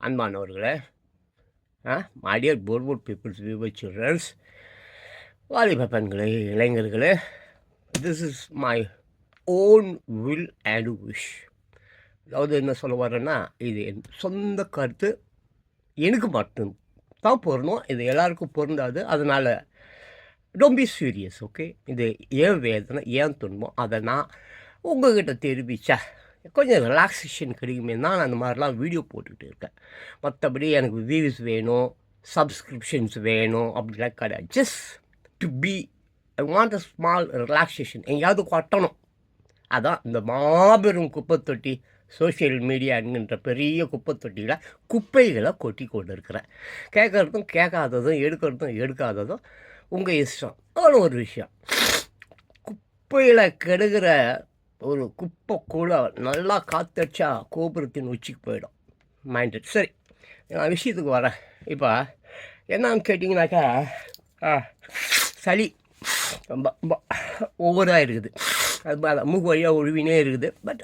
அன்பானவர்களே, my dear Portwood peoples, viewer children's, வாலிப பெண்களே, இளைஞர்களே, this is my own will and wish. அதாவது என்ன சொல்ல வரேன்னா, இது என் சொந்த கருத்து, எனக்கு மட்டும் தான் பொருந்தும். இது எல்லாருக்கும் பொருந்தாது. அதனால் டோன்ட் பி சீரியஸ், ஓகே? இது ஏன் வேதனை, ஏன் துன்பம், அதை நான் உங்கள்கிட்ட தெரிவித்தா கொஞ்சம் ரிலாக்ஸேஷன் கிடைக்குமே தான் நான் அந்த மாதிரிலாம் வீடியோ போட்டுக்கிட்டு இருக்கேன். மற்றபடி எனக்கு வியூஸ் வேணும், சப்ஸ்கிரிப்ஷன்ஸ் வேணும் அப்படிலாம் கிடையாது. Just to be I want a small relaxation. எங்கேயாவது கொட்டணும். அதான் இந்த மாபெரும் குப்பைத்தொட்டி சோஷியல் மீடியா என்கின்ற பெரிய குப்பைத்தொட்டியில் குப்பைகளை கொட்டி கொண்டு இருக்கிறேன். கேட்குறதும் கேட்காததும் எடுக்கிறதும் எடுக்காததும் உங்கள் இஷ்டம். அவ்வளோ ஒரு விஷயம். குப்பையில் கெடுகிற ஒரு குப்பை கூட நல்லா காத்தடிச்சா கோபுரத்தின் உச்சிக்கு போயிடும். மைண்டட். சரி, நான் விஷயத்துக்கு வரேன். இப்போ என்னன்னு கேட்டிங்கனாக்கா, சளி ரொம்ப ரொம்ப ஓவராக இருக்குது. அது மூக்கு வழியாக ஒழுவினே இருக்குது. But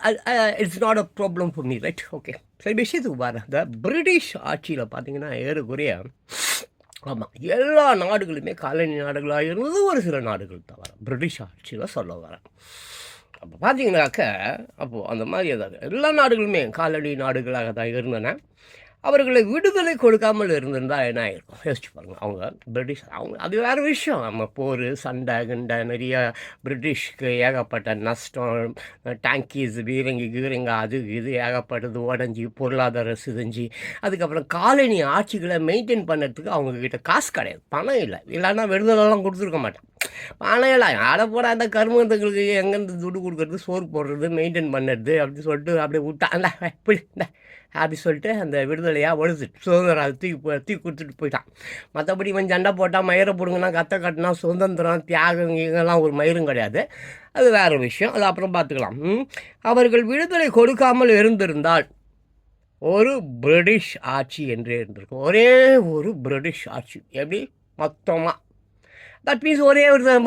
it's not a problem for me, right? Okay, சரி, விஷயத்துக்கு வரேன். இந்த பிரிட்டிஷ் ஆட்சியில் பார்த்தீங்கன்னா ஏறக்குறைய ஆமாம் எல்லா நாடுகளுமே காலனி நாடுகளாக இருந்தது. ஒரு சில நாடுகள் தவிர பிரிட்டிஷ் ஆட்சியில் சொல்ல வரேன். அப்போ பார்த்தீங்கன்னாக்க, அப்போது அந்த மாதிரி ஏதாவது எல்லா நாடுகளுமே காலனி நாடுகளாக தான் இருந்தன. அவர்களை விடுதலை கொடுக்காமல் இருந்திருந்தால் என்ன ஆகிருக்கும் யோசிச்சு பாருங்கள். அவங்க பிரிட்டிஷ் அது வேறு விஷயம். நம்ம போர் சண்டை கிண்டை நிறைய பிரிட்டிஷ்க்கு ஏகப்பட்ட நஷ்டம், டேங்கீஸ் கீரங்க அது இது ஏகப்பட்டது உடஞ்சி பொருளாதாரம் சிதைஞ்சி. அதுக்கப்புறம் காலனி ஆட்சிகளை மெயின்டைன் பண்ணுறதுக்கு அவங்கக்கிட்ட காசு கிடையாது, பணம் இல்லை. இல்லைன்னா விடுதலைலாம் கொடுத்துருக்க மாட்டேன். பணம் இல்லை. ஆட போட அந்த கருமந்தங்களுக்கு எங்கேருந்து துட்டு கொடுக்குறது, சோறு போடுறது, மெயின்டைன் பண்ணுறது அப்படின்னு சொல்லிட்டு அப்படியே விட்டான் இப்படி அப்படி சொல்லிட்டு அந்த விடுதலையாக ஒழுது சுதந்திரம் தூக்கி கொடுத்துட்டு போயிட்டான். மற்றபடி கொஞ்சம் சண்டை போட்டால் மயிரை போடுங்கன்னா கற்றை கட்டினா சுதந்திரம் தியாகம் இங்கெல்லாம் ஒரு மயிரும் கிடையாது. அது வேறு விஷயம், அது அப்புறம் பார்த்துக்கலாம். அவர்கள் விடுதலை கொடுக்காமல் இருந்திருந்தால் ஒரு பிரிட்டிஷ் ஆட்சி என்றே இருந்திருக்கும். ஒரே ஒரு பிரிட்டிஷ் ஆட்சி. எப்படி மொத்தமாக? தட் மீன்ஸ்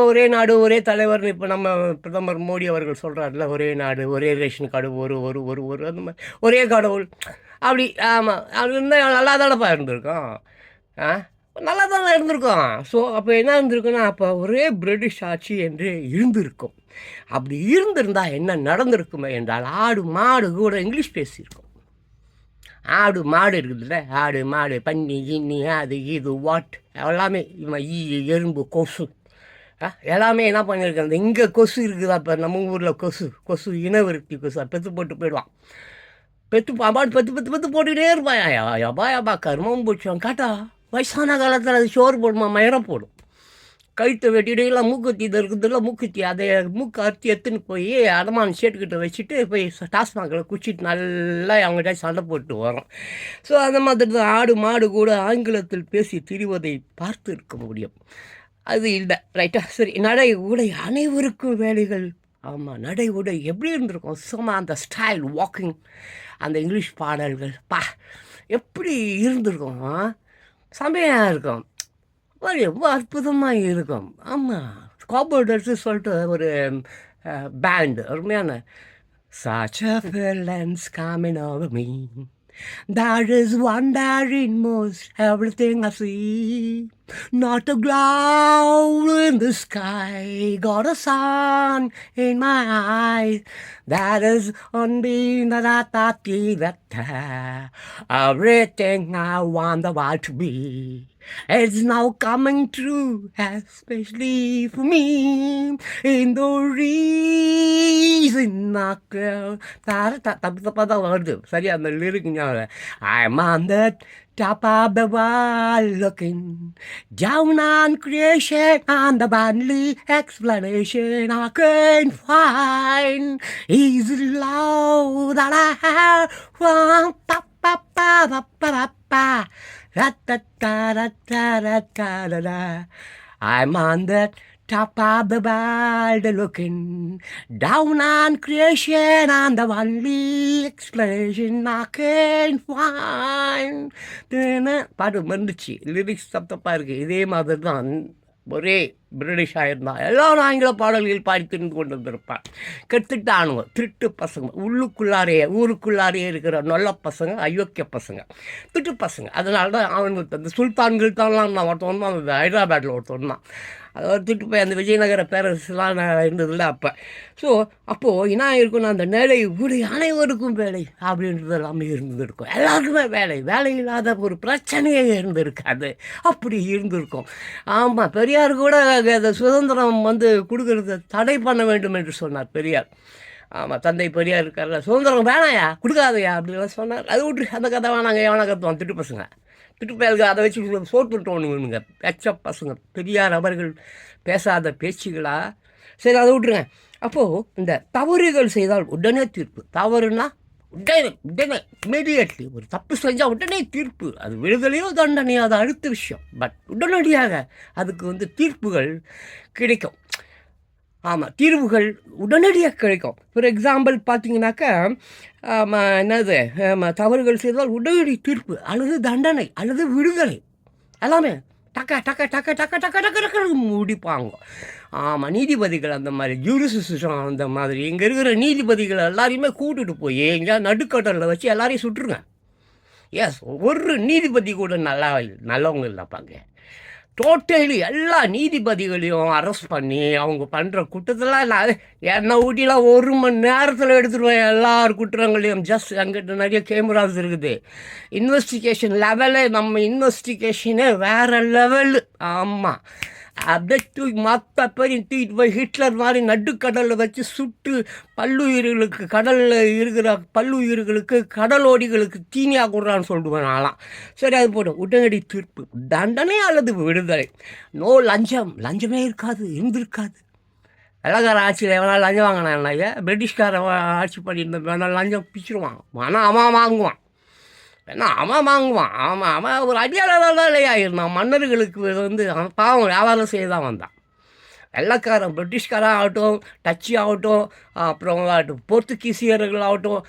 ஒரே நாடு ஒரே தலைவர்னு இப்போ நம்ம பிரதமர் மோடி அவர்கள் சொல்கிறாருல, ஒரே நாடு ஒரே ரேஷன் கார்டு ஒரு ஒரு ஒரு ஒரு அந்த மாதிரி ஒரே கடவுள் அப்படி. ஆமாம், அது இருந்தால் நல்லா தானப்பா இருந்திருக்கோம். நல்லா தானே இருந்திருக்கோம். ஸோ அப்போ என்ன இருந்திருக்குன்னா, அப்போ ஒரே பிரிட்டிஷ் ஆட்சி என்று இருந்திருக்கும். அப்படி இருந்திருந்தால் என்ன நடந்திருக்குமே என்றால், ஆடு மாடு கூட இங்கிலீஷ் பேசியிருக்கோம். ஆடு மாடு இருக்குதுல்ல, ஆடு மாடு பன்னி கின்னி அது இது வாட் எல்லாமே எறும்பு கொசு எல்லாமே என்ன பண்ணியிருக்காங்க. இங்கே கொசு இருக்குதா? இப்போ நம்ம ஊரில் கொசு இனவருத்தி கொசு பெற்று போட்டு போயிடுவான். அப்பாடு பெற்று போட்டுக்கிட்டே இருப்பான். அப்பா கருமம் போச்சுவான். காட்டா வயசான காலத்தில் அது சோறு போடுமா, மயிரம் போடும். கழுத்தை வெட்டிடையெல்லாம் மூக்குத்தி இது இருக்குதுல்ல, மூக்குத்தி அதை மூக்கு அறுத்தி எடுத்துன்னு போய் அடமான ஷேட்டுக்கிட்ட வச்சுட்டு போய் டாஸ்மாகில் குச்சிட்டு நல்லா அவங்ககிட்ட சண்டை போட்டு வரோம். ஸோ அந்த மாதிரி தான் ஆடு மாடு கூட ஆங்கிலத்தில் பேசி திரிவதை பார்த்து இருக்க முடியும். அது இல்லை, ரைட்டா? சரி, நடை உடை அனைவருக்கும் வேலைகள். ஆமாம், நடை உடை எப்படி இருந்திருக்கும்? சும்மா அந்த ஸ்டைல் வாக்கிங், அந்த இங்கிலீஷ் பாடல்கள் எப்படி இருந்திருக்கும்? செம்மையாக இருக்கும். எவ்வளோ அற்புதமாக இருக்கும். ஆமாம், காபோர்டர்ஸு சொல்லிட்டு ஒரு பேண்டு அருமையான such a feeling's coming over me. There is wonder in most everything I see. Not a cloud in the sky, got a sun in my eyes. That is only that everything I want the world to be. It's now coming true, especially for me. In the reason தப்பாதான் வருது. சரியா அந்த lyric ஞாபகம். I'm on the top of the world looking down on creation, and the only explanation I can find is love that I have. I'm on the top of the world looking down on creation, and the only explanation I can find. பாட்டு வந்துச்சு, lyrics தப்பாக இருக்குது. இதே மாதிரி தான் ஒரே பிரிட்டிஷாக இருந்தால் எல்லாரும் ஆங்கில பாடல்கள் பாடி திரிந்து கொண்டு வந்திருப்பான். கெடுத்துட்டு ஆணுவோம் திருட்டு பசங்க, ஊருக்குள்ளாரையே இருக்கிற நல்ல பசங்க, அயோக்கிய பசங்க, திட்டு பசங்க. அதனால தான் அவனுக்கு அந்த சுல்தான்கள் தான்லாம் நான் ஒருத்தவன் தான், அந்த ஹைதராபாத்தில் ஒருத்தவன் தான், அதாவது திட்டு போய் அந்த விஜயநகர பேரரசுலாம் நான் இருந்ததில்ல அப்போ. ஸோ அப்போது என்ன இருக்குன்னா, அந்த நிலை இப்படி அனைவருக்கும் வேலை அப்படின்றது எல்லாமே இருந்திருக்கும். எல்லாருக்குமே வேலை இல்லாத ஒரு பிரச்சனையே இருந்திருக்காது, அப்படி இருந்திருக்கும். ஆமாம், பெரியார் கூட அந்த சுதந்திரம் கொடுக்கறத தடை பண்ண வேண்டும் என்று சொன்னார் பெரியார். ஆமாம், தந்தை பெரியார் இருக்கார்ல, சுதந்திரம் வேணாயா கொடுக்காதையா அப்படின்லாம் சொன்னார். அது விட்டு அந்த கதை வேணாங்க, எவனா கற்றுவான் திட்டு பசங்க, திட்டு பயலுக்கு அதை வச்சு சோட்டுட்டோனுங்க பெச்ச பசங்க. பெரியார் அவர்கள் பேசாத பேச்சுகளா? சரி, அதை விட்டுருங்க. அப்போது இந்த தவறுகள் செய்தால் உடனே தீர்ப்பு, தவறுனா உடனே இமீடியட்லி, ஒரு தப்பு செஞ்சால் உடனே தீர்ப்பு, அது விடுதலையோ தண்டனையோ அது அடுத்த விஷயம். பட் உடனடியாக அதுக்கு தீர்ப்புகள் கிடைக்கும். ஆமாம், தீர்வுகள் உடனடியாக கிடைக்கும். ஃபார் எக்ஸாம்பிள் பார்த்தீங்கன்னாக்கா, என்னது, தவறுகள் செய்தால் உடனடி தீர்ப்பு அல்லது தண்டனை அல்லது விடுதலை எல்லாமே டக்க டக்க டக்க டக்க டக்க டக்க டக்கு முடிப்பாங்க. ஆமாம், நீதிபதிகள் அந்த மாதிரி, ஜூரிசிஸ்டம் அந்த மாதிரி, இங்கே இருக்கிற நீதிபதிகள் எல்லாரையுமே கூட்டுட்டு போய் எங்கேயாவது நடுக்கடலில் வச்சு எல்லாரையும் சுட்டுருங்க. எஸ், ஒரு நீதிபதி கூட நல்லவங்க இல்லைப்பாங்க. டோட்டலி எல்லா நீதிபதிகளையும் அரெஸ்ட் பண்ணி அவங்க பண்ணுற குற்றத்தெல்லாம் நான் என்னை ஊட்டிலாம் 1 மணி நேரத்தில் எடுத்துருவேன். எல்லார் குற்றங்களையும் ஜஸ்ட் அங்கிட்ட நிறைய கேமராஸ் இருக்குது. இன்வெஸ்டிகேஷன் லெவலே, நம்ம இன்வெஸ்டிகேஷனே வேறு லெவலு. ஆமாம், அப்படியே மற்ற பேரையும் தூக்கிட்டு போய் ஹிட்லர் மாதிரி நடுக்கடலில் வச்சு சுட்டு கடலில் இருக்கிற பல்லுயிர்களுக்கு, கடலோடிகளுக்கு தீனியாக கொடுறான்னு சொல்லுவேன் நான்லாம். சரி, அது போடும். உடனடி தீர்ப்பு, தண்டனை அல்லது விடுதலை. நோ லஞ்சமே இருந்திருக்காது. வெள்ளக்கார ஆட்சியில் எவனால் லஞ்சம் வாங்கினாங்க, பிரிட்டிஷ்கார ஆட்சி பண்ணியிருந்த வேணால் லஞ்சம் பிச்சிருவான். ஆனால் அவன் வாங்குவான், ஏன்னா அவன் வாங்குவான். அவன் ஒரு அடியாளர் தான் இல்லையா இருந்தான். மன்னர்களுக்கு அவன் பாவம் வியாபாரம் செய்ய தான் வந்தான். வெள்ளைக்காரன், பிரிட்டிஷ்காரன் ஆகட்டும், டச்சு ஆகட்டும், அப்புறம் போர்த்துகீசியர்கள் ஆகட்டும்,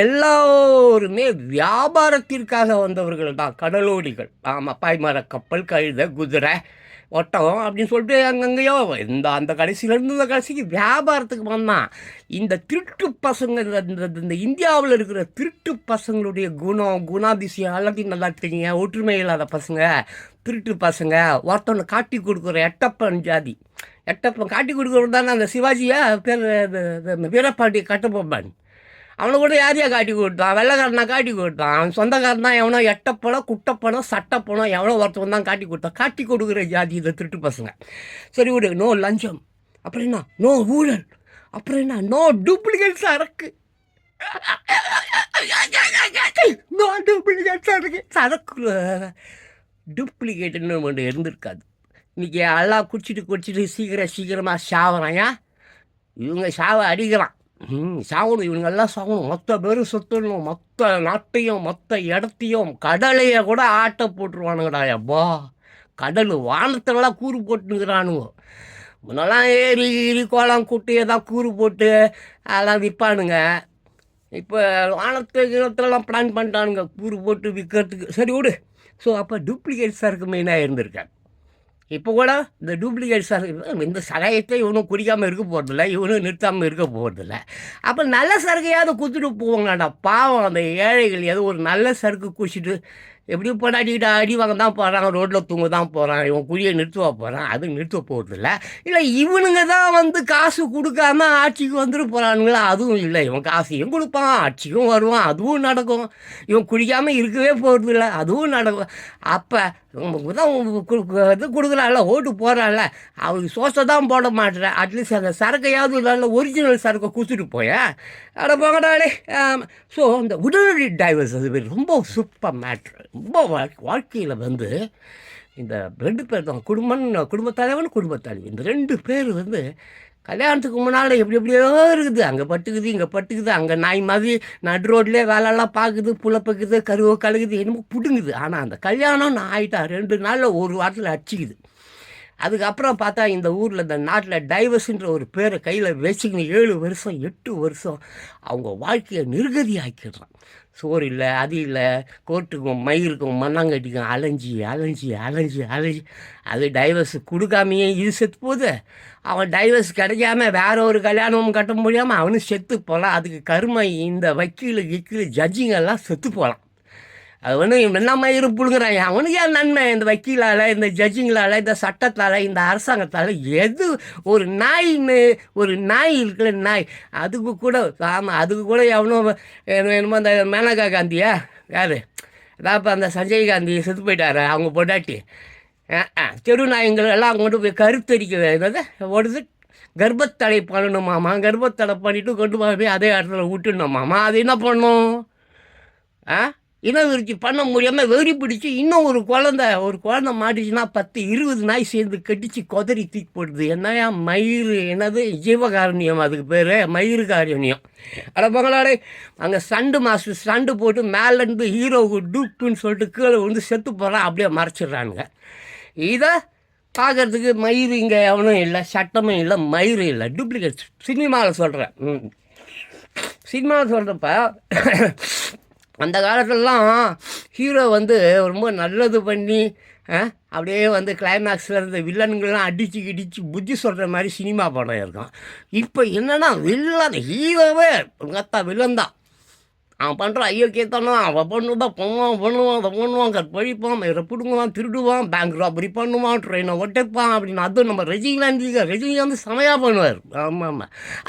எல்லோருமே வியாபாரத்திற்காக வந்தவர்கள் தான் கடலோடிகள். ஆமாம், பாய்மர கப்பல், கழுதை, குதிரை, ஒட்டகம் அப்படின்னு சொல்லிட்டு அங்கங்கேயோ அந்த கடைசியிலேருந்து இந்த கடைசிக்கு வியாபாரத்துக்கு வந்தான். இந்த திருட்டு பசங்க, இந்த இந்தியாவில் இருக்கிற திருட்டு பசங்களுடைய குணாதிசயம் எல்லாத்தையும் நல்லா தெரியுங்க. ஒற்றுமை இல்லாத பசங்க, திருட்டு பசங்க, ஒருத்தவனை காட்டி கொடுக்குற எட்டப்பன் ஜாதி. எட்டப்பன் காட்டி கொடுக்குறது தானே அந்த சிவாஜியா பேர், வீரபாண்டி கட்டபொம்மன். அவனை கூட யாரையா காட்டி கொடுத்தான்? வெள்ளைக்காரனா காட்டி கொடுத்தான். அவன் சொந்தக்காரன் தான் எவனோ எட்டப்பணம், குட்டப்பணம், சட்டப்பணம் எவனோ ஒருத்தவன் தான் காட்டி கொடுத்தான். காட்டி கொடுக்குற ஜாதி இந்த திருட்டு பசங்க. சரி விடு, நோ லஞ்சம், அப்புறம் என்ன, நோ ஊழல், அப்புறம் என்ன, நோ டூப்ளிகேட் சரக்கு. நோ டூப்ளிகேட் சரக்கு டூப்ளிகேட்டுன்னு ஒன்று இருந்திருக்காது. இன்றைக்கி எல்லாம் குடிச்சிட்டு சீக்கிரமாக சாவறான். இவங்க சாவை அடிக்கிறான். சாகணும், இவங்கெல்லாம் சாகணும், மொத்த பேரும் சுற்றணும், மொத்த நாட்டையும் மொத்த இடத்தையும் கடலையை கூட ஆட்ட போட்டுருவானுங்கடா. அப்பா, கடல் வானத்திலலாம் கூறு போட்டுங்கிறானுங்க. முன்னெல்லாம் ஏரி கோலம் குட்டையை தான் கூறு போட்டு அதெல்லாம் விற்பானுங்க. இப்போ வானத்து கிணத்துலலாம் பிளான் பண்ணிட்டானுங்க கூறு போட்டு விற்கிறதுக்கு. சரி விடு. ஸோ அப்போ டூப்ளிகேட் சரக்கு மெயினாக இருந்திருக்காரு. இப்போ கூட இந்த டூப்ளிகேட் சரக்கு, இந்த சகாயத்தை இவனும் குடிக்காமல் இருக்க போகிறதில்ல, இவனும் நிறுத்தாமல் இருக்க போகிறதில்ல. அப்போ நல்ல சரக்கையாவது குத்துட்டு போவாங்கடா. பாவம் அந்த ஏழைகள் ஏதோ ஒரு நல்ல சரக்கு குடிச்சிட்டு எப்படியும் பொண்டாட்டிக்கிட்ட அடி வாங்க தான் போகிறான், ரோட்டில் தூங்க தான் போகிறான், இவன் குடியை நிறுத்துவா போகிறான். அது நிறுத்த போகிறதில்ல. இல்லை இவனுங்க தான் காசு கொடுக்காம ஆட்சிக்கு வந்துட்டு போகிறானுங்களா? அதுவும் இல்லை. இவன் காசையும் கொடுப்பான், ஆட்சிக்கும் வருவான், அதுவும் நடக்கும். இவன் குடிக்காமல் இருக்கவே போகிறதில்ல, அதுவும் நடக்கும். அப்போ தான் இது கொடுக்குறான்ல, ஓட்டு போகிறான்ல, அவருக்கு சோசை தான் போட மாட்டேறேன். அட்லீஸ்ட் அந்த சரக்கையாவது இல்லை, ஒரிஜினல் சரக்கை கொடுத்துட்டு போய அட போங்கடாலே. ஸோ அந்த உடனடி டைவர்ஸ் அது ரொம்ப சூப்பர் மேட்ரு. ரொம்ப வாழ்க்கையில் இந்த 2 பேர் தான், குடும்பத்தலைவன் குடும்பத்தலைவி. இந்த 2 பேர் கல்யாணத்துக்கு முன்னால் எப்படியோ இருக்குது. அங்கே பட்டுக்குது, இங்கே பட்டுக்குது, அங்கே நாய் மாதிரி நடு ரோட்லேயே வேலைலாம் பார்க்குது, புலப்பக்குது, கருவோ கழுகுது, என்னமோ பிடுங்குது. ஆனால் அந்த கல்யாணம் நான் ஆகிட்டா 2 நாளில் 1 வாரத்தில் அடிச்சிக்குது. அதுக்கப்புறம் பார்த்தா இந்த ஊரில், இந்த நாட்டில் டைவர்ஸுன்ற ஒரு பேரை கையில் வச்சுக்கின்னு 7 வருஷம் 8 வருஷம் அவங்க வாழ்க்கையை நிர்கதி ஆக்கிடுறான். சோறு இல்லை, அது இல்லை, கோர்ட்டுக்கும் மயிருக்கும் மண்ணாங்கட்டிக்கும் அலைஞ்சி அலைஞ்சி அலைஞ்சி அலைஞ்சி அது டைவர்ஸ் கொடுக்காமையே இது செத்து போகுது. அவன் டைவர்ஸ் கிடைக்காம வேற ஒரு கல்யாணமும் கட்ட முடியாமல் அவனும் செத்து போகலாம். அதுக்கு கருமை இந்த வக்கீல் கிக்கீல் ஜட்ஜிங்கெல்லாம் செத்து போகலாம். அது வந்து என்ன மயிறு புழுங்குறாங்க. அவனுக்கு ஏன் நன்மை? இந்த வக்கீலால், இந்த ஜட்ஜிங்களால், இந்த சட்டத்தால், இந்த அரசாங்கத்தால் எது? ஒரு நாய் இருக்குல்ல, நாய், அதுக்கு கூட ஆமாம், அதுக்கு கூட எவனோ என்னமோ அந்த மேனகா காந்தியா யார் அதான் அந்த சஞ்சய் காந்தி செத்து போயிட்டாரு, அவங்க பொண்டாட்டி. தெரு நாய்கள் எல்லாம் கொண்டு போய் கருத்தரிக்க என்னது ஓடுது, கர்ப்பத்தடை பண்ணணுமாமா. கர்ப்பத்தடை பண்ணிவிட்டு கொண்டு போய் அதே இடத்துல விட்டுணுமாமா. அது என்ன பண்ணும்? இனவிருத்தி பண்ண முடியாமல் வெறி பிடிச்சி இன்னும் ஒரு குழந்தை மாட்டிச்சுன்னா 10-20 நாய் சேர்ந்து கட்டிச்சு கொதறி தூக்கி போடுது. என்னையா மயிறு, என்னது ஜீவகாரண்யம், அதுக்கு பேர் மயிறு காரண்யம். ஆனால் பங்களாடே அங்கே ஸ்டண்டு போட்டு மேலேருந்து ஹீரோவுக்கு டூப்புன்னு சொல்லிட்டு கீழே வந்து செத்து போகிறான், அப்படியே மறைச்சிட்றானுங்க. இதை பார்க்குறதுக்கு மயிறு இங்கே எவனும் இல்லை, சட்டமும் இல்லை, மயிறு இல்லை, டூப்ளிகேட். சினிமாவில் சொல்கிறேன். சினிமாவில் சொல்கிறப்ப அந்த காலத்துலலாம் ஹீரோ வந்து ரொம்ப நல்லது பண்ணி அப்படியே வந்து கிளைமேக்ஸில் இருந்த வில்லன்கள்லாம் அடித்து கிடிச்சு புத்தி சொல்கிற மாதிரி சினிமா படம் இருக்கும். இப்போ என்னென்னா ஹீரோவே வில்லன் தான். அவன் பண்ணுறான் ஐயோக்கியத்தானோ, அவன் பண்ணுவான், அதை பண்ணுவான், கற்பழிப்பான், இதை பிடுங்குவான், திருடுவான், பேங்க் ராபரி பண்ணுவான், ட்ரெயினை ஒட்டைப்பான் அப்படின்னு. அதுவும் நம்ம ரஜினிகாந்த் செமையாக பண்ணுவார். ஆமாம்,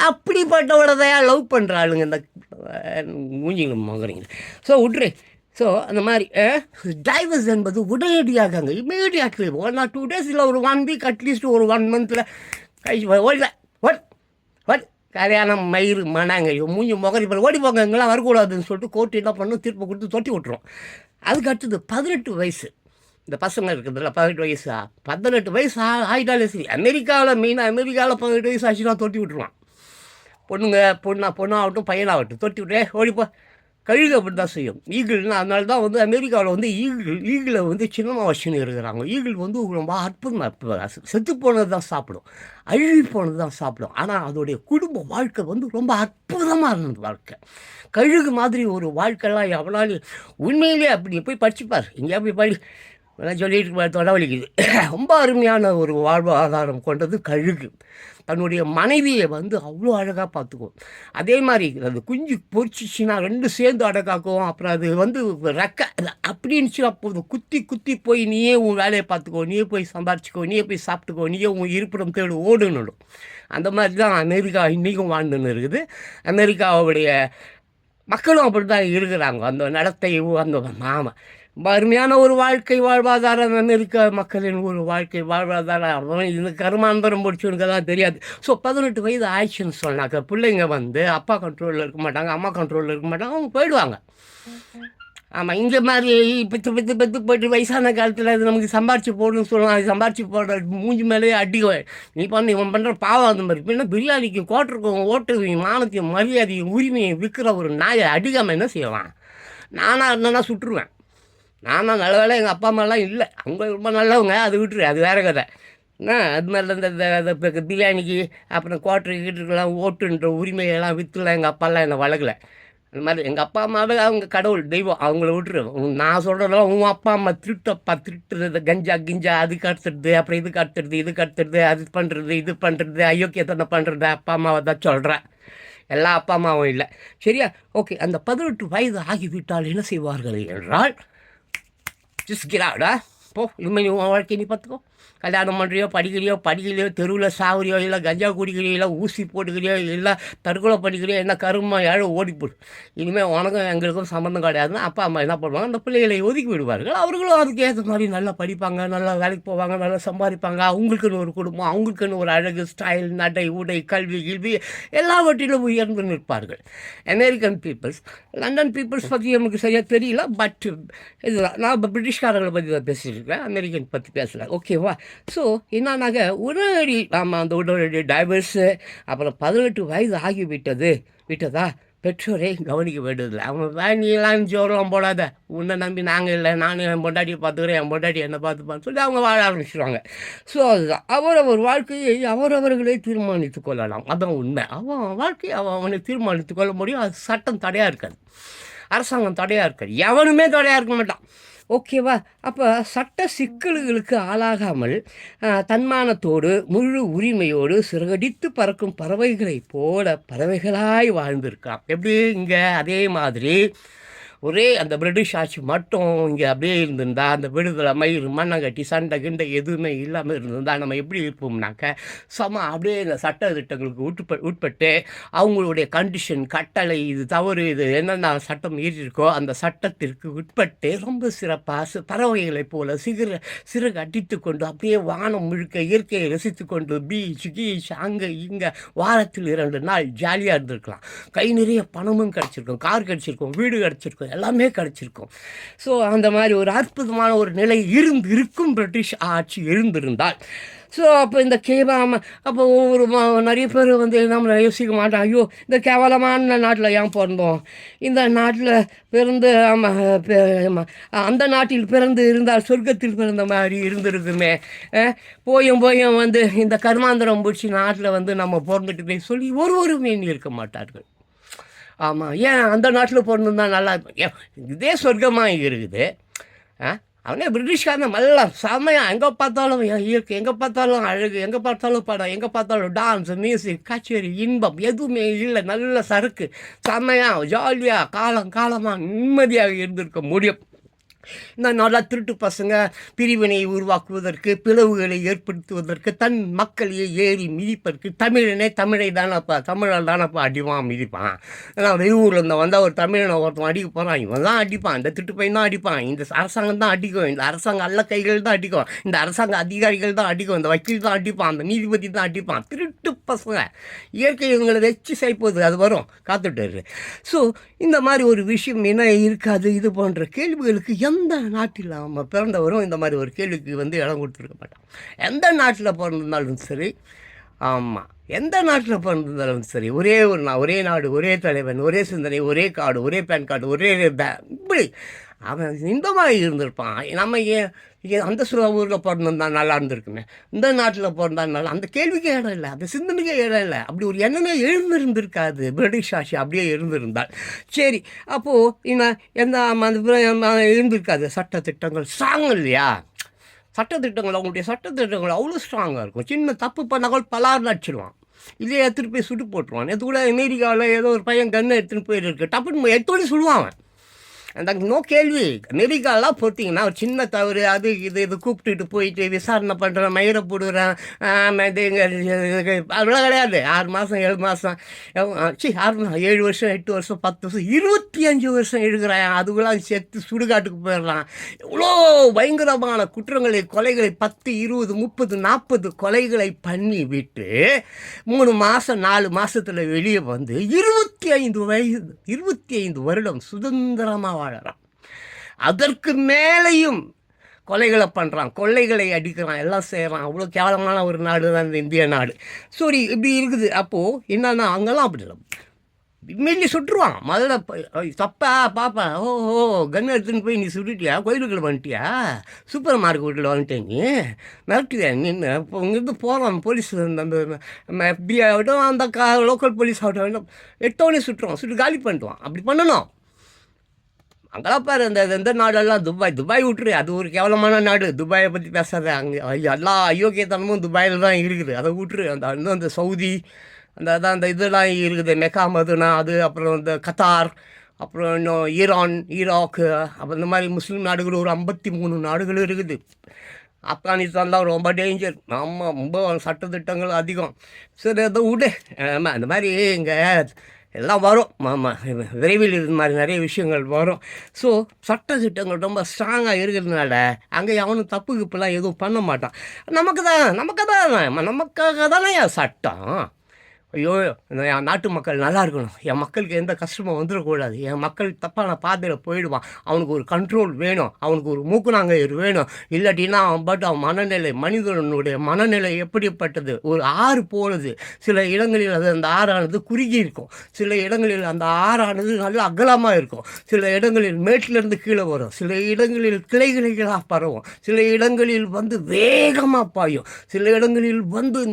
அப்படிப்பட்டவடதையா லவ் பண்ணுற ஆளுங்க இந்த மூஞ்சிங்களும் மகறீங்க. ஸோ விட்ரு. ஸோ அந்த மாதிரி டைவர்ஸ் என்பது உடனடியாக அங்கே இமீடியட்லி 1 or 2 days இல்லை ஒரு 1 week அட்லீஸ்ட் ஒரு 1 monthல ஓடல. வாட் கல்யாணம் மயிறு மனாங்க மூஞ்சி முகரி ஓடி போங்க, எங்கெல்லாம் வரக்கூடாதுன்னு சொல்லிட்டு கோர்ட்டு என்ன பண்ணணும், தீர்ப்பு கொடுத்து தொட்டி விட்டுரும். அதுக்கு அடுத்தது 18 வயசு. இந்த பசங்க இருக்குதுல்ல 18 வயசா, 18 வயசு ஆகிட்டாலே சரி. மெயினாக அமெரிக்காவில் 18 வயசு ஆச்சுன்னா தொட்டி விட்டுருவான். பொண்ணாகட்டும் பையனாகட்டும் தொட்டி விட்டே ஓடிப்போ. கழுகு அப்படி தான் செய்யும். ஈகிள்னா அதனால தான் வந்து அமெரிக்காவில் வந்து ஈகிளை வந்து சின்னமாக வச்சுன்னு இருக்கிறாங்க. ஈகிள் வந்து ரொம்ப அற்புதமாக செத்து போனது தான் சாப்பிடும், அழுகி போனது தான் சாப்பிடும். ஆனால் அதோடைய குடும்ப வாழ்க்கை வந்து ரொம்ப அற்புதமாக இருந்தது வாழ்க்கை. கழுகு மாதிரி ஒரு வாழ்க்கைலாம் எவனாலும் உண்மையிலே அப்படி போய் படிச்சுப்பார். எங்கேயா போய் படி சொல்லிட்டு தொடவலிக்குது. ரொம்ப அருமையான ஒரு வாழ்வாதாரம் கொண்டது கழுகு. தன்னுடைய மனைவியை வந்து அவ்வளோ அழகாக பார்த்துக்கும். அதே மாதிரி அது குஞ்சு பொறிச்சிச்சின்னா 2 சேர்ந்து அடக்காக்கும். அப்புறம் அது வந்து ரெக்க அப்படின்னுச்சுன்னா போதும், குத்தி போய் நீயே உன் வேலையை பார்த்துக்கோ, நீயே போய் சம்பாரிச்சிக்கோ, நீயே போய் சாப்பிட்டுக்கோ, நீயே உன் இருப்பிடம் தேடு ஓடுனுடும். அந்த மாதிரி தான் அமெரிக்கா இன்றைக்கும் வாழ்ந்துன்னு இருக்குது. அமெரிக்காவுடைய மக்களும் அப்படி தான் இருக்கிறாங்க. அந்த நடத்தையும் அந்த மாமா அருமையான ஒரு வாழ்க்கை வாழ்வாதாரம் அமெரிக்க மக்களின் ஒரு வாழ்க்கை வாழ்வாதாரம். இந்த கருமாந்தரம் முடிச்சவனுக்கு தான் தெரியாது. ஸோ 18 வயது ஆயிடுச்சுன்னு சொன்னாக்க பிள்ளைங்க வந்து அப்பா கண்ட்ரோலில் இருக்க மாட்டாங்க, அம்மா கண்ட்ரோலில் இருக்க மாட்டாங்க, அவங்க போயிடுவாங்க. ஆமாம், இந்த மாதிரி பெற்று போய்ட்டு வயசான காலத்தில் இது நமக்கு சம்பாரிச்சு போடணும்னு சொல்லலாம். அது சம்பாரிச்சு போடுற மூஞ்சி மேலேயே அடிக்குவேன். நீ இவன் பண்ணுற பாவம் அந்த மாதிரி. இப்போ என்ன பிரியாணிக்கு கோட்டருக்கும் ஓட்டுவையும் மானத்தையும் மரியாதையும் உரிமையும் விற்கிற ஒரு நாயை அடிக்காமல் என்ன செய்யலாம்? நானாக இருந்தேன்னா சுட்டுருவேன். நானும் நல்ல வேலை எங்கள் அப்பா அம்மாலாம் இல்லை, அவங்க ரொம்ப நல்லவங்க, அது விட்டுரு, அது வேறு கதை. அது மாதிரி இந்த பிரியாணிக்கு அப்புறம் கிட்டருக்கெல்லாம் ஓட்டுன்ற உரிமையெல்லாம் விற்றுலாம் எங்கள் அப்பாலாம் என்னை வளர்க்கலை. அந்த மாதிரி எங்கள் அப்பா அம்மாவே அவங்க கடவுள் தெய்வம், அவங்கள விட்டுரு. நான் சொல்கிறதெல்லாம் உன் அப்பா அம்மா திருட்டுறது, கிஞ்சா அதுக்கு அடுத்துடுது, அப்புறம் இதுக்கு அடுத்துடுது, அது பண்ணுறது, இது பண்ணுறது, அயோக்கியத்தனை பண்ணுறது அப்பா அம்மாவை தான் சொல்கிறேன். எல்லா அப்பா அம்மாவும் இல்லை, சரியா? ஓகே, அந்த 18 வயது ஆகிவிட்டால் என்ன செய்வார்கள் என்றால், ஜஸ்ட் கெட் அவுட். போ, இனிமேல் உன் வாழ்க்கை நீ பார்த்துக்கோ. கல்யாணம் பண்ணுறியோ, படிக்கலையோ, தெருவில் சாவுறியோ, இல்லை கஞ்சா குடிக்கிறியோ, இல்லை ஊசி போட்டுக்கிறியோ, இல்லை தற்கொலை பண்ணிக்கிறியோ, என்ன கருமா ஏழை ஓடிப்போடு. இனிமேல் உனக்கும் எங்களுக்கும் சம்மந்தம் கிடையாதுன்னா அப்பா அம்மா என்ன பண்ணுவாங்க, அந்த பிள்ளைகளை ஒதுக்கி விடுவார்கள். அவர்களும் அதுக்கு ஏற்ற மாதிரி நல்லா படிப்பாங்க, நல்லா வேலைக்கு போவாங்க, நல்லா சம்பாதிப்பாங்க. அவங்களுக்குன்னு ஒரு குடும்பம், அவங்களுக்குன்னு ஒரு அழகு, ஸ்டைல், நடை, உடை, கல்வி எல்லாவற்றிலும் உயர்ந்து நிற்பார்கள். அமெரிக்கன் பீப்புள்ஸ், லண்டன் பீப்புள்ஸ் பற்றி நமக்கு சரியாக தெரியல. பட் இதுதான் நான் பிரிட்டிஷ்காரர்களை பற்றி தான் பேசியிருக்கேன், அமெரிக்கன் பற்றி பேசல. ஓகேவா? ஸோ என்னன்னாக்க உடனடி அந்த உடனடி டைவர்ஸு, அப்புறம் 18 வயது விட்டதா பெற்றோரே கவனிக்க வேண்டியதில்லை. அவங்க நீலாம் ஜோரம் போடாத, உன்னை நம்பி நாங்கள் இல்லை, நானும் என் பொண்டாட்டியை பார்த்துக்கிறேன், என் பொண்டாட்டி என்னை பார்த்துப்பான்னு சொல்லி அவங்க வாழ ஆரம்பிச்சிடுவாங்க. ஸோ அதுதான் அவரவர் வாழ்க்கையை அவரவர்களே தீர்மானித்து கொள்ளலாம். அதான் உண்மை. அவன் வாழ்க்கையை அவனை தீர்மானித்து கொள்ள முடியும். அது சட்டம் தடையாக இருக்காது. அரசாங்கம் தடையாக இருக்காது, எவனுமே தடையாக இருக்க மாட்டான். ஓகேவா? அப்போ சட்ட சிக்கல்களுக்கு ஆளாகாமல் தன்மானத்தோடு முழு உரிமையோடு சிறகடித்து பறக்கும் பறவைகளைப் போல பறவைகளாய் வாழ்ந்திருக்கலாம். எப்படி இங்கே அதே மாதிரி ஒரே அந்த பிரிட்டிஷ் ஆட்சி மட்டும் இங்கே அப்படியே இருந்திருந்தா, அந்த விடுதலை மயிர் மண்ணங்கட்டி சண்டை கிண்டை எதுவுமே இல்லாமல் இருந்திருந்தா நம்ம எப்படி இருப்போம்னாக்க அப்படியே இந்த சட்ட திட்டங்களுக்கு உட்பட்டு அவங்களுடைய கண்டிஷன் கட்டளை இது தவறு இது என்னென்ன சட்டம் மீறியிருக்கோ அந்த சட்டத்திற்கு உட்பட்டு ரொம்ப சிறப்பாக பறவைகளைப் போல சிறகு அடித்து கொண்டு அப்படியே வானம் முழுக்க இயற்கையை ரசித்து கொண்டு பீச் கீச் அங்கே இங்கே வாரத்தில் 2 நாள் ஜாலியாக இருந்திருக்கலாம். கை நிறைய பணமும் கிடச்சிருக்கும், கார் கிடச்சிருக்கும், வீடு கிடச்சிருக்கும், எல்லாமே கிடச்சிருக்கும். ஸோ அந்த மாதிரி ஒரு அற்புதமான ஒரு நிலை இருக்கும் பிரிட்டிஷ் ஆட்சி இருந்திருந்தால். ஸோ அப்போ இந்த அப்போ ஒவ்வொரு நிறைய பேர் வந்து நம்ம யோசிக்க மாட்டோம், ஐயோ இந்த கேவலமான நாட்டில் ஏன் பிறந்தோம், இந்த நாட்டில் பிறந்து அந்த நாட்டில் பிறந்து இருந்தால் சொர்க்கத்தில் பிறந்த மாதிரி இருந்திருக்குமே, போயும் வந்து இந்த கர்மாந்திரம் பிடிச்சி நாட்டில் வந்து நம்ம பிறந்துட்டு சொல்லி ஒருவருமே இருக்க மாட்டார்கள். ஆமாம், ஏன் அந்த நாட்டில் பிறந்திருந்தா நல்லா இருக்கும், இதே சொர்க்கமாக இருக்குது. அவனே பிரிட்டிஷ்காரன் நல்லா செம்மையாக எங்கே பார்த்தாலும் இயற்கை, எங்கே பார்த்தாலும் அழகு, எங்கே பார்த்தாலும் படம், எங்கே பார்த்தாலும் டான்ஸ் மியூசிக் கச்சேரி இன்பம் எதுவுமே இல்லை, நல்ல சரக்கு செம்மையாக ஜாலியாக காலமாக நிம்மதியாக இருந்திருக்க முடியும். இந்த நல்லா திருட்டு பசங்க பிரிவினையை உருவாக்குவதற்கு, பிளவுகளை ஏற்படுத்துவதற்கு, தன் மக்களையே ஏறி மிதிப்பதற்கு, தமிழை தானப்பா தமிழால் தானப்பா அடிவான் மிதிப்பான். ஏன்னா வெளியூரில் இருந்த வந்தால் ஒரு தமிழனை ஒருத்தன் அடிக்க போகிறான், இவன் தான் அடிப்பான், இந்த திருட்டு பையன் தான் அடிப்பான், இந்த அரசாங்கம் தான் அடிக்கும், இந்த அரசாங்க அல்ல கைகள் தான் அடிக்கும், இந்த அரசாங்க அதிகாரிகள் தான் அடிக்கும், இந்த வக்கீல் தான் அடிப்பான், அந்த நீதிபதி தான் அடிப்பான். திருட்டு பசங்க இயற்கை இவங்களை வச்சு செய்ப்போது அது வரும் காத்துட்டு. ஸோ இந்த மாதிரி ஒரு விஷயம் என்ன இருக்காது. இது போன்ற கேள்விகளுக்கு எந்த நாட்டில் நம்ம பிறந்தவரும் இந்த மாதிரி ஒரு கேள்விக்கு வந்து இடம் கொடுத்துருக்க மாட்டான். எந்த நாட்டில் பிறந்திருந்தாலும் சரி, ஆமாம், எந்த நாட்டில் பிறந்திருந்தாலும் சரி, ஒரே நாடு, ஒரே தலைவன், ஒரே சிந்தனை, ஒரே கார்டு, ஒரே பேன் கார்டு, ஒரே இப்படி அவன் இந்த மாதிரி இருந்திருப்பான். நம்ம அந்த ஊரில் பிறந்திருந்தான் நல்லா இருந்திருக்குமே, இந்த நாட்டில் பிறந்தா நல்லா, அந்த கேள்விக்கே இடம் இல்லை, அந்த சிந்தனைக்கே இடம் இல்லை. அப்படி ஒரு எண்ணமே எழுந்திருந்திருக்காது பிரிட்டிஷ் ஆட்சி அப்படியே இருந்திருந்தால். சரி, அப்போது இருந்திருக்காது. சட்டத்திட்டங்கள் ஸ்ட்ராங் இல்லையா? சட்டத்திட்டங்கள், அவங்களுடைய சட்டத்திட்டங்கள் அவ்வளோ ஸ்ட்ராங்காக இருக்கும். சின்ன தப்பு பண்ணால் பலார்னு அடிச்சிடுவான், இதே எடுத்துகிட்டு போய் சுட்டு போட்டுருவான். நேற்று கூட அமெரிக்காவில் ஏதோ ஒரு பையன் கன்று எடுத்துகிட்டு போயிருக்கு, டப்புன்னு எடுத்தோடய சுடுவான். அந்த நோ கேள்வி. அமெரிக்காலாம் பார்த்தீங்கன்னா ஒரு சின்ன தவறு அது இது கூப்பிட்டுட்டு போயிட்டு விசாரணை பண்ணுறேன், மயிரை போடுறேன், அதெல்லாம் கிடையாது. 6 மாதம் 7 மாதம் 7 வருஷம் 8 வருஷம் 10 வருஷம் 25 வருஷம் எழுதுகிறான். அதுக்கெல்லாம் சேர்த்து சுடுகாட்டுக்கு போயிடலாம். இவ்வளோ பயங்கரமான குற்றங்களை, கொலைகளை 10 20 30 40 கொலைகளை பண்ணி விட்டு 3 மாதம் 4 மாதத்தில் வெளியே வந்து 25 வருடம் சுதந்திரமாக வாழறான். அதற்கு மேலேயும் கொலைகளை பண்ணுறான், கொள்ளைகளை அடிக்கிறான், எல்லாம் செய்கிறான். அவ்வளோ கேவலமான ஒரு நாடு தான் இந்த இந்திய நாடு. சரி, இப்படி இருக்குது. அப்போது என்னன்னா அங்கெல்லாம் அப்படி இல்லை, இம்மீடியட்லி சுட்டுருவான். முதல்ல தப்பா பார்ப்பேன், ஓஹோ கன் எடுத்துன்னு போய் நீ சுட்டுட்டியா, கோயிலுக்குள்ள வந்துட்டியா, சூப்பர் மார்க்கெட்டில் வந்துட்டேன், நீ மிரட்டுவியா நின்று. இப்போ இங்கேருந்து போகிறான் போலீஸ், அந்த FBI ஆகட்டும், அந்த லோக்கல் போலீஸ் ஆகட்டும், எட்டோடனே சுட்டுருவான், சுட்டு காலி பண்ணிடுவான். அப்படி பண்ணணும். அங்கெல்லாம் பாரு, எந்த நாடெல்லாம் துபாய் விட்டுரு, அது ஒரு கேவலமான நாடு. துபாயை பற்றி பேசாத, அங்கே எல்லா அயோக்கியத்தனமும் துபாயில் தான் இருக்குது, அதை விட்டுரு. அந்த சவுதி அந்த இதெல்லாம் இருக்குது, மெக்கா மதுனா அது, அப்புறம் இந்த கத்தார், அப்புறம் இன்னும் ஈராக்கு, அப்புறம் இந்த மாதிரி முஸ்லீம் நாடுகள் ஒரு 53 நாடுகள் இருக்குது. ஆப்கானிஸ்தான்லாம் ரொம்ப டேஞ்சர். ஆமாம், ரொம்ப சட்டத்திட்டங்கள் அதிகம். சரி, அதை விடு. ஆமாம், அந்த மாதிரி இங்கே எல்லாம் வரும். ஆமாம், விரைவில் இது மாதிரி நிறைய விஷயங்கள் வரும். ஸோ சட்டத்திட்டங்கள் ரொம்ப ஸ்ட்ராங்காக இருக்கிறதுனால அங்கே அவனும் தப்பு இப்பெல்லாம் எதுவும் பண்ண மாட்டான். நமக்காக தானே சட்டம். ஐயோ, என் நாட்டு மக்கள் நல்லா இருக்கணும், என் மக்களுக்கு எந்த கஷ்டமும் வந்துடக்கூடாது, என் மக்கள் தப்பான பாதையில் போயிடுவான், அவனுக்கு ஒரு கண்ட்ரோல் வேணும், அவனுக்கு ஒரு மூக்குநாங்கயிறு வேணும். இல்லாட்டின்னா அவன் மனநிலை, மனிதனுடைய மனநிலை எப்படிப்பட்டது, ஒரு ஆறு போனது. சில இடங்களில் அந்த ஆறானது குறுகி இருக்கும், சில இடங்களில் அந்த ஆறானது நல்ல அகலமாக இருக்கும், சில இடங்களில் மேட்டிலேருந்து கீழே வரும், சில இடங்களில் கிளைகளாக பரவும், சில இடங்களில் வேகமாக பாயும், சில இடங்களில்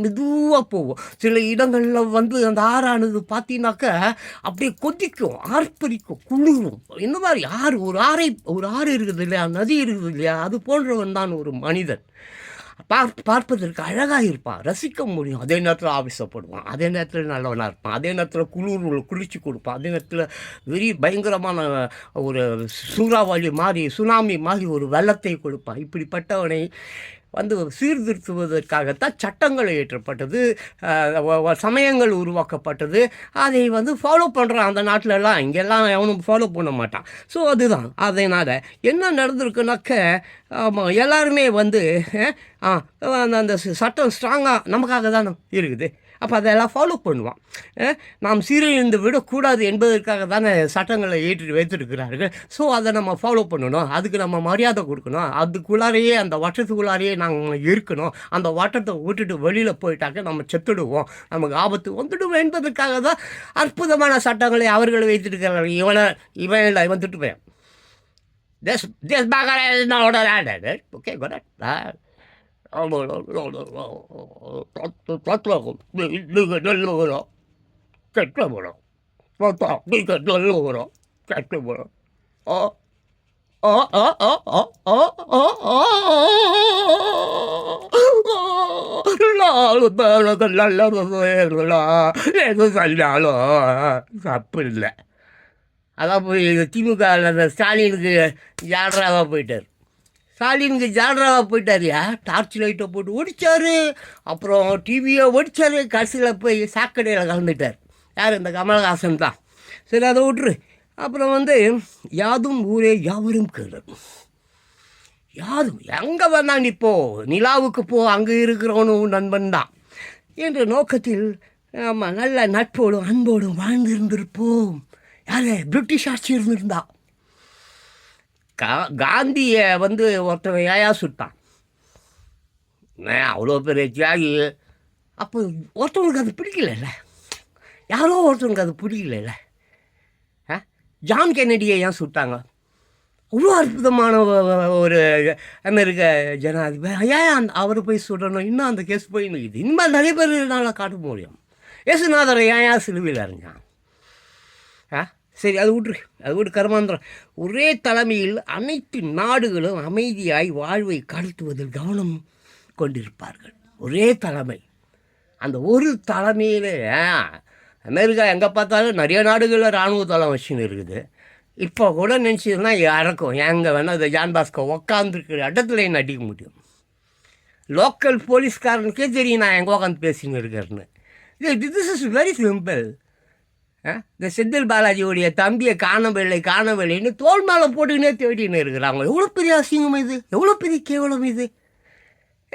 மெதுவாக போகும், சில இடங்களில் வந்து அந்த ஆறானது பார்த்தீங்கன்னாக்கா அப்படியே கொதிக்கும், ஆர்ப்பரிக்கும், குளிரும். இந்த மாதிரி ஒரு ஆறு இருக்குது இல்லையா, நதி இருக்குது இல்லையா, அது போன்றவன் தான் ஒரு மனிதன். பார்ப்பதற்கு அழகாக இருப்பான், ரசிக்க முடியும். அதே நேரத்தில் ஆவேசப்படுவான், அதே நேரத்தில் நல்லவனாக இருப்பான், அதே நேரத்தில் குளிர்ச்சி கொடுப்பான், அதே நேரத்தில் பயங்கரமான ஒரு சூறாவளி மாதிரி, சுனாமி மாதிரி ஒரு வெள்ளத்தை கொடுப்பான். இப்படிப்பட்டவனை வந்து சீர்திருத்துவதற்காகத்தான் சட்டங்கள் இயற்றப்பட்டது, சமயங்கள் உருவாக்கப்பட்டது. அதை வந்து ஃபாலோ பண்ணுறான் அந்த நாட்டிலலாம். இங்கெல்லாம் எவனும் ஃபாலோ பண்ண மாட்டான். ஸோ அதுதான். அதனால் என்ன நடந்திருக்குனாக்க, ஆமாம், எல்லாருமே வந்து அந்த சட்டம் ஸ்ட்ராங்காக நமக்காக தான் இருக்குது. அப்போ அதெல்லாம் ஃபாலோ பண்ணுவான். நாம் சீரழிந்து விடக்கூடாது என்பதற்காக தானே சட்டங்களை ஏற்றி வைத்திருக்கிறார்கள். ஸோ அதை நம்ம ஃபாலோ பண்ணணும், அதுக்கு நம்ம மரியாதை கொடுக்கணும், அதுக்குள்ளாரையே அந்த வட்டத்துக்குள்ளாரையே நாங்கள் இருக்கணும். அந்த வட்டத்தை விட்டுட்டு வெளியில் போயிட்டாக்க நம்ம செத்துடுவோம், நமக்கு ஆபத்து வந்துடுவோம் என்பதற்காக தான் அற்புதமான சட்டங்களை அவர்கள் வைத்திருக்கிறார்கள். இவன் இல்லை, இவன் திட்டு போயான். ஓகே, கெட்ட படம் பார்த்தா நீங்கள் நல்ல வரும், கெட்ட படம். எது சொன்னாலும் தப்பு இல்லை. அதான் போய் திமுக அந்த ஸ்டாலினுக்கு ஜால்ராவாக போயிட்டார். யா, டார்ச் லைட்டை போட்டு ஒடிச்சார், அப்புறம் டிவியை ஒடிச்சார், கடைசியில் போய் சாக்கடையில் கலந்துட்டார். யார்? இந்த கமலஹாசன் தான். சரி, அதை விட்டுரு. அப்புறம் வந்து யாதும் ஊரே யாவரும் கேளு, யாதும் எங்கே வேணாம் நீ போ, நிலாவுக்கு போ, அங்கே இருக்கிறவனும் நண்பன் தான் என்ற நோக்கத்தில் ஆமாம் நல்ல நட்போடும் அன்போடும் வாழ்ந்திருந்திருப்போம். யார்? பிரிட்டிஷ் ஆட்சி இருந்திருந்தா. காந்தியை வந்து ஒருத்தன் ஏயா சுட்டான், அவ்வளோ பெரிய தியாகி. அப்போ ஒருத்தவங்களுக்கு அது பிடிக்கல, யாரோ ஒருத்தவங்களுக்கு அது பிடிக்கல. ஜான் கென்னடியை ஏன் சுட்டாங்க? அவ்வளோ அற்புதமான ஒரு அமெரிக்க ஜனாதிபதி, ஏன் அவரை போய் சுடணும்? இன்னும் அந்த கேஸ் போய் நிற்குது. இனிமேல் நிறைய பேர் என்னால் காட்ட முடியும். இயேசுநாதரை ஏன் சிலுவையில் அறிஞ்சான்? சரி, அது விட்டு கர்மாந்திரம். ஒரே தலைமையில் அனைத்து நாடுகளும் அமைதியாய் வாழ்வை கடத்துவதில் கவனம் கொண்டிருப்பார்கள். ஒரே தலைமை. அந்த ஒரு தலைமையில் அமெரிக்கா எங்கே பார்த்தாலும் நிறைய நாடுகளில் இராணுவ தளம் வச்சுன்னு இருக்குது. இப்போ கூட நினச்சதுன்னா யாருக்கும் எங்கே வேணால் இந்த ஜான் பாஸ்கோ உக்காந்துருக்கிற இடத்துல என்ன அடிக்க முடியும். லோக்கல் போலீஸ்காரனுக்கே தெரியும் நான் எங்கே உட்காந்து பேசின்னு இருக்கிறேன்னு. This is very simple. இந்த செந்தில் பாலாஜியோடைய தம்பியை காணவில்லைன்னு தோல் மேலே போட்டுக்கினே தேடின்னு இருக்கிறாங்க. எவ்வளோ பெரிய அசிங்கம் இது, எவ்வளோ பெரிய கேவலம் இது.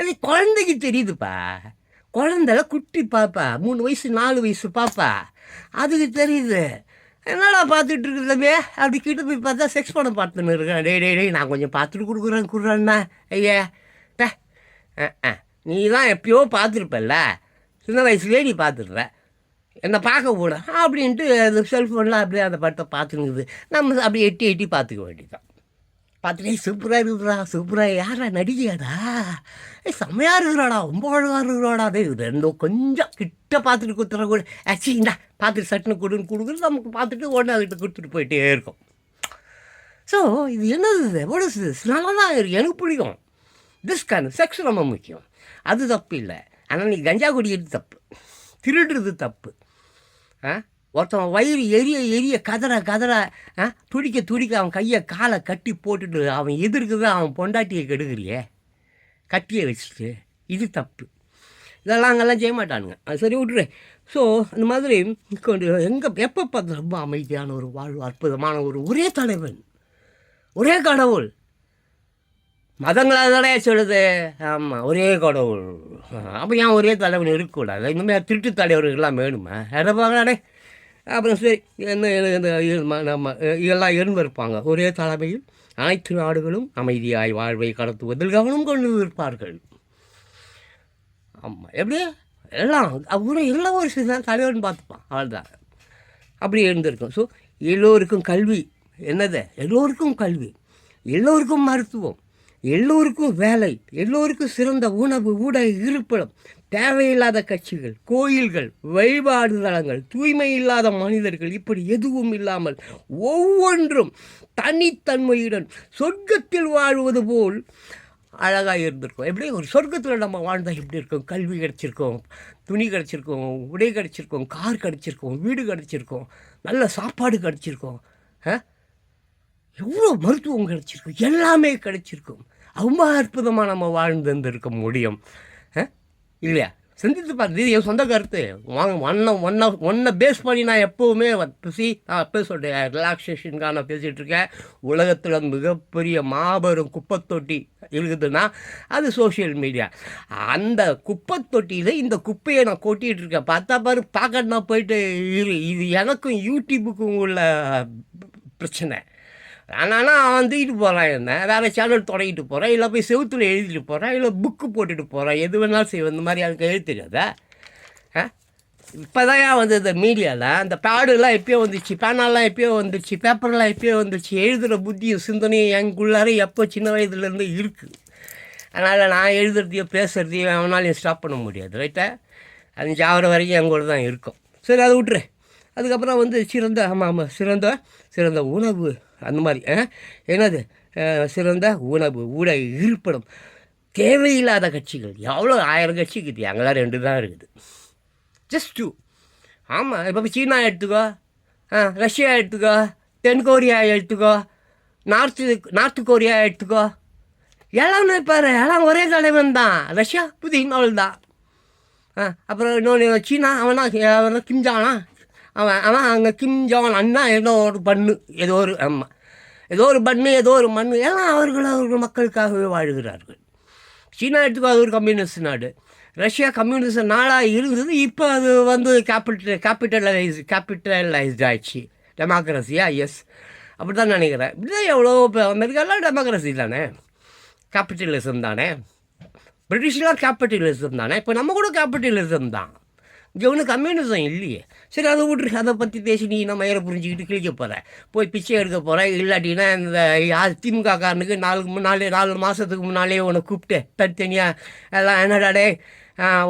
இது குழந்தைக்கு தெரியுதுப்பா. குழந்தைல குட்டி பாப்பா, 3 வயசு 4 வயசு பாப்பா, அதுக்கு தெரியுது. என்னடா பார்த்துட்டு இருக்குதமே, அப்படி கிட்ட போய் பார்த்தா செக்ஸ் படம் பார்த்துன்னு இருக்கேன். டே நான் கொஞ்சம் பார்த்துட்டு கொடுக்குறேன்னா ஐயா நீ தான் எப்பயோ பார்த்துருப்பல்ல, சின்ன வயசுலேயே நீ பார்த்துடுற, என்னை பார்க்க கூட அப்படின்ட்டு அது செல்ஃபோனில் அப்படியே அந்த படத்தை பார்த்துனுக்குது. நம்ம அப்படியே எட்டி பார்த்துக்க வேண்டியதான். பார்த்துட்டே சூப்பராக இருக்குதுடா, யாரா நடிகையாடா, செம்மையாக இருக்கிறாடா, ரொம்ப அழகாக இருக்கிறாடா. அதே ரெண்டும் கொஞ்சம் கிட்ட பார்த்துட்டு கொடுத்துற கூட ஆக்சுவலிண்டா பார்த்துட்டு சட்டுன்னு கொடுக்குறது நமக்கு பார்த்துட்டு உடனே அதுக்கிட்ட கொடுத்துட்டு போயிட்டே இருக்கும். ஸோ இது என்னது, எவ்வளோ நல்லா தான் இருக்குது, எனக்கு பிடிக்கும். திஸ் செக்ஸ் ரொம்ப முக்கியம், அது தப்பு இல்லை. ஆனால் நீ கஞ்சா குடிக்கிறது தப்பு, திருடுறது தப்பு. ஒருத்தன் வயிறு எரிய கதற துடிக்க அவன் கையை காலை கட்டி போட்டுட்டு அவன் எதிர்க்குது, அவன் பொண்டாட்டியை கெடுக்கிறியே கட்டியை வச்சுட்டு, இது தப்பு. இதெல்லாம் அங்கெல்லாம் செய்ய மாட்டானுங்க. அது சரி, விட்டுரு. ஸோ அந்த மாதிரி எப்போ பார்த்து ரொம்ப அமைதியான ஒரு வாழ்வு, அற்புதமான ஒரே தலைவன், ஒரே கடவுள். மதங்களாக தானே சொல்லுது. ஆமாம், ஒரே கடவுள். அப்போ ஏன் ஒரே தலைவன் இருக்கக்கூடாது? இனிமேல் திருட்டு தலைவர்கள்லாம் வேணுமா? எடப்பாடே. அப்புறம் சரி, நம்ம இதெல்லாம் இருந்திருப்பாங்க. ஒரே தலைமையில் அனைத்து நாடுகளும் அமைதியாய் வாழ்வை கடத்துவதில் கவனம் கொண்டு இருப்பார்கள். ஆமாம், எப்படியே எல்லாம் எல்லாம் ஒரு தான் தலைவர்னு பார்த்துப்பான், அவ்வளோதான். அப்படி இருந்திருக்கும். ஸோ எல்லோருக்கும் கல்வி என்னது, எல்லோருக்கும் கல்வி, எல்லோருக்கும் மருத்துவம், எல்லோருக்கும் வேலை, எல்லோருக்கும் சிறந்த உணவு, உடை, இருப்பிடம், தேவையில்லாத கட்சிகள், கோயில்கள், வழிபாடு தலங்கள், தூய்மை இல்லாத மனிதர்கள், இப்படி எதுவும் இல்லாமல் ஒவ்வொன்றும் தனித்தன்மையுடன் சொர்க்கத்தில் வாழ்வது போல் அழகாக இருந்திருக்கும். எப்படி ஒரு சொர்க்கத்தில் நம்ம வாழ்ந்தால் எப்படி இருக்கும்? கல்வி கிடச்சிருக்கோம், துணி கிடச்சிருக்கோம், உடை கிடச்சிருக்கோம், கார் கிடச்சிருக்கோம், வீடு கிடச்சிருக்கோம், நல்ல சாப்பாடு கிடச்சிருக்கோம், எவ்வளோ மருத்துவம் கிடச்சிருக்கும், எல்லாமே கிடச்சிருக்கும். ரொம்ப அற்புதமாக நம்ம வாழ்ந்துருக்க முடியும் இல்லையா? சிந்தித்து பார்த்து, இது என் சொந்த கருத்து. வாங்க ஒன்றை பேஸ் பண்ணி நான் எப்போவுமே நான் எப்போ சொல்கிறேன், ரிலாக்ஸேஷனுக்காக நான் பேசிகிட்டு இருக்கேன். உலகத்தில் மிகப்பெரிய மாபெரும் குப்பைத்தொட்டி இருக்குதுன்னா அது சோஷியல் மீடியா. அந்த குப்பைத்தொட்டியில் இந்த குப்பையை நான் கொட்டிகிட்டு இருக்கேன். பார்த்தா பார்க்க நான் போயிட்டு இது எனக்கும் யூடியூபுக்கும் உள்ள பிரச்சனை. ஆனால் அவன் தூக்கிட்டு போகிறான், என்ன வேறு சேனல் தொடங்கிட்டு போகிறேன், இல்லை போய் செவுத்தில் எழுதிட்டு போகிறேன், இல்லை புக்கு போட்டுட்டு போகிறேன், எது வேணாலும் செய்வேன். இந்த மாதிரி எனக்கு எழுத தெரியாதா? இப்போ தான் வந்து இந்த மீடியாவில் அந்த பேடுலாம் எப்போயோ வந்துச்சு, பேனாலாம் எப்போயோ வந்துச்சு, பேப்பர்லாம் எப்போயோ வந்துச்சு. எழுதுகிற புத்தியும் சிந்தனையும் எங்குள்ளார எப்போ சின்ன வயதுலேருந்து இருக்குது. அதனால் நான் எழுதுறதையோ பேசுகிறதையோ அவனாலையும் ஸ்டாப் பண்ண முடியாது. ரைட்டா? அது சாகிற வரைக்கும் என் கூட தான் இருக்கும். சரி, அதை விட்டுரு. அதுக்கப்புறம் வந்து சிறந்த உணவு, அந்த மாதிரி என்னது சிறந்த உணவு, உடை, இருப்பிடம், தேவையில்லாத கட்சிகள் எவ்வளோ 1000 கட்சி இருக்குது, அங்கெல்லாம் 2 தான் இருக்குது, ஜஸ்ட் 2. ஆமாம், இப்போ சீனா எடுத்துக்கோ, ரஷ்யா எடுத்துக்கோ, தென்கொரியா எடுத்துக்கோ, நார்த்து கொரியா எடுத்துக்கோ, எல்லாம் பாரு, எல்லாம் ஒரே தலைவன் தான். ரஷ்யா புதின் அவள் தான். அப்புறம் இன்னொன்று சீனா, அவனா கிம்ஜானா, அவன் அங்கே கிம் ஜான் அண்ணா ஏதோ ஒரு பண்ணு, ஏதோ ஒரு பண்ணு, ஏதோ ஒரு மண்ணு, எல்லாம் அவர்கள் மக்களுக்காகவே வாழ்கிறார்கள். சீனா எடுத்துக்கோ, அது ஒரு கம்யூனிஸ்ட் நாடு. ரஷ்யா கம்யூனிஸ்ட் நாடாக இருந்தது, இப்போ அது வந்து கேபிட்டலைஸ்ட் ஆயிடுச்சு. டெமோக்ரஸியா? எஸ், அப்படி தான் நினைக்கிறேன். இப்படிதான் எவ்வளோ அமெரிக்காலாம் டெமோக்ரஸி தானே, கேபிட்டலிசம் தானே. பிரிட்டிஷ்லாம் கேபிட்டலிசம் தானே. இப்போ நம்ம கூட கேபிட்டலிசம் தான். இங்கே ஒன்றும் கம்யூனிசம் இல்லையே. சரி, அதை விட்டுருக்கு. அதை பற்றி பேசி நீ நம்ம மயிரை புரிஞ்சுக்கிட்டு கிழிக்க போகிறேன், போய் பிச்சை எடுக்க போகிறேன். இல்லாட்டினா இந்த திமுக காரனுக்கு 4 மாதத்துக்கு முன்னாலே உன்னை கூப்பிட்டு தனித்தனியாக எல்லாம் என்னடாடே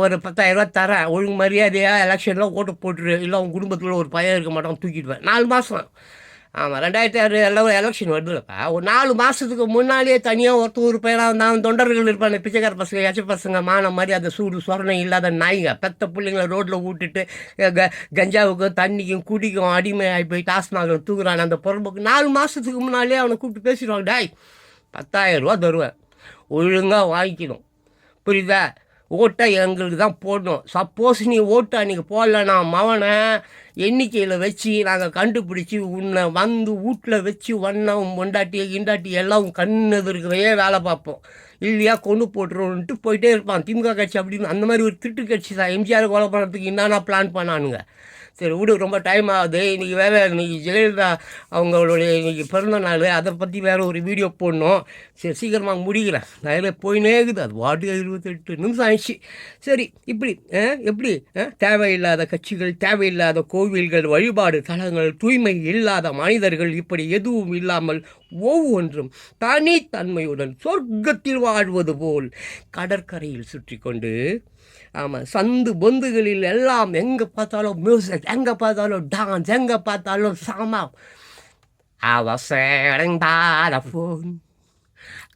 ஒரு 10,000 தரேன், ஒழுங்கு மரியாதையாக எலெக்ஷனில் ஓட்டு போட்டுரு, இல்லை உன் குடும்பத்தில் ஒரு பையன் இருக்க மாட்டான், தூக்கிடுவேன். 4 மாதம். ஆமாம், 2006 எலெக்ஷன் வருதுல்லப்பா. ஒரு 4 மாதத்துக்கு முன்னாலே தனியாக ஒரு பையனாக இருந்தால் தொண்டர்கள் இருப்பாங்க, பிச்சைக்கார பசங்க, எச்ச பசங்க, மானம் மாதிரி அந்த சூடு சொரணம் இல்லாத நாய்ங்க, பெத்த பிள்ளைங்களை ரோட்டில் விட்டுட்டு கஞ்சாவுக்கும் தண்ணிக்கும் குடிக்கும் அடிமையாகி போய் டாஸ்மாக தூக்குறான் அந்த பொறுப்புக்கு 4 மாதத்துக்கு முன்னாலே அவனை கூப்பிட்டு பேசிடுவாங்க. டாய் 10,000 ரூபா தருவேன், ஒழுங்காக வாங்கிக்கணும், புரியுதா? ஓட்டை எங்களுக்கு தான் போடணும். சப்போஸ் நீ ஓட்டு அன்றைக்கி போடலன்னா மவனை எண்ணிக்கையில் வச்சு நாங்கள் கண்டுபிடிச்சி உன்னை வந்து வீட்டில் வச்சு கிண்டாட்டி எல்லாம் கண்ணு எதிர்க்கவே வேலை பார்ப்போம், இல்லையா கொண்டு போட்டுருவோன்ட்டு போயிட்டே இருப்பான். திமுக கட்சி அப்படின்னு அந்த மாதிரி ஒரு திருட்டு கட்சி தான். எம்ஜிஆர் கொலை பண்ணுறதுக்கு என்னென்ன பிளான் பண்ணானுங்க. சரி விடு, ரொம்ப டைம் ஆகுது. இன்றைக்கி வேறு இன்றைக்கி ஜெயலலிதா அவங்களுடைய இன்றைக்கி பிறந்த நாள், அதை பற்றி வேறு ஒரு வீடியோ போடணும். சரி, சீக்கிரமாக முடிக்கிறேன். நிறைய போயினே இருக்குது, அது 28 நிமிஷம் ஆயிடுச்சு. சரி, எப்படி தேவையில்லாத கட்சிகள், தேவையில்லாத கோவில்கள், வழிபாடு தலங்கள், தூய்மை இல்லாத மனிதர்கள், இப்படி எதுவும் இல்லாமல் ஒவ்வொன்றும் தனித்தன்மையுடன் சொர்க்கத்தில் வாழ்வது போல் கடற்கரையில் சுற்றி கொண்டு, ஆமாம், சந்து பொந்துகளில் எல்லாம் எங்கே பார்த்தாலும் மியூசிக், எங்கே பார்த்தாலும் டான்ஸ், எங்கே பார்த்தாலும் சாமா. I was sitting by the phone,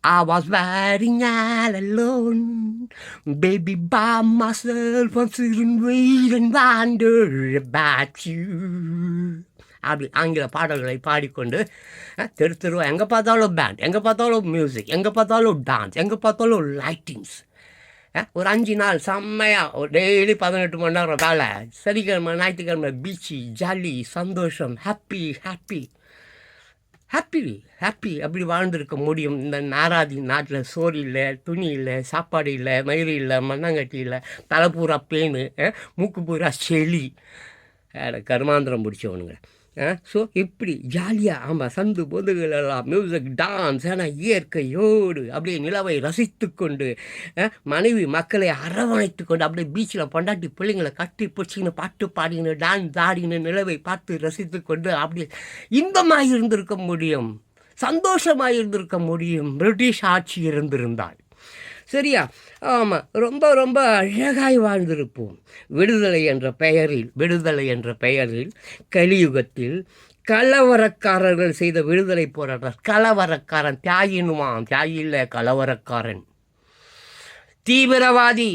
I was waiting all alone, baby by myself, I'm sitting waiting wonder about you. அப்படி ஆங்கில பாடல்களை பாடிக்கொண்டு தெருவா எங்கே பார்த்தாலும் பேண்ட், எங்கே பார்த்தாலும் மியூசிக், எங்கே பார்த்தாலும் டான்ஸ், எங்கே பார்த்தாலும் லைட்டிங்ஸ். ஒரு 5 நாள் செம்மையாக ஒரு டெய்லி 18 மணி நேரம் வேலை, சனிக்கிழமை ஞாயிற்றுக்கிழமை பீச்சு, ஜாலி, சந்தோஷம், ஹாப்பி அப்படி வாழ்ந்துருக்க முடியும். இந்த நாராதி நாட்டில் சோறு இல்லை, துணி இல்லை, சாப்பாடு இல்லை, மயிறு இல்லை, மண்ணாங்கட்டி இல்லை, தலை பூரா பேனு, மூக்கு பூரா செளி, கருமாந்திரம் பிடிச்சவனுங்க. ஸோ இப்படி ஜாலியாக, ஆமாம், சந்து பொதுகள் எல்லாம் மியூசிக், டான்ஸ், ஆனால் இயற்கையோடு அப்படியே நிலவை ரசித்து கொண்டு, மனைவி மக்களை அரவணைத்து கொண்டு, அப்படியே பீச்சில் பொண்டாட்டி பிள்ளைங்களை கட்டி பிடிச்சின்னு பாட்டு பாடின்னு டான்ஸ் ஆடின்னு நிலவை பார்த்து ரசித்து கொண்டு அப்படியே இன்பமாக இருந்திருக்க முடியும். சந்தோஷமாக இருந்திருக்க முடியும் பிரிட்டிஷ் ஆட்சி இருந்திருந்தால். சரியா? ஆமாம், ரொம்ப ரொம்ப அழகாய் வாழ்ந்திருப்போம். விடுதலை என்ற பெயரில் கலியுகத்தில் கலவரக்காரர்கள் செய்த விடுதலை போராட்டம். கலவரக்காரன் தியாகினுமாம், தியாகியில் கலவரக்காரன், தீவிரவாதி.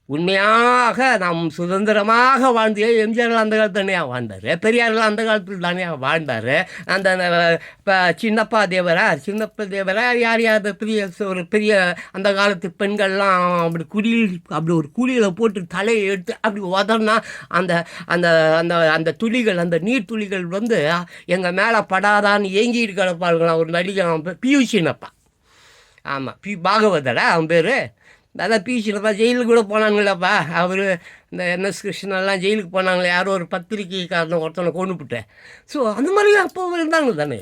உண்மையாக நாம் சுதந்திரமாக வாழ்ந்து எம்ஜிஆர் அந்த காலத்தில் தானே வாழ்ந்தார், பெரியார்கள் அந்த காலத்தில் தானே வாழ்ந்தார். அந்த இப்போ சின்னப்பா தேவரா யார் ஒரு பெரிய அந்த காலத்து பெண்கள்லாம் அப்படி ஒரு குழியில் போட்டு தலையை எடுத்து அப்படி உதறினா அந்த அந்த அந்த அந்த துளிகள், அந்த நீர் துளிகள் எங்கள் மேலே படாதான்னு ஏங்கிட்டு கிடப்பாருங்களாம். ஒரு நடிகை பியூ சின்னப்பா, ஆமாம், பாகவதரா அவன் பேர். அதான் சின்னப்பா ஜெயிலுக்கு கூட போனாங்களப்பா. அவர் இந்த என்எஸ் கிருஷ்ணெல்லாம் ஜெயிலுக்கு போனாங்களே, யாரோ ஒரு பத்திரிக்கைக்காரனை ஒருத்தனை கொண்டுபிட்டேன். ஸோ அந்த மாதிரி அப்போ இருந்தாங்க தானே.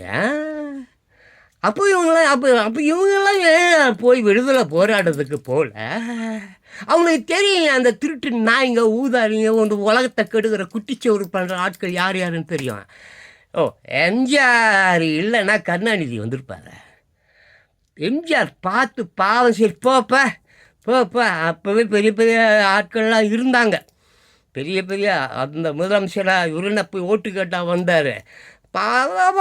அப்போ இவங்கெல்லாம் ஏன் போய் விடுதலை போராடுறதுக்கு போல? அவங்களுக்கு தெரியும் அந்த திருட்டு நாய்ங்க, ஊதாரிங்க, ஒரு உலகத்தை கெடுக்கிற குட்டிச்சோறு பண்ணுற ஆட்கள் யார் யாருன்னு தெரியும். எம்ஜிஆர் இல்லைன்னா கருணாநிதி வந்திருப்பார். எம்ஜிஆர் பார்த்து பாவம், சரி போப்பா. அப்போவே பெரிய பெரிய ஆட்கள்லாம் இருந்தாங்க. பெரிய அந்த முதலமைச்சராக இவருன்னு போய் ஓட்டு கேட்டால் வந்தார். பாவம்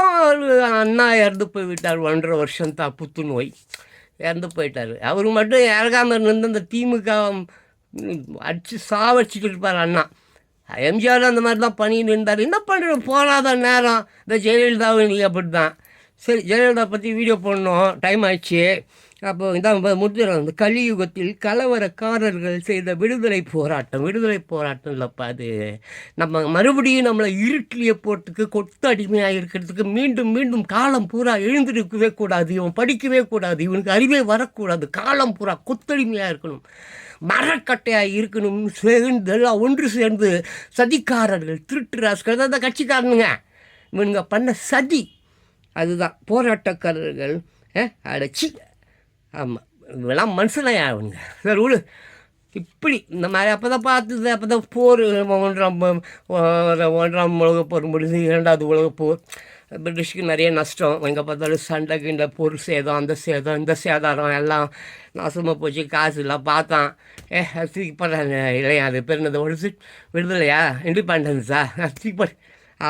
அண்ணா இறந்து போய் விட்டார். 1.5 வருஷம் தான் புத்துநோய், இறந்து போயிட்டார். அவர் மட்டும் இறகாமல் இருந்து அந்த திமுக அடித்து சாவடிச்சிட்டு இருப்பார் அண்ணா. எம்ஜிஆர் அந்த மாதிரி தான் பண்ணின்னு இருந்தார். என்ன பண்ணுற, போராத நேரம் இந்த ஜெயலலிதாவும் நீங்கள் அப்படி தான். சரி, ஜெயலலிதா பற்றி வீடியோ போடணும், டைம் ஆயிடுச்சு. அப்போ இதான் முடிஞ்சிடும். இந்த கலியுகத்தில் கலவரக்காரர்கள் செய்த விடுதலை போராட்டம் இல்லைப்பா அது. நம்ம மறுபடியும் நம்மளை இருட்டிலேயே போகிறதுக்கு, கொத்து அடிமையாக இருக்கிறதுக்கு, மீண்டும் காலம் பூரா எழுந்திருக்கவே கூடாது, இவன் படிக்கவே கூடாது, இவனுக்கு அறிவே வரக்கூடாது, காலம் பூரா கொத்தடிமையாக இருக்கணும், மரக்கட்டையாக இருக்கணும், எல்லாம் ஒன்று சேர்ந்து சதிக்காரர்கள், திருட்டு ராஸ்கள், அந்த கட்சிக்காரனுங்க இவனுங்க பண்ண சதி, அதுதான் போராட்டக்காரர்கள். அடைச்சி ஆமாம், இவெல்லாம் மனுஷனையா அவனுங்க. சார் விடு, இப்படி இந்த மாதிரி அப்போ தான் பார்த்தது. அப்போ தான் போர், ஒன்றாம் உலகப் போர் முடிஞ்சு, 2வது உலகப் போர். பிரிட்டிஷ்க்கு நிறைய நஷ்டம். எங்கே பார்த்தாலும் சண்டை கிண்ட, பொருள் சேதம், அந்த சேதம், இந்த சேதாரம் எல்லாம் நாசமாக போச்சு. காசு இல்லை பார்த்தான். தூக்கி போடுறாங்க இல்லையா, அது பேர் என்னது, ஒழிச்சு விடுதலையா, இண்டிபெண்டன்ஸா, தூக்கி போடு.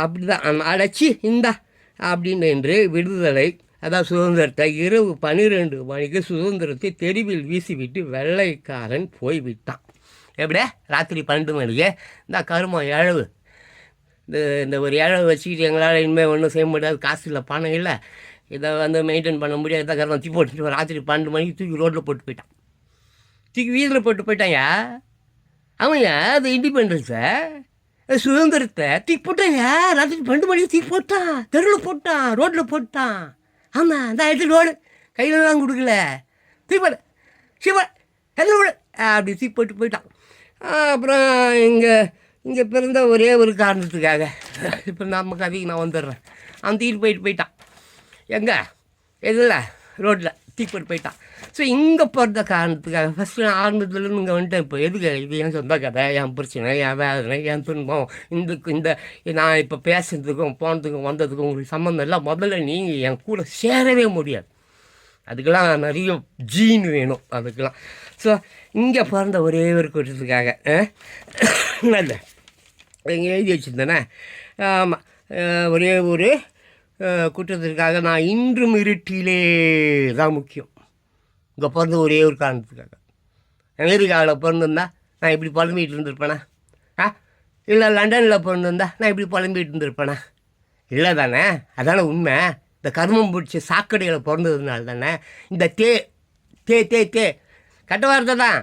அப்படி தான் அடைச்சி இந்தா அப்படின்னு என்று விடுதலை, அதான் சுதந்திரத்தை, இரவு 12 மணிக்கு சுதந்திரத்தை தெருவில் வீசிவிட்டு வெள்ளைக்காரன் போய்விட்டான். எப்படியே ராத்திரி 12 மணிக்கு இந்த கருமம் இழவு, இந்த ஒரு இழவு வச்சுக்கிட்டு எங்களால் இனிமேல் ஒன்றும் செய்ய முடியாது, காசு இல்லை, பணம் இல்லை, இதை மெயின்டைன் பண்ண முடியாது, இதை கருமம் தூக்கி போட்டு ராத்திரி 12 மணிக்கு தூக்கி ரோட்டில் போட்டு போயிட்டான். தூக்கி வீதியில் போட்டு போயிட்டாங்க. அவன் அது இண்டிபெண்டன்ஸை, சுதந்திரத்தை தூக்கி போட்டாங்க. ராத்திரி 12 மணிக்கு தூக்கி போட்டான், தெருவில் போட்டான், ரோட்டில் போட்டான். ஆமாம், அந்த இடத்துல ரோடு கையிலலாம் கொடுக்கல, தீப்போடு சீப்பா எல்லாம் விடு அப்படி தீ போட்டு போயிட்டான். அப்புறம் இங்கே பிறந்த ஒரே ஒரு காரணத்துக்காக இப்போ நம்ம கதைக்கு நான் வந்துடுறேன். அவன் தீட்டு போயிட்டான். எங்கே எதில் ரோட்டில் தீ போட்டு போயிட்டான். ஸோ இங்கே பிறந்த காரணத்துக்காக ஃபஸ்ட்டு நான் ஆரம்பத்துலேருந்து இங்கே வந்துட்டேன். இப்போ எதுக்கு இது என் சொந்த கதை, என் பிரச்சனை, என் வேதனை, என் துன்பம், இந்த நான் இப்போ பேசுறதுக்கும் போனதுக்கும் வந்ததுக்கும் உங்களுக்கு சம்மந்தம் இல்லை. முதல்ல நீங்கள் என் கூட சேரவே முடியாது. அதுக்கெல்லாம் நிறைய ஜீன் வேணும் அதுக்கெல்லாம். ஸோ இங்கே பிறந்த ஒரே ஒரு குற்றத்துக்காக நல்ல இங்கே எழுதி வச்சுருந்தேனே. ஆமாம், ஒரே ஒரு குற்றத்திற்காக நான் இன்றும் இருட்டிலே தான் முக்கியம். இங்கே பிறந்த ஒரே ஒரு காரணத்துக்காக. அமெரிக்காவில் பிறந்திருந்தா நான் இப்படி புலம்பிகிட்டு இருந்திருப்பேனா? இல்லை லண்டனில் பிறந்திருந்தா நான் இப்படி புலம்பிகிட்டு இருந்திருப்பேனா? இல்லை தானே? அதானே உண்மை. இந்த கர்மம் பிடிச்சி சாக்கடைகளை பிறந்ததுனால தானே இந்த தே கட்ட வார்த்தை தான்.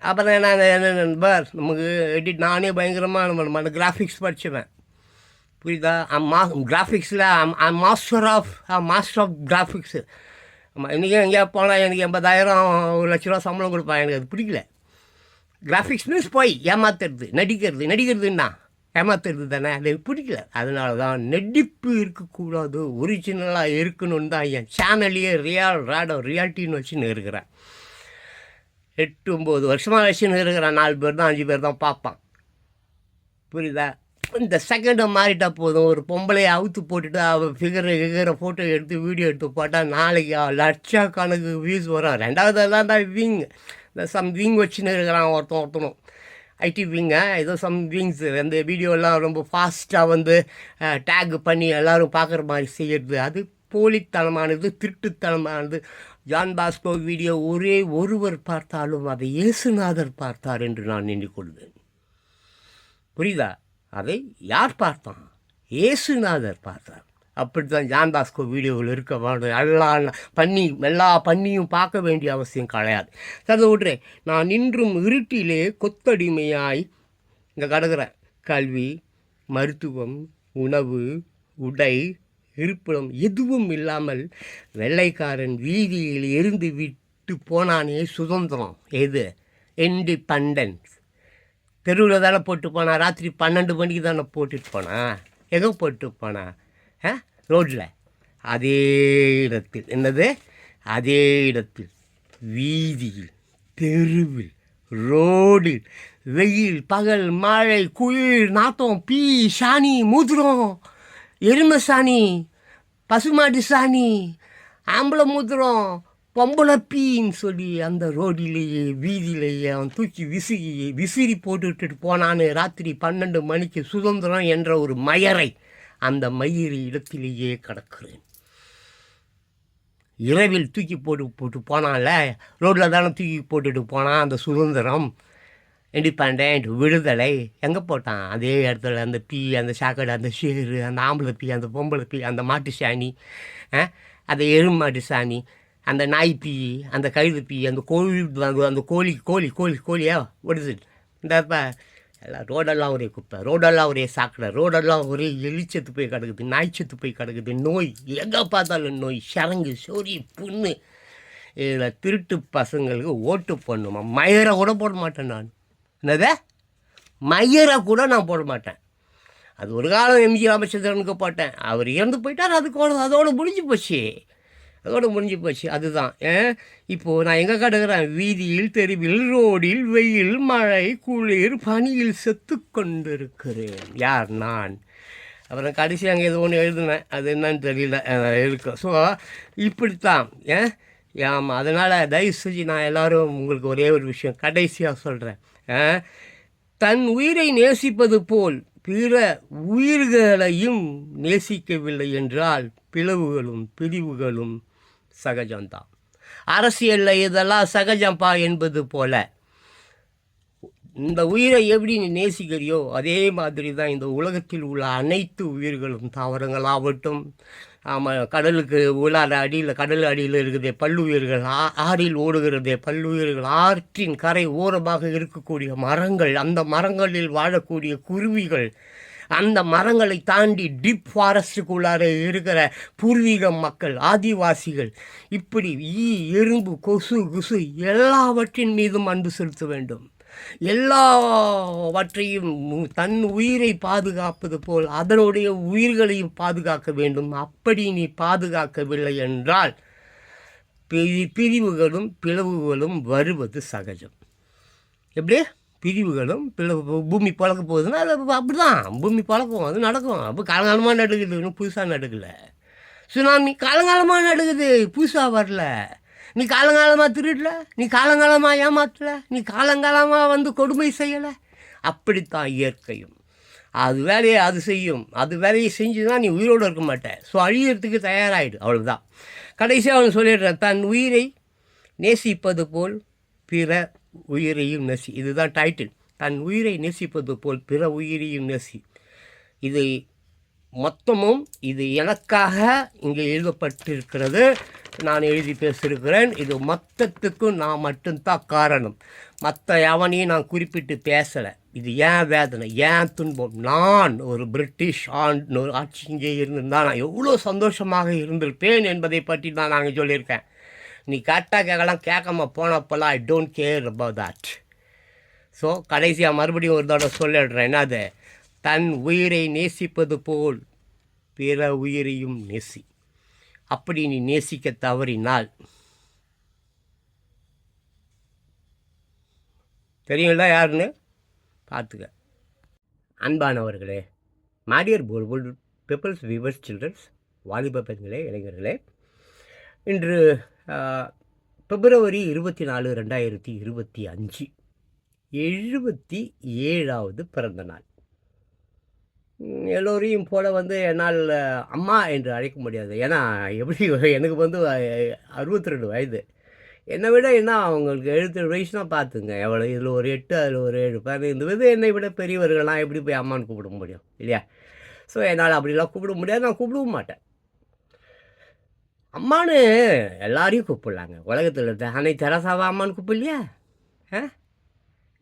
அப்புறம் நான் நமக்கு எடிட் நானே பயங்கரமாக நம்ம கிராஃபிக்ஸ் படிச்சுவேன், புரியுதா? கிராஃபிக்ஸில் மாஸ்டர் ஆஃப் கிராஃபிக்ஸு. ஆமாம், இன்றைக்கி எங்கேயா போனால் எனக்கு 80,000 1 லட்ச ரூபா சம்பளம் கொடுப்பான். எனக்கு அது பிடிக்கல. கிராஃபிக்ஸ் மீன்ஸ் போய் ஏமாத்துறது, நடிக்கிறதுன்னா ஏமாத்துறது தானே, அது பிடிக்கல. அதனால தான் நடிப்பு இருக்கக்கூடாது, ஒரிஜினலாக இருக்கணும்னு தான் என் சேனல்லையே ரியாலிட்டின்னு வச்சுன்னு இருக்கிறேன். 8-9 வருஷமாக வச்சுன்னு இருக்கிறேன். 4 பேர் தான் 5 பேர் தான் பார்ப்பான், புரியுதா? இந்த செகண்டை மாறிட்டா போதும், ஒரு பொம்பளையை அவுத்து போட்டுட்டு அவள் ஃபிகரை ஃபோட்டோ எடுத்து வீடியோ எடுத்து போட்டால் நாளைக்கு லட்சக்கணக்கு வியூஸ் வரும். ரெண்டாவது தான் விங், இந்த சம் விங் வச்சுன்னு இருக்கிறான் ஒருத்தனும் ஐடி விங்க, ஏதோ சம் விங்ஸ். அந்த வீடியோலாம் ரொம்ப ஃபாஸ்ட்டாக வந்து டேக் பண்ணி எல்லோரும் பார்க்குற மாதிரி செய்யறது, அது போலித்தனமானது, திருட்டுத்தனமானது. ஜான் பாஸ்கோ வீடியோ ஒரே ஒருவர் பார்த்தாலும் அதை இயேசுநாதர் பார்த்தார் என்று நான் எண்ணிக்கொள்வேன். புரியுதா? அதை யார் பார்த்தான்? இயேசுநாதர் பார்த்தார். அப்படி தான் ஜான் பாஸ்கோ வீடியோவில் இருக்க வேண்டும். எல்லா பண்ணியும் பார்க்க வேண்டிய அவசியம் கிடையாது. சரி விட்றேன். நான் இன்றும் இருட்டிலே கொத்தடிமையாய் இங்கே கிடக்கிறேன். கல்வி, மருத்துவம், உணவு, உடை, இருப்பிடம் எதுவும் இல்லாமல் வெள்ளைக்காரன் வீதியில் எரிந்து விட்டு போனானே சுதந்திரம். எது? இண்டிபெண்டன்ஸ். தெருவில் தானே போட்டு போனான். ராத்திரி 12 மணிக்கு தானே போட்டுட்டு போனான். எங்கே போட்டு போனான்? ரோட்டில். அதே இடத்தில், என்னது, அதே இடத்தில், வீதியில், தெருவில், ரோடில், வெயில், பகல், மழை, குளிர், நாத்தம், பீ, சாணி, மூத்திரம், எருமை சாணி, பசுமாட்டு சாணி, ஆம்பளை மூத்திரம், பொம்பளை பீன்னு சொல்லி அந்த ரோடிலேயே வீதியிலேயே அவன் தூக்கி விசிறி போட்டுவிட்டு போனான்னு. ராத்திரி 12 மணிக்கு சுதந்திரம் என்ற ஒரு மயரை, அந்த மயிறு இடத்திலேயே கிடக்கிறேன். இரவில் தூக்கி போட்டு போனான்ல, ரோட்டில் தானே தூக்கி போட்டுட்டு போனான். அந்த சுதந்திரம், இண்டிபெண்ட், விடுதலை எங்கே போட்டான்? அதே இடத்துல. அந்த பீ, அந்த சாக்கடை, அந்த ஷேரு, அந்த ஆம்பளை பீ, அந்த பொம்பளை பீ, அந்த மாட்டு சாணி, அந்த எருமாட்டு சாணி, அந்த நாய் பீ, அந்த கழுது பீ, அந்த கோழியா ஒடிச்சு இந்த எல்லாம் ரோடெல்லாம் ஒரே குப்பை, ரோடெல்லாம் ஒரே சாக்கடை, ரோடெல்லாம் ஒரே எலிச்சத்து போய் கிடக்குது, நாய்ச்சத்து போய் கிடக்குது, நோய் எங்கே பார்த்தாலும் நோய், சரங்கு, சொறி, புண்ணு. இதில் திருட்டு பசங்களுக்கு ஓட்டு பண்ணுமா? மயிரை கூட போட மாட்டேன் நான். என்னது? மயிரை கூட நான் போட மாட்டேன். அது ஒரு காலம் எம்ஜி ராமச்சந்திரனுக்கு போட்டேன். அவர் இறந்து போயிட்டார். அதோடு முடிஞ்சு போச்சு. அதுதான். இப்போது நான் எங்கே கிடக்கிறேன்? வீதியில், தெருவில், ரோடில், வெயில், மழை, குளிர், பனியில் செத்து கொண்டிருக்கிறேன். யார்? நான். அப்புறம் கடைசி அங்கே ஏதோ ஒன்று எழுதுனேன், அது என்னன்னு தெரியல, இருக்கும். ஸோ இப்படித்தான். ஆமாம். அதனால் தயவு செஞ்சு நான் எல்லோரும் உங்களுக்கு ஒரே ஒரு விஷயம் கடைசியாக சொல்கிறேன். தன் உயிரை நேசிப்பது போல் பிற உயிர்களையும் நேசிக்கவில்லை என்றால் பிளவுகளும் பிரிவுகளும் சகஜம்தான். அரசியலில் இதெல்லாம் சகஜம்பா என்பது போல இந்த உயிரை எப்படி நீ நேசிக்கிறியோ அதே மாதிரி தான் இந்த உலகத்தில் உள்ள அனைத்து உயிர்களும், தாவரங்களாகட்டும், ஆமாம், கடலுக்கு உள்ளார அடியில், கடல் அடியில் இருக்குதே பல்லுயிர்கள், ஆறில் ஓடுகிறதே பல்லுயிர்கள், ஆற்றின் கரை ஓரமாக இருக்கக்கூடிய மரங்கள், அந்த மரங்களில் வாழக்கூடிய குருவிகள், அந்த மரங்களை தாண்டி டீப் ஃபாரஸ்ட்டுக்குள்ளார இருக்கிற பூர்வீக மக்கள், ஆதிவாசிகள், இப்படி எறும்பு, கொசு, குசு எல்லாவற்றின் மீதும் அன்பு செலுத்த வேண்டும். எல்லாவற்றையும் தன் உயிரை பாதுகாப்பது போல் அதனுடைய உயிர்களையும் பாதுகாக்க வேண்டும். அப்படி நீ பாதுகாக்கவில்லை என்றால் பிரிவுகளும் பிளவுகளும் வருவது சகஜம். எப்படி? பிரிவுகளும் பூமி பழக்க போகுதுன்னா அது அப்படி தான். பூமி பழக்கம், அது நடக்கும். அப்போ காலங்காலமாக நடக்குது, இன்னும் புதுசாக நடக்கலை. சுனாமி காலங்காலமாக நடக்குது, புதுசாக வரல. நீ காலங்காலமாக திருடல, நீ காலங்காலமாக ஏமாற்றல, நீ காலங்காலமாக வந்து கொடுமை செய்யலை. அப்படித்தான் இயற்கையும். அது வேலையை அது செய்யும். அது வேலையை செஞ்சுதான் நீ உயிரோடு இருக்க மாட்டேன். ஸோ அழியறதுக்கு தயாராகிடு, அவ்வளோதான். கடைசியாக அவன் சொல்லிடுறேன், தன் உயிரை நேசிப்பது போல் பிற உயிரையும் நேசி. இதுதான் டைட்டில். தன் உயிரை நேசிப்பது போல் பிற உயிரையும் நேசி. இது மொத்தமும் இது எனக்காக இங்கே எழுதப்பட்டிருக்கிறது. நான் எழுதி பேசியிருக்கிறேன். இது மொத்தத்துக்கும் நான் மட்டும்தான் காரணம். மற்ற எவனையும் நான் குறிப்பிட்டு பேசலை. இது ஏன் வேதனை, ஏன் துன்பம். நான் ஒரு பிரிட்டிஷ் ஆட்சி இங்கே இருந்திருந்தால் நான் எவ்வளோ சந்தோஷமாக இருந்திருப்பேன் என்பதை பற்றி தான் நாங்கள் சொல்லியிருக்கேன். நீ கரெக்டாக கேட்கலாம், கேட்காம போனப்பெல்லாம் I don't care about that. So கடைசியாக மறுபடியும் ஒரு தடவை சொல்லிடுறேன். என்னது? தன் உயிரை நேசிப்பது போல் பிற உயிரையும் நேசி. அப்படி நீ நேசிக்க தவறினால், தெரியுங்களா யாருன்னு பார்த்துக்க. அன்பானவர்களே, மாடியர் போல்புல் பீப்புள்ஸ் விவர்ஸ் சில்ட்ரன்ஸ், வாலிப பெண்களே, இளைஞர்களே, இன்று பிப்ரவரி 24, 2025 77வது பிறந்த நாள். எல்லோரையும் போல வந்து என்னால் அம்மா என்று அழைக்க முடியாது. ஏன்னா எப்படி எனக்கு வந்து 62 வயது. என்னை விட என்ன அவங்களுக்கு 77 வயசுனா பார்த்துங்க எவ்வளோ. இதில் ஒரு 8, அதில் ஒரு 7 15 இது என்னை விட பெரியவர்கள்லாம் எப்படி போய் அம்மான்னு கூப்பிட முடியும் இல்லையா? ஸோ என்னால் அப்படிலாம் கூப்பிட முடியாது, நான் கூப்பிடவும் மாட்டேன். அம்மானு எல்லாரையும் கூப்பிடலாங்க உலகத்தில் இருக்க. அன்னை தெரசாவா அம்மான்னு கூப்பிடலையா?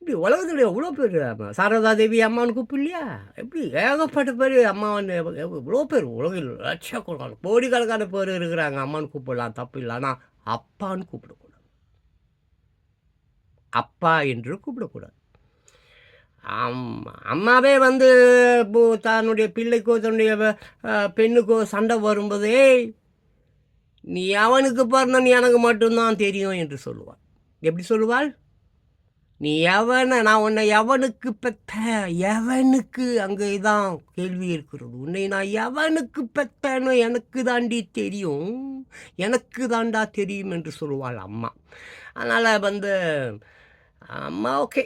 இப்படி உலகத்தில் எவ்வளோ பேர் சாரதா தேவி அம்மான்னு கூப்பிடலையா? எப்படி ஏகப்பட்ட பேர் அம்மான்னு எவ்வளோ பேர் உலகில் லட்சக்கணக்கான கோடிக்கணக்கான பேர் இருக்கிறாங்க. அம்மான்னு கூப்பிடலாம், தப்பு இல்லை. ஆனால் அப்பான்னு கூப்பிடக்கூடாது, அப்பா என்று கூப்பிடக்கூடாது. அம்மாவே வந்து தன்னுடைய பிள்ளைக்கோ தன்னுடைய பெண்ணுக்கோ சண்டை வரும்போதே நீ அவனுக்கு பிறந்த எனக்கு மட்டும்தான் தெரியும் என்று சொல்லுவாள். எப்படி சொல்லுவாள்? நீ எவனை, நான் உன்னை எவனுக்கு பெத்த, எவனுக்கு, அங்கே தான் கேள்வி இருக்கிறது. உன்னை நான் எவனுக்கு பெத்தேன்னு எனக்கு தாண்டி தெரியும், எனக்கு தாண்டா தெரியும் என்று சொல்லுவாள் அம்மா. அதனால் வந்து அம்மா ஓகே,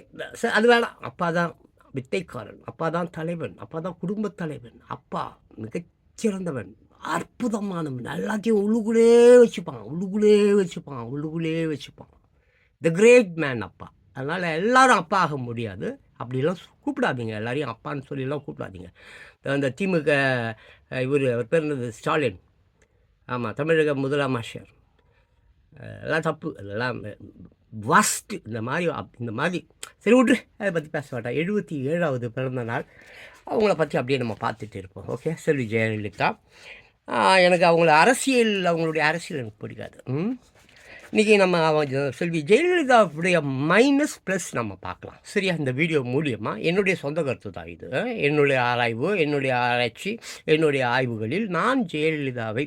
அது வேணாம். அப்பா தான் வித்தைக்காரன், அப்பா தான் தலைவன், அப்பா தான் குடும்பத் தலைவன், அப்பா மிகச்சிறந்தவன், அற்புதமானவன், எல்லாத்தையும் உள்ளுக்குள்ளே வச்சுப்பான், உள்ளுக்குள்ளே வச்சுப்பான், உள்ளுக்குள்ளே வச்சுப்பான். த கிரேட் மேன் அப்பா. அதனால் எல்லோரும் அப்பா ஆக முடியாது. அப்படிலாம் கூப்பிடாதீங்க, எல்லாரையும் அப்பான்னு சொல்லிலாம் கூப்பிடாதீங்க. அந்த திமுக அவர் பேர் என்னது, ஸ்டாலின், ஆமாம், தமிழக முதலமைச்சர், எல்லாம் தப்பு, அதெல்லாம் வஸ்ட்டு. இந்த மாதிரி சரி விட்ரு, அதை பற்றி பேச மாட்டேன். 77வது பிறந்த நாள், அவங்கள பற்றி அப்படியே நம்ம பார்த்துட்டு இருப்போம். ஓகே, செல்வி ஜெயலலிதா. எனக்கு அவங்களுடைய அரசியல் எனக்கு பிடிக்காது. இன்றைக்கி நம்ம செல்வி ஜெயலலிதாவுடைய மைனஸ் ப்ளஸ் நம்ம பார்க்கலாம். சரியா? இந்த வீடியோ மூலியமாக என்னுடைய சொந்த கருத்து தான் இது. என்னுடைய ஆராய்வு, என்னுடைய ஆராய்ச்சி, என்னுடைய ஆய்வுகளில் நான் ஜெயலலிதாவை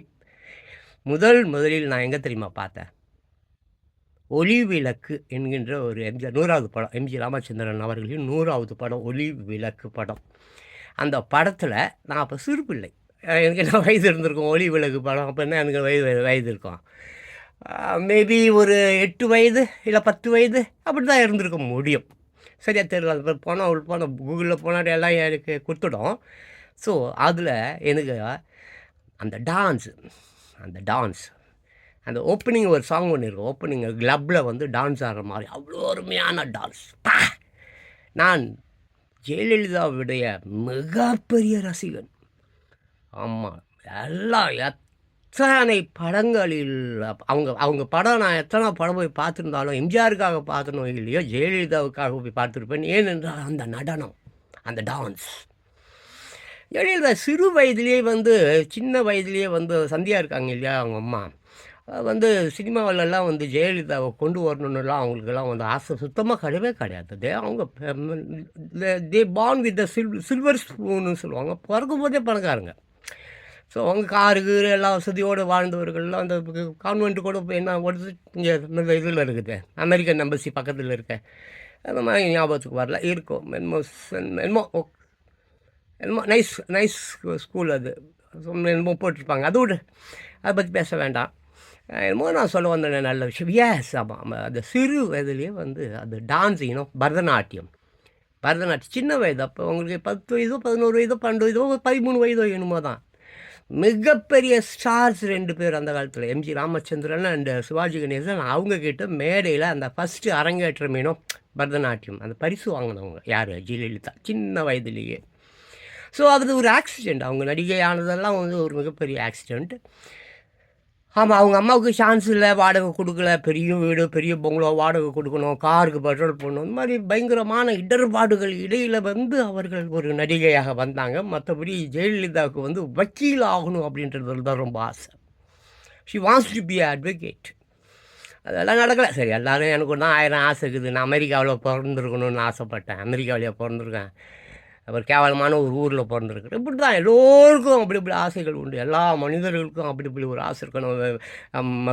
முதலில் நான் எங்கே தெரியுமா பார்த்தேன்? ஒளி விளக்கு என்கின்ற ஒரு எம்ஜிஆர் 100வது படம், எம்ஜி ராமச்சந்திரன் அவர்களின் 100வது படம் ஒளி விளக்கு படம். அந்த படத்தில் நான் அப்போ சிறு பிள்ளை, எனக்கு என்ன வயது இருந்திருக்கும்? ஒளி விளக்கு படம் அப்போ என்ன எனக்கு வயது இருக்கும்? மேபி ஒரு 8 வயது இல்லை 10 வயது அப்படி தான் இருந்திருக்க முடியும். சரியா தெரியல. அது போனால் கூகுளில் போனால் எல்லாம் எனக்கு கொடுத்துடும். ஸோ அதில் எனக்கு அந்த டான்ஸ் அந்த ஓப்பனிங் ஒரு சாங் ஒன்று இருக்கும். ஓப்பனிங் கிளப்பில் வந்து டான்ஸ் ஆடுற மாதிரி அவ்வளோ அருமையான டான்ஸ். நான் ஜெயலலிதாவுடைய மிகப்பெரிய ரசிகன். ஆமாம், எல்லாம் எத்தனை படங்களில் அவங்க படம் நான் எத்தனை படம் போய் பார்த்துருந்தாலும் எம்ஜிஆருக்காக பார்த்தனோ இல்லையோ ஜெயலலிதாவுக்காக போய் பார்த்துருப்பேன். ஏனென்றால் அந்த நடனம், அந்த டான்ஸ். ஜெயலலிதா சிறு வயதிலேயே வந்து, சின்ன வயதிலேயே வந்து சந்தியா இருக்காங்க இல்லையா, அவங்க அம்மா வந்து சினிமாவிலெல்லாம் வந்து ஜெயலலிதாவை கொண்டு வரணுன்னுலாம் அவங்களுக்கெல்லாம் வந்து ஆசை சுத்தமாக கிடையாது. அவங்க தே பார்ன் வித் த சில்வர் ஸ்பூன்னு சொல்லுவாங்க. பிறக்கும்போதே பணக்காரங்க. ஸோ அவங்க காரு எல்லா வசதியோடு வாழ்ந்தவர்கள்லாம் அந்த கான்வென்ட்டு கூட என்ன ஓடுது இங்கே இந்த இதில் இருக்குது, அமெரிக்கன் எம்பசி பக்கத்தில் இருக்க. அந்த மாதிரி ஞாபகத்துக்கு வரல, இருக்கும். என்னமோ நைஸ் ஸ்கூல் அது, என்னமோ போட்டிருப்பாங்க. அது விட அதை பற்றி பேச வேண்டாம். என்னமோ நான் சொல்ல வந்தேன் நல்ல விஷயம். எஸ், ஆமாம், அந்த சிறு வயதுலேயே வந்து அது டான்ஸிங், பரதநாட்டியம் சின்ன வயது. அப்போ உங்களுக்கு 10 வயதோ 11 வயதோ 12 வயதோ 13 வயதோ என்னமோ தான். மிகப்பெரிய ஸ்டார்ஸ் 2 பேர் அந்த காலத்தில், எம்ஜி ராமச்சந்திரன் அண்ட் சிவாஜி கணேசன். அவங்கக்கிட்ட மேடையில் அந்த ஃபஸ்ட்டு அரங்கேற்றம் பரதநாட்டியம் அந்த பரிசு வாங்கினவங்க யார்? ஜெயலலிதா, சின்ன வயதுலேயே. ஸோ அது ஒரு ஆக்சிடெண்ட். அவங்க நடிகை ஆனதெல்லாம் வந்து ஒரு மிகப்பெரிய ஆக்சிடெண்ட். ஆமாம், அவங்க அம்மாவுக்கு சான்ஸ் இல்லை, வாடகை கொடுக்கல, பெரிய வீடு பெரிய பங்களோ வாடகை கொடுக்கணும், காருக்கு பெட்ரோல் போடணும், இந்த மாதிரி பயங்கரமான இடர்பாடுகள் இடையில் வந்து அவர்கள் ஒரு நடிகையாக வந்தாங்க. மற்றபடி ஜெயலலிதாவுக்கு வந்து வக்கீல் ஆகணும் அப்படின்றது தான் ரொம்ப ஆசை. She wants to be advocate. அதெல்லாம் நடக்கலை. சரி, எல்லோரும் எனக்கு ஒன்று 1000 ஆசை இருக்குது. நான் அமெரிக்காவில் பிறந்திருக்கணும்னு ஆசைப்பட்டேன். அமெரிக்காவிலேயே பிறந்திருக்கேன். அவர் கேவலமான ஒரு ஊரில் பிறந்திருக்குற. இப்படி தான் எல்லோருக்கும் அப்படி ஆசைகள் உண்டு. எல்லா மனிதர்களுக்கும் அப்படி ஒரு ஆசை இருக்கணும்.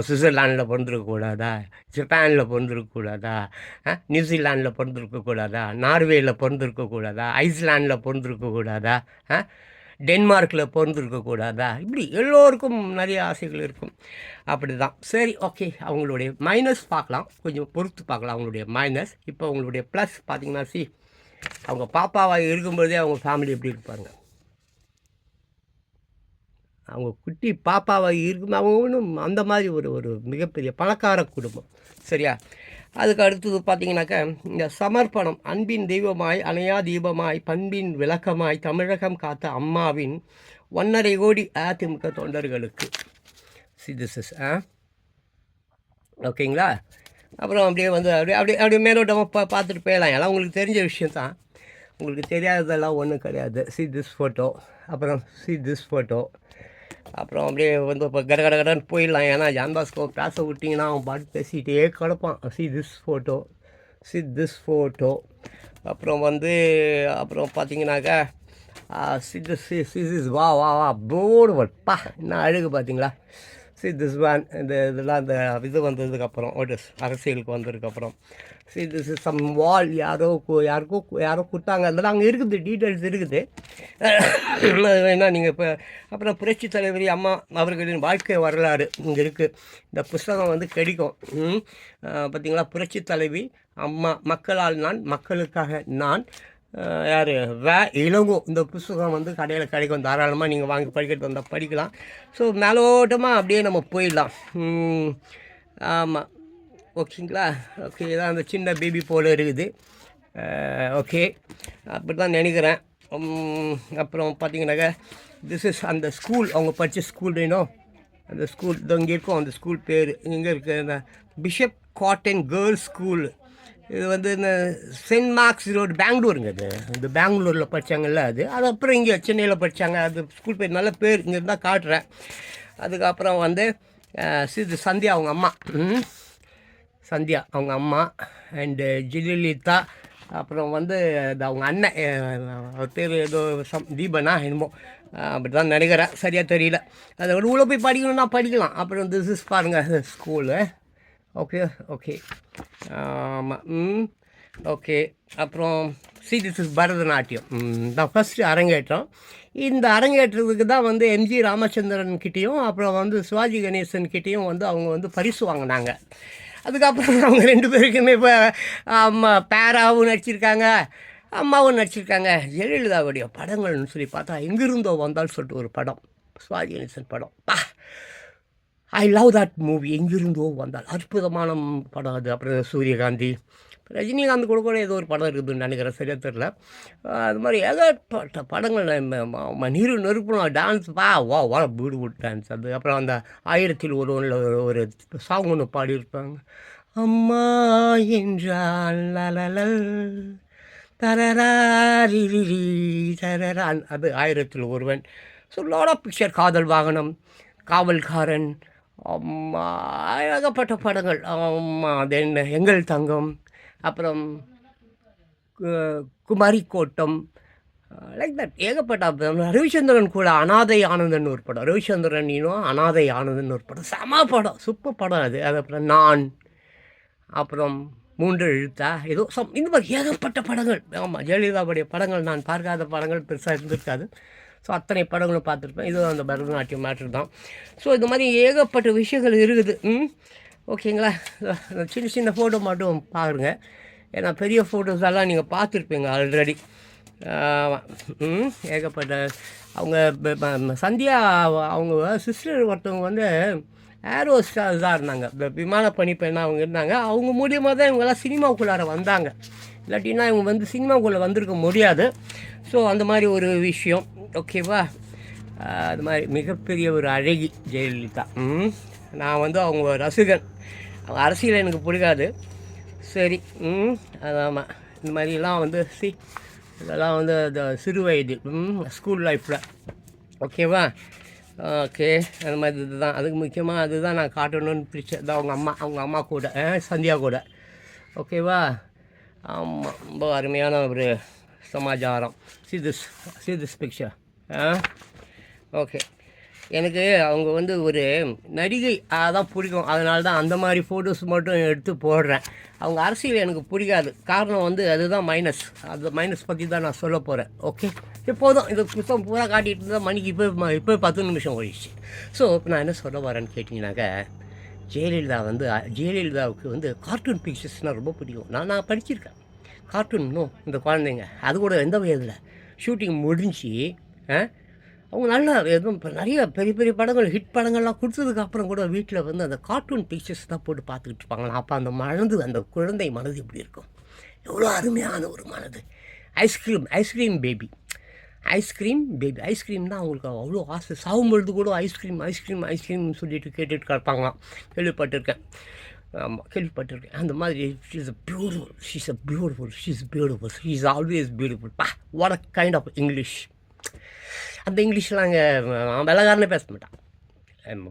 சுவிட்சர்லாண்டில் பிறந்திருக்கக்கூடாதா? ஜப்பானில் பிறந்திருக்கக்கூடாதா? நியூசிலாண்டில் பிறந்திருக்கக்கூடாதா? நார்வேயில் பிறந்திருக்கக்கூடாதா? ஐஸ்லாண்டில் பிறந்திருக்கக்கூடாதா? டென்மார்க்கில் பிறந்திருக்கக்கூடாதா, இப்படி எல்லோருக்கும் நிறைய ஆசைகள் இருக்கும். அப்படி தான். சரி, ஓகே. அவங்களுடைய மைனஸ் பார்க்கலாம், கொஞ்சம் பொறுத்து பார்க்கலாம் அவங்களுடைய மைனஸ். இப்போ அவங்களுடைய ப்ளஸ் பார்த்தீங்கன்னா, அவங்க பாப்பாவாக இருக்கும்போதே அவங்க ஃபேமிலி எப்படி இருப்பாங்க, அவங்க குட்டி பாப்பாவாக இருக்கும். அவங்க ஒன்றும் அந்த மாதிரி ஒரு மிகப்பெரிய பணக்கார குடும்பம், சரியா? அதுக்கு அடுத்தது பார்த்தீங்கன்னாக்கா, இந்த சமர்ப்பணம், அன்பின் தெய்வமாய் அணையா தீபமாய் பண்பின் விளக்கமாய் தமிழகம் காத்த அம்மாவின் 1.5 கோடி அதிமுக தொண்டர்களுக்கு. திஸ் இஸ் ஓகேங்களா? அப்புறம் அப்படியே வந்து அப்படியே மேலோட்டமாக பார்த்துட்டு போயிடலாம். எல்லாம் உங்களுக்கு தெரிஞ்ச விஷயந்தான், உங்களுக்கு தெரியாததெல்லாம் ஒன்றும் கிடையாது. திஸ் ஃபோட்டோ, அப்புறம் திஸ் ஃபோட்டோ, அப்புறம் அப்படியே வந்து இப்போ கடன்னு போயிடலாம். ஏன்னா ஜான்பாஸ்கோ பேச விட்டிங்கன்னா அவன் பாட்டு பேசிகிட்டே கிடப்பான். திஸ் ஃபோட்டோ, அப்புறம் வந்து அப்புறம் பார்த்தீங்கன்னாக்கா இஸ் வா போர்டு வட்பா என்ன அழகு பார்த்தீங்களா? திஸ் வேன், இதெல்லாம் இந்த இது வந்ததுக்கப்புறம், அரசியலுக்கு வந்ததுக்கப்புறம். திஸ் இஸ் சம் வால், யாரோ கொடுத்தாங்க. அதெல்லாம் அங்கே இருக்குது, டீட்டெயில்ஸ் இருக்குது. அது வேணால் நீங்கள் இப்போ. அப்புறம் புரட்சி தலைவரி அம்மா அவர்களின் வாழ்க்கை வரலாறு இங்கே இருக்குது. இந்த புஸ்தகம் வந்து கிடைக்கும். பார்த்திங்களா? புரட்சி தலைவி அம்மா, மக்களால் நான், மக்களுக்காக நான், யார் இளங்கோ. இந்த புஸ்தகம் வந்து கடையில் கிடைக்கும், தாராளமாக நீங்கள் வாங்கி படிக்கிறது வந்தால் படிக்கலாம். ஸோ மேலோட்டமாக அப்படியே நம்ம போயிடலாம். ஆமாம், ஓகேங்களா? ஓகே, இதான் அந்த சின்ன பேபி போல் இருக்குது. ஓகே, அப்படி தான் நினைக்கிறேன். அப்புறம் பார்த்தீங்கன்னாக்கா, திஸ் இஸ் அந்த ஸ்கூல், அவங்க படித்த ஸ்கூல் வேணும். அந்த ஸ்கூல் இது இங்கே இருக்கும். அந்த ஸ்கூல் பேர் இங்கே இருக்குது, இந்த பிஷப் காட்டன் கேர்ள்ஸ் ஸ்கூல். இது வந்து இந்த சென்ட் மார்க்ஸ் ரோடு, பெங்களூருங்க. அது இந்த பெங்களூரில் படித்தாங்கல்ல, அது அப்புறம் இங்கே சென்னையில் படித்தாங்க. அது ஸ்கூல் பேர் நல்ல பேர், இங்கே இருந்தால் காட்டுறேன். அதுக்கப்புறம் வந்து இது சந்தியா அவங்க அம்மா, சந்தியா அவங்க அம்மா, அண்டு ஜெயலலிதா. அப்புறம் வந்து அவங்க அண்ணன், அவர் பேர் ஏதோ தீபனா என்னமோ, அப்படி தான் நினைக்கிறேன், சரியாக தெரியல. அதை உள்ள போய் படிக்கணும்னா படிக்கலாம். அப்புறம் திஸ் இஸ் பாருங்கள் ஸ்கூலு. ஓகே ஆமாம், ஓகே. அப்புறம் திஸ் இஸ் பரதநாட்டியம் தான் ஃபஸ்ட்டு அரங்கேற்றம். இந்த அரங்கேற்றத்துக்கு தான் வந்து எம்ஜி ராமச்சந்திரன் கிட்டேயும் அப்புறம் வந்து சிவாஜி கணேசன் கிட்டேயும் வந்து அவங்க வந்து பரிசு வாங்கினாங்க. அதுக்கப்புறம் அவங்க 2 பேருக்குமே இப்போ பேராவும் நடிச்சிருக்காங்க, அம்மாவும் நடிச்சிருக்காங்க. ஜெயலலிதாவுடைய படங்கள்னு சொல்லி பார்த்தா எங்கிருந்தோ வந்தாலும் சொல்லிட்டு ஒரு படம், சிவாஜி கணேசன் படம். I love that movie. எங்கிருந்தோ வந்தால் அற்புதமான படம் அது. அப்புறம் சூரியகாந்தி, ரஜினிகாந்த் கூட ஏதோ ஒரு படம் இருக்குதுன்னு நினைக்கிறேன், சரியாக தெரில. அது மாதிரி ஏகப்பட்ட படங்கள். நீரு நெருப்புனா டான்ஸ், வா பியூட்டிஃபுல் டான்ஸ் அது. அப்புறம் அந்த 1000ல் ஒருவனில் ஒரு சாங் ஒன்று பாடியிருப்பாங்க, அம்மா என்றால் லலலல் தரராரிரி தரரான், அது 1000ல் ஒருவன். ஸோ லாட் ஆஃப் பிக்சர், காதல் வாகனம், காவல்காரன், ஏகப்பட்ட படங்கள். தென் எங்கள் தங்கம், அப்புறம் குமாரி கோட்டம், லைக் தட் ஏகப்பட்ட. ரவிச்சந்திரன் கூட அனாதை ஆனந்தன் ஒரு படம், ரவிச்சந்திரன் அனாதை ஆனந்தன் ஒரு படம், செம படம், சூப்பர் படம் அது. அப்புறம் நான், அப்புறம் 3 எழுத்தா ஏதோ இந்த மாதிரி ஏகப்பட்ட படங்கள். ஆமாம், ஜெயலலிதாவுடைய படங்கள் நான் பார்க்காத படங்கள் பெருசாக இருந்திருக்காது. ஸோ அத்தனை படங்களும் பார்த்துருப்பேன். இதுவும் அந்த பரதநாட்டியம் மேட்ரு தான். ஸோ இது மாதிரி ஏகப்பட்ட விஷயங்கள் இருக்குது. ஓகேங்களா? சின்ன ஃபோட்டோ மட்டும் பாருங்க, ஏன்னா பெரிய ஃபோட்டோஸ் எல்லாம் நீங்கள் பார்த்துருப்பீங்க ஆல்ரெடி. ஏகப்பட்ட. அவங்க சந்தியா அவங்க சிஸ்டர் ஒருத்தவங்க வந்து ஏரோ ஸ்டார்ஸாக இருந்தாங்க, இந்த விமான பணிப்பெண்ணாக அவங்க இருந்தாங்க. அவங்க மூலியமாக தான் இவங்கெல்லாம் சினிமாவுக்குள்ளார வந்தாங்க, இல்லாட்டின்னா இவங்க வந்து சினிமாவுக்குள்ளே வந்திருக்க முடியாது. ஸோ அந்த மாதிரி ஒரு விஷயம், ஓகேவா? அது மாதிரி மிகப்பெரிய ஒரு அழகி ஜெயலலிதா. நான் வந்து அவங்க ரசிகன். அவங்க அரசியல் எனக்கு பிடிக்காது, சரி. ஆமாம், இந்த மாதிரிலாம் வந்து இதெல்லாம் வந்து அந்த சிறு வயதில் ஸ்கூல் லைஃப்பில், ஓகேவா? ஓகே, அந்த மாதிரி இதுதான். அதுக்கு முக்கியமாக அதுதான் நான் காட்டணும்னு பிடிச்சது. அவங்க அம்மா கூட, சந்தியா கூட, ஓகேவா? ஆமாம், ரொம்ப அருமையான ஒரு சமாச்சாரம். see this picture. ஓகே, எனக்கு அவங்க வந்து ஒரு நடிகை அதான் பிடிக்கும், அதனால தான் அந்த மாதிரி ஃபோட்டோஸ் மட்டும் எடுத்து போடுறேன். அவங்க அரசியல் எனக்கு பிடிக்காது, காரணம் வந்து அதுதான் மைனஸ். அந்த மைனஸ் பற்றி தான் நான் சொல்ல போகிறேன். ஓகே. எப்போதும் இந்த புத்தகம் பூரா காட்டிகிட்டு இருந்தால் மணிக்கு இப்போ 10 நிமிஷம் ஓடிடுச்சு. ஸோ இப்போ நான் என்ன சொல்ல வரேன்னு கேட்டிங்கனாக்கா, ஜெயலலிதாவுக்கு வந்து கார்ட்டூன் பிக்சர்ஸ்னால் ரொம்ப பிடிக்கும். நான் படிச்சிருக்கேன் கார்ட்டூன். இன்னும் இந்த குழந்தைங்க அது கூட எந்த வயதில் ஷூட்டிங் முடிஞ்சு அவங்க நல்லா எதுவும் இப்போ நிறைய பெரிய பெரிய படங்கள் ஹிட் படங்கள்லாம் கொடுத்ததுக்கப்புறம் கூட வீட்டில் வந்து அந்த கார்ட்டூன் பிக்சர்ஸ் தான் போட்டு பார்த்துக்கிட்டு இருப்பாங்களாம். அப்போ அந்த குழந்தை மனது எப்படி இருக்கும், எவ்வளோ அருமையான ஒரு மனது. ஐஸ்கிரீம் பேபி ஐஸ்கிரீம் தான் அவங்களுக்கு அவ்வளோ ஆசை. சாகும்பொழுது கூட ஐஸ்கிரீம்னு சொல்லிட்டு கேட்டுட்டு கிடப்பாங்களாம். கேள்விப்பட்டிருக்கேன். ஆமாம், கேள்விப்பட்டிருக்கேன். அந்த மாதிரி she's always beautiful. What a kind of English. அந்த இங்கிலீஷ்லாம் அங்கே வெள்ளக்காரனே பேச மாட்டான்.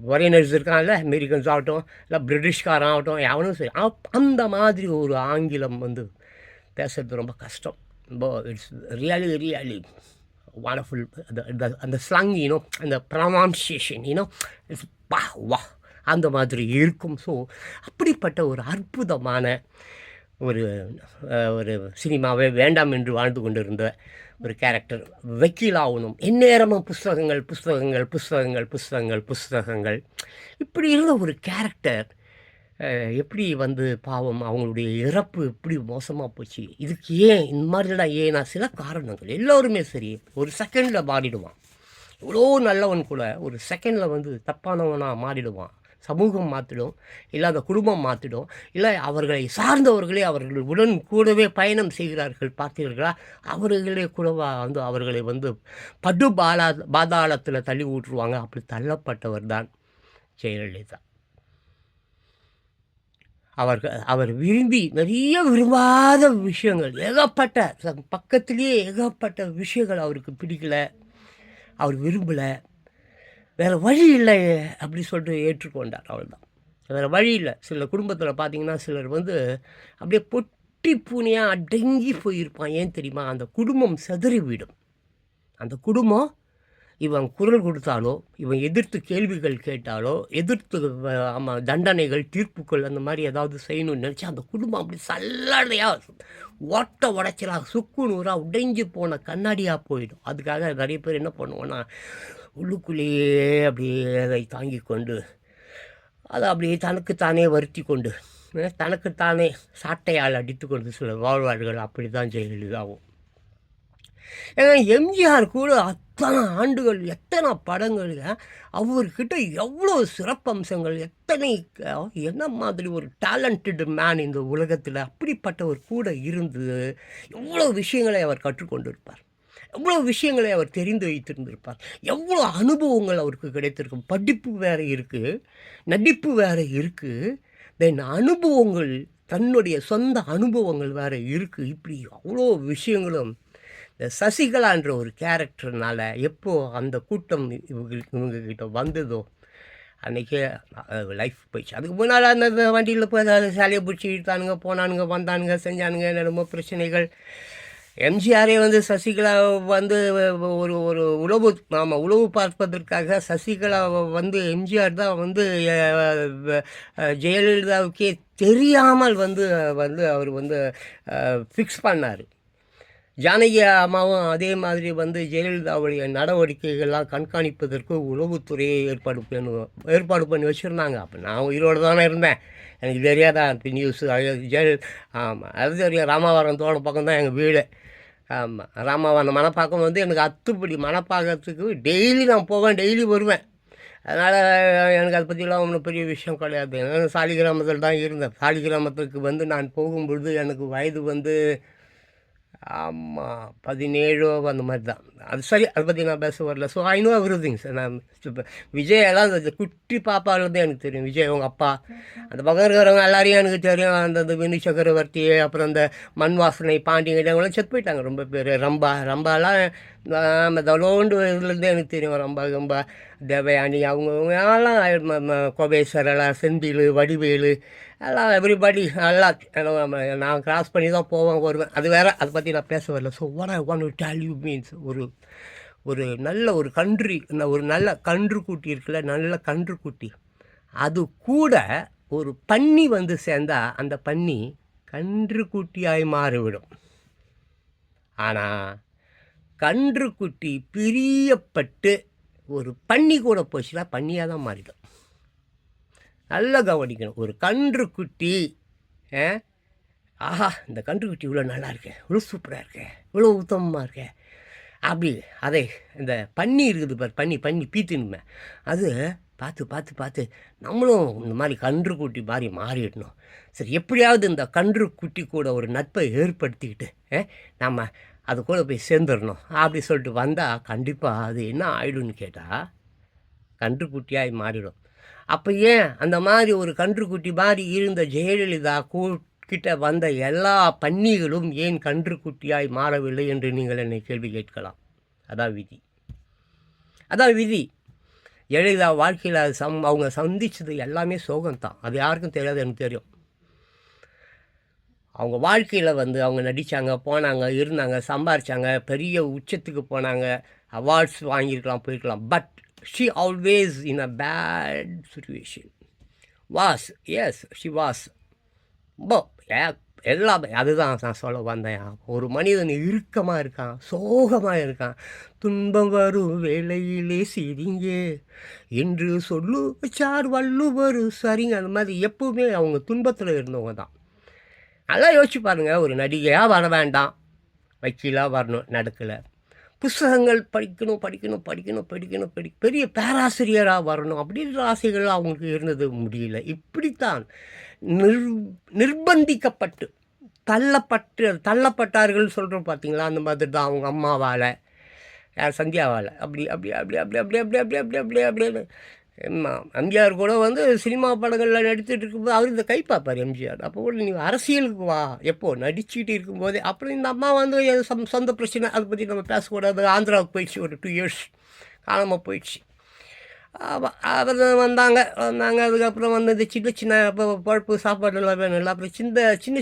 ஃபாரினர்ஸ் இருக்காங்கல்ல, அமெரிக்கன்ஸ் ஆகட்டும் இல்லை பிரிட்டிஷ்காரன் ஆகட்டும், எவனும் சரி அந்த மாதிரி ஒரு ஆங்கிலம் வந்து பேசுறது ரொம்ப கஷ்டம். ரொம்ப இட்ஸ் ரியலி வண்டர்ஃபுல். அந்த ஸ்லாங் அந்த ப்ரொனவுன்சியேஷன் இட்ஸ் வா அந்த மாதிரி இருக்கும். ஸோ அப்படிப்பட்ட ஒரு அற்புதமான ஒரு சினிமாவே வேண்டாம் என்று வாழ்ந்து கொண்டிருந்த ஒரு கேரக்டர் வக்கீலாகணும். எந்நேரமும் புஸ்தகங்கள் இப்படி இருந்த ஒரு கேரக்டர் எப்படி வந்து பாவம் அவங்களுடைய இறப்பு எப்படி மோசமாக போச்சு. இதுக்கு இந்த மாதிரிலாம் ஏன்னா சில காரணங்கள். எல்லோருமே சரி ஒரு செகண்டில் மாறிடுவான். எவ்வளோ நல்லவன் கூட ஒரு செகண்டில் வந்து தப்பானவனாக மாறிடுவான். சமூகம் மாற்றிடும், இல்லை அந்த குடும்பம் மாற்றிடும், இல்லை அவர்களை சார்ந்தவர்களே அவர்கள் உடன் கூடவே பயணம் செய்கிறார்கள் பார்த்தீர்களா, அவர்களே கூடவா வந்து அவர்களை வந்து பாதாளத்தில் தள்ளி ஊற்றுவாங்க. அப்படி தள்ளப்பட்டவர் தான் ஜெயலலிதா. அவர் நிறைய விரும்பாத விஷயங்கள் பக்கத்திலேயே ஏகப்பட்ட விஷயங்கள் அவருக்கு பிடிக்கல, அவர் விரும்பலை. வேறு வழி இல்லை அப்படி சொல்லிட்டு ஏற்றுக்கொண்டார். அவ்வளோதான், வேறு வழி இல்லை. சில குடும்பத்தில் பார்த்தீங்கன்னா சிலர் வந்து அப்படியே பொட்டி பூனையாக அடங்கி போயிருப்பான். ஏன் தெரியுமா, அந்த குடும்பம் சிதறிவிடும். அந்த குடும்பம் இவன் குரல் கொடுத்தாலோ, இவன் எதிர்த்து கேள்விகள் கேட்டாலோ, எதிர்த்து தண்டனைகள் தீர்ப்புகள் அந்த மாதிரி ஏதாவது செய்யணும்னு நினச்சா அந்த குடும்பம் அப்படி சல்லடையாக ஓட்ட உடைச்சலாக சுக்கு நூறாக உடைஞ்சு போன கண்ணாடியாக போயிடும். அதுக்காக நிறைய பேர் என்ன பண்ணுவோன்னா உள்ளுக்குள்ளேயே அப்படியே அதை தாங்கி கொண்டு அதை அப்படியே தனக்குத்தானே வருத்தி கொண்டு தனக்குத்தானே சாட்டையால் அடித்து கொண்டு சில வாழ்வார்கள். அப்படி தான் ஜெயலலிதாவும். ஏன்னா எம்ஜிஆர் கூட அத்தனை ஆண்டுகள் எத்தனை படங்கள் அவர்கிட்ட எவ்வளோ சிறப்பம்சங்கள் என்ன மாதிரி ஒரு டேலண்டட் மேன் இந்த உலகத்தில் அப்படிப்பட்டவர் கூட இருந்து எவ்வளோ விஷயங்களை அவர் கற்றுக்கொண்டிருப்பார், எவ்வளோ விஷயங்களை அவர் தெரிந்து வைத்திருந்திருப்பார், எவ்வளோ அனுபவங்கள் அவருக்கு கிடைத்திருக்கும். படிப்பு வேறு இருக்குது, நடிப்பு வேறு இருக்குது, தென் அனுபவங்கள் தன்னுடைய சொந்த அனுபவங்கள் வேறு இருக்குது. இப்படி அவ்வளோ விஷயங்களும் இந்த சசிகலான்ற ஒரு கேரக்டர்னால எப்போ அந்த கூட்டம் இவங்கக்கிட்ட வந்ததோ அன்றைக்கே லைஃப் போயிடுச்சு. அதுக்கு முன்னால் அந்த வண்டியில் போய் சாலையை பிடிச்சி இழுத்தானுங்க, போனானுங்க, வந்தானுங்க, செஞ்சானுங்க, ரொம்ப பிரச்சனைகள். எம்ஜிஆரே வந்து சசிகலா வந்து ஒரு உளவு பார்ப்பதற்காக சசிகலாவை வந்து எம்ஜிஆர் தான் வந்து ஜெயலலிதாவுக்கே தெரியாமல் வந்து அவர் வந்து ஃபிக்ஸ் பண்ணார். ஜானகி அம்மாவும் அதே மாதிரி வந்து ஜெயலலிதாவுடைய நடவடிக்கைகள்லாம் கண்காணிப்பதற்கு உளவுத்துறையை ஏற்பாடு பண்ணி வச்சுருந்தாங்க. அப்போ நான் உயிரோடு தானே இருந்தேன், எனக்கு தெரியாதா நியூஸு ஆமாம், அது தெரியும். ராமாவரம் தோட பக்கம் தான் எங்கள் வீடு. ஆமாம், ராமாவரம் மணப்பாக்கம் வந்து எனக்கு அத்துப்படி. மணப்பாக்கத்துக்கு டெய்லி நான் போவேன், டெய்லி வருவேன். அதனால் எனக்கு அதை பற்றிலாம் ஒன்றும் பெரிய விஷயம் கிடையாது. நான் சாலிகிராமத்தில் தான் இருந்தேன். சாலிகிராமத்துக்கு வந்து நான் போகும்பொழுது எனக்கு வயது வந்து 17 அந்த மாதிரி தான். அது சரி, அதை பற்றி நான் பேச வரல. So I know everything sir. நான் இப்போ விஜயெல்லாம் அந்த குட்டி பாப்பாவிலேருந்து எனக்கு தெரியும். விஜய் அவங்க அப்பா, அந்த பக்கம் இருக்கிறவங்க எல்லாரையும் எனக்கு தெரியும். அந்த வினு சக்கரவர்த்தி, அப்புறம் அந்த மண் வாசனை பாண்டியன் அவங்களாம் செத்து போயிட்டாங்க ரொம்ப பேர். ரம்பாலாம் நம்ம தலோண்டு இதுலேருந்தே எனக்கு தெரியும். ரம்பா தேவயானி அவங்க எல்லாம் கோபேஸ்வர் எல்லாம், செந்தில், வடிவேலு எல்லாம், எவ்ரிபடி எல்லாம் நான் கிராஸ் பண்ணி தான் போவேன் வருவேன். அது வேறு, அதை பற்றி நான் பேச வரல. So what I want to tell you means ஒரு நல்ல ஒரு நல்ல கன்றுக்குட்டி இருக்குல்ல, நல்ல கன்றுக்குட்டி, அது கூட ஒரு பன்னி வந்து சேர்ந்தால் அந்த பன்னி கன்றுக்குட்டியாய் மாறிவிடும். ஆனால் கன்றுக்குட்டி பிரியப்பட்டு ஒரு பன்னி கூட போச்சுன்னா பன்னியாக தான் மாறிடும். நல்லா கவனிக்கணும். ஒரு கன்றுக்குட்டி ஆஹா இந்த கன்றுக்குட்டி இவ்வளோ நல்லா இருக்கே, இவ்வளோ சூப்பராக இருக்கே, இவ்வளோ உத்தமமாக இருக்கே அப்படி அதை இந்த பன்னி இருக்குது பார், பன்னி பீத்துனுமே அது பார்த்து பார்த்து பார்த்து நம்மளும் இந்த மாதிரி கன்றுக்குட்டி மாதிரி மாறிடணும். சரி, எப்படியாவது இந்த கன்றுக்குட்டி கூட ஒரு நட்பை ஏற்படுத்திக்கிட்டு நம்ம அது கூட போய் சேர்ந்துடணும் அப்படி சொல்லிட்டு வந்தால் கண்டிப்பாக அது என்ன ஆகிடும்னு கேட்டால் கன்றுக்குட்டியாக மாறிடும். அப்போ ஏன் அந்த மாதிரி ஒரு கன்றுக்குட்டி மாதிரி இருந்த ஜெயலலிதா கிட்ட வந்த எல்லா பன்னிகளும் ஏன் கன்றுக்குட்டியாய் மாறவில்லை என்று நீங்கள் என்னை கேள்வி கேட்கலாம். அதான் விதி. ஜெயலலிதா வாழ்க்கையில் அவங்க சந்தித்தது எல்லாமே சோகம்தான். அது யாருக்கும் தெரியாது, எனக்கு தெரியும். அவங்க வாழ்க்கையில் அவங்க நடித்தாங்க, போனாங்க, இருந்தாங்க, சம்பாரித்தாங்க, பெரிய உச்சத்துக்கு போனாங்க, அவார்ட்ஸ் வாங்கியிருக்கலாம், போயிருக்கலாம். But she always in a bad situation. She was எல்லாமே. அதுதான் நான் சொல்ல வந்தேன். ஒரு மனிதன் இறுக்கமாக இருக்கான், சோகமாக இருக்கான், துன்பம் வரும் வேளையிலே சிரிங்க என்று சொல்லு வச்சார் வள்ளுவர் சரிங்க. அந்த மாதிரி எப்பவுமே அவங்க துன்பத்தில் இருந்தவங்க தான். நல்லா யோசிச்சு பாருங்கள். ஒரு நடிகையாக வர வேண்டாம், வக்கீலாக வரணும், நடக்கலை. புஸ்தகங்கள் படிக்கணும், பெரிய பேராசிரியராக வரணும் அப்படின்ற ஆசைகள் அவங்களுக்கு இருந்தது, முடியல. இப்படித்தான் நிர்பந்திக்கப்பட்டு தள்ளப்பட்டார்கள் சொல்கிறோம் பார்த்தீங்களா? அந்த மாதிரி தான் அவங்க அம்மாவால், சந்தியாவால். அப்படி எம்ஜிஆர் கூட சினிமா படங்களில் நடித்துட்டு இருக்கும்போது அவர் இந்த கை பார்ப்பார் எம்ஜிஆர். அப்போ கூட நீங்கள் அரசியலுக்கு வா, எப்போ நடிச்சுட்டு இருக்கும்போதே. அப்புறம் இந்த அம்மா சொந்த பிரச்சனை, அதை பற்றி நம்ம பேசக்கூடாது. ஆந்திராவுக்கு போயிடுச்சு, ஒரு 2 years காலமாக போயிடுச்சு. அவர் வந்தாங்க. அதுக்கப்புறம் இந்த சின்ன பழப்பு சாப்பாடு எல்லாம் வேணும். அப்புறம்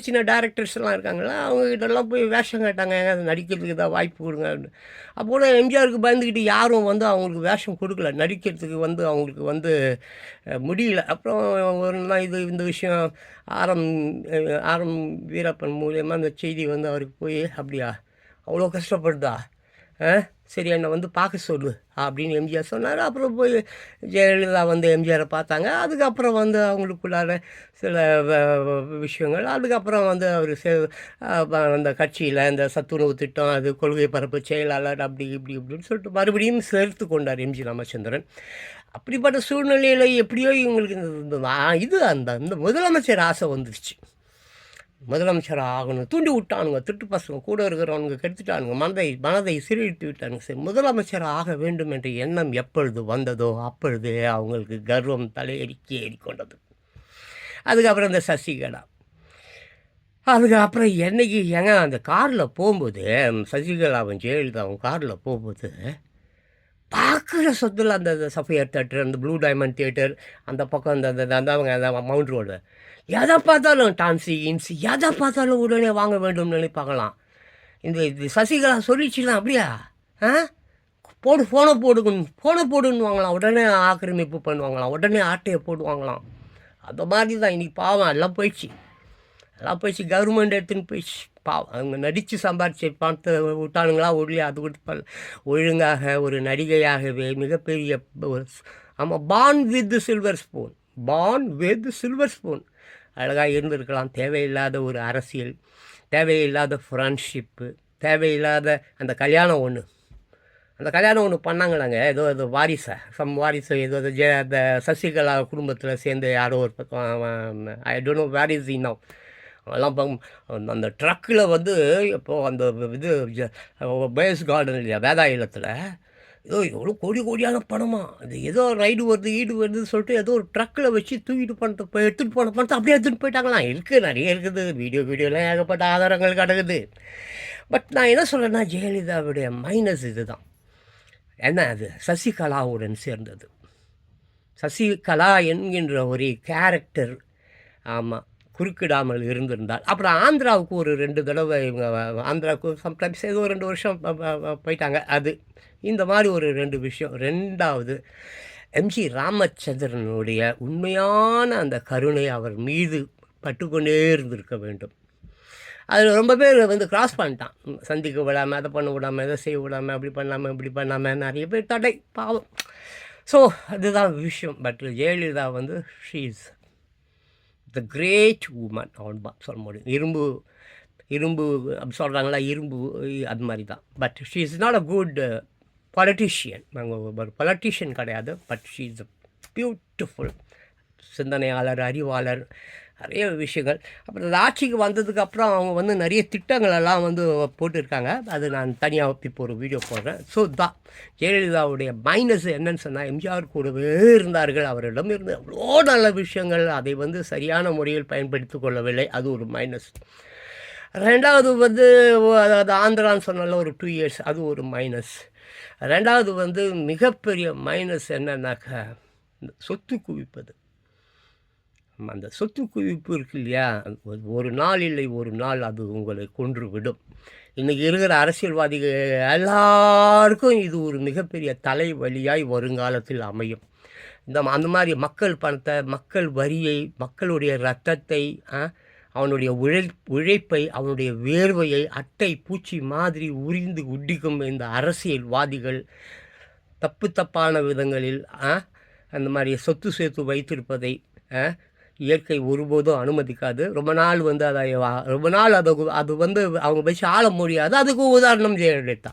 சின்ன டேரக்டர்ஸ் எல்லாம் இருக்காங்களா, அவங்ககிட்டலாம் போய் வேஷம் கேட்டாங்க, அது நடிக்கிறதுக்கு தான் வாய்ப்பு கொடுங்க அப்படின்னு. அப்போ கூட எம்ஜிஆருக்கு பயந்துக்கிட்டு யாரும் அவங்களுக்கு வேஷம் கொடுக்கல, நடிக்கிறதுக்கு அவங்களுக்கு முடியல. அப்புறம் ஒரு நாள் இந்த விஷயம் ஆரம் வீரப்பன் மூலியமாக அந்த செய்தி அவருக்கு போய், அப்படியா அவ்வளோ கஷ்டப்படுதா, சரி என்னை பார்க்க சொல்லு அப்படின்னு எம்ஜிஆர் சொன்னார். அப்புறம் போய் ஜெயலலிதா எம்ஜிஆரை பார்த்தாங்க. அதுக்கப்புறம் அவங்களுக்குள்ளார சில விஷயங்கள். அதுக்கப்புறம் அவர் அந்த கட்சியில் இந்த சத்துணவு திட்டம், அது கொள்கை பரப்பு செயலாளர், அப்படி இப்படின்னு சொல்லிட்டு மறுபடியும் சேர்த்து கொண்டார் எம்ஜி ராமச்சந்திரன். அப்படிப்பட்ட சூழ்நிலையில் எப்படியோ இவங்களுக்கு அந்த முதலமைச்சர் ஆசை வந்துருச்சு. முதலமைச்சர் ஆகணும் தூண்டி விட்டானுங்க, திட்டு பசங்க கூட இருக்கிறவனுங்க கெடுத்துட்டானுங்க, மனதை சீரழித்து விட்டானுங்க. சரி, முதலமைச்சர் ஆக வேண்டும் என்ற எண்ணம் எப்பொழுது வந்ததோ அப்பொழுது அவங்களுக்கு கர்வம் தலையடிக்கி ஏறிக்கொண்டது. அதுக்கப்புறம் இந்த சசிகலா, அதுக்கப்புறம் என்னைக்கு அந்த காரில் போகும்போது, சசிகலாவும் ஜெயலலிதாவும் காரில் போகும்போது பார்க்குற சொத்தில் அந்த சஃபையர் தேட்டர், அந்த ப்ளூ டைமண்ட் தியேட்டர், அந்த பக்கம் அந்த மவுண்ட் ரோடு, எதை பார்த்தாலும் டான்ஸி இன்சி, எதை பார்த்தாலும் உடனே வாங்க வேண்டும்னு நினைப்பாங்களாம். இந்த சசிகலா சொல்லிச்சுலாம், அப்படியா ஃபோனை போடுன்னு வாங்கலாம், உடனே ஆக்கிரமிப்பு பண்ணுவாங்களாம், உடனே ஆட்டையை போடுவாங்களாம். அந்த மாதிரி தான் இன்றைக்கி பாவம் எல்லாம் போயிடுச்சு. கவர்மெண்ட் எடுத்துன்னு போயிடுச்சு. பாவம் அவங்க நடித்து சம்பாரிச்சு பணத்தை விட்டானுங்களா ஒழியா, அது கூட ஒழுங்காக ஒரு நடிகையாகவே மிகப்பெரிய ஆமாம், பார்ன் வித் சில்வர் ஸ்பூன் அழகாக இருந்திருக்கலாம். தேவையில்லாத ஒரு அரசியல், தேவையில்லாத ஃப்ரெண்ட்ஷிப்பு, தேவையில்லாத அந்த கல்யாணம் ஒன்று பண்ணாங்களாங்க. ஏதோ வாரிசு ஏதோ அந்த சசிகலா குடும்பத்தில் சேர்ந்து யாரோ ஒரு பக்கம், I don't know where is now. அதெல்லாம் அந்த ட்ரக்கில் இப்போது அந்த இது பேஸ் கார்டன் இல்லையா, வேதா இல்லத்தில், எவ்வளோ கோடியான பணமா, அது ஏதோ ரைடு வருதுன்னு சொல்லிட்டு ஏதோ ஒரு ட்ரக்கில் வச்சு தூக்கிட்டு எடுத்துகிட்டு போன பணத்தை அப்படியே எடுத்துகிட்டு போயிட்டாங்களாம். நிறைய இருக்குது, வீடியோலாம் ஏகப்பட்ட ஆதாரங்கள் கிடக்குது. பட் நான் என்ன சொல்கிறேன்னா, ஜெயலலிதாவுடைய மைனஸ் இது தான். என்ன, அது சசிகலாவுடன் சேர்ந்தது. சசிகலா என்கின்ற ஒரு கேரக்டர் குறுக்கிடாமல் இருந்திருந்தால். அப்புறம் ஆந்திராவுக்கு ஒரு 2 தடவை ஆந்திராவுக்கு சம்டைம்ஸ் ஏதோ 2 வருஷம் போயிட்டாங்க. அது இந்த மாதிரி ஒரு 2 விஷயம். 2வது, எம்ஜி ராமச்சந்திரனுடைய உண்மையான அந்த கருணை அவர் மீது பட்டுக்கொண்டே இருந்திருக்க வேண்டும். அதில் ரொம்ப பேர் வந்து கிராஸ் பண்ணிட்டான். சந்திக்க விடாமல், அதை பண்ண விடாமல், இதை செய்ய விடாமல், அப்படி பண்ணாமல் இப்படி பண்ணாமல் நிறைய பேர் தடை பாவம். ஸோ அதுதான் விஷயம். பட் ஜெயலலிதா வந்து she is the great woman அவன் சொல்ல முடியும். இரும்பு இரும்பு அப்படி சொல்கிறாங்களா, இரும்பு அது மாதிரி தான். But she is not a good politician. நாங்கள் ஒரு பொலிட்டிஷியன் கிடையாது. But she is a beautiful சிந்தனையாளர், அறிவாளர், நிறைய விஷயங்கள். அப்புறம் அந்த ஆட்சிக்கு வந்ததுக்கப்புறம் அவங்க வந்து நிறைய திட்டங்களெல்லாம் வந்து போட்டிருக்காங்க. அது நான் தனியாக இப்போ ஒரு வீடியோ போடுறேன். ஸோ தான் ஜெயலலிதாவுடைய மைனஸ் என்னன்னு சொன்னால், எம்ஜிஆர் கூடவே இருந்தார்கள். அவரிடம் இருந்து அவ்வளோ நல்ல விஷயங்கள், அதை வந்து சரியான முறையில் பயன்படுத்தி கொள்ளவில்லை. அது ஒரு மைனஸ். ரெண்டாவது வந்து அதாவது ஆந்திரான்னு சொன்னால ஒரு 2 இயர்ஸ், அது ஒரு மைனஸ். ரெண்டாவது வந்து மிகப்பெரிய மைனஸ் என்னன்னாக்கா, இந்த சொத்து குவிப்பது. அந்த சொத்து குவிப்பு இருக்கு இல்லையா, ஒரு நாள் இல்லை ஒரு நாள் அது உங்களை கொன்று விடும். இன்றைக்கி இருக்கிற அரசியல்வாதிகள் எல்லாருக்கும் இது ஒரு மிகப்பெரிய தலைவலியாய் வருங்காலத்தில் அமையும். அந்த மாதிரி மக்கள் பணத்தை, மக்கள் வரியை, மக்களுடைய இரத்தத்தை, அவனுடைய உழைப்பை, அவனுடைய வேர்வையை அட்டை பூச்சி மாதிரி உரிந்து உட்டிக்கும் இந்த அரசியல்வாதிகள் தப்பான விதங்களில் அந்த மாதிரி சொத்து சேர்த்து வைத்திருப்பதை இயற்கை ஒருபோதும் அனுமதிக்காது. ரொம்ப நாள் வந்து அது வந்து அவங்க வச்சு ஆள முடியாது. அதுக்கு உதாரணம் ஜெயலலிதா.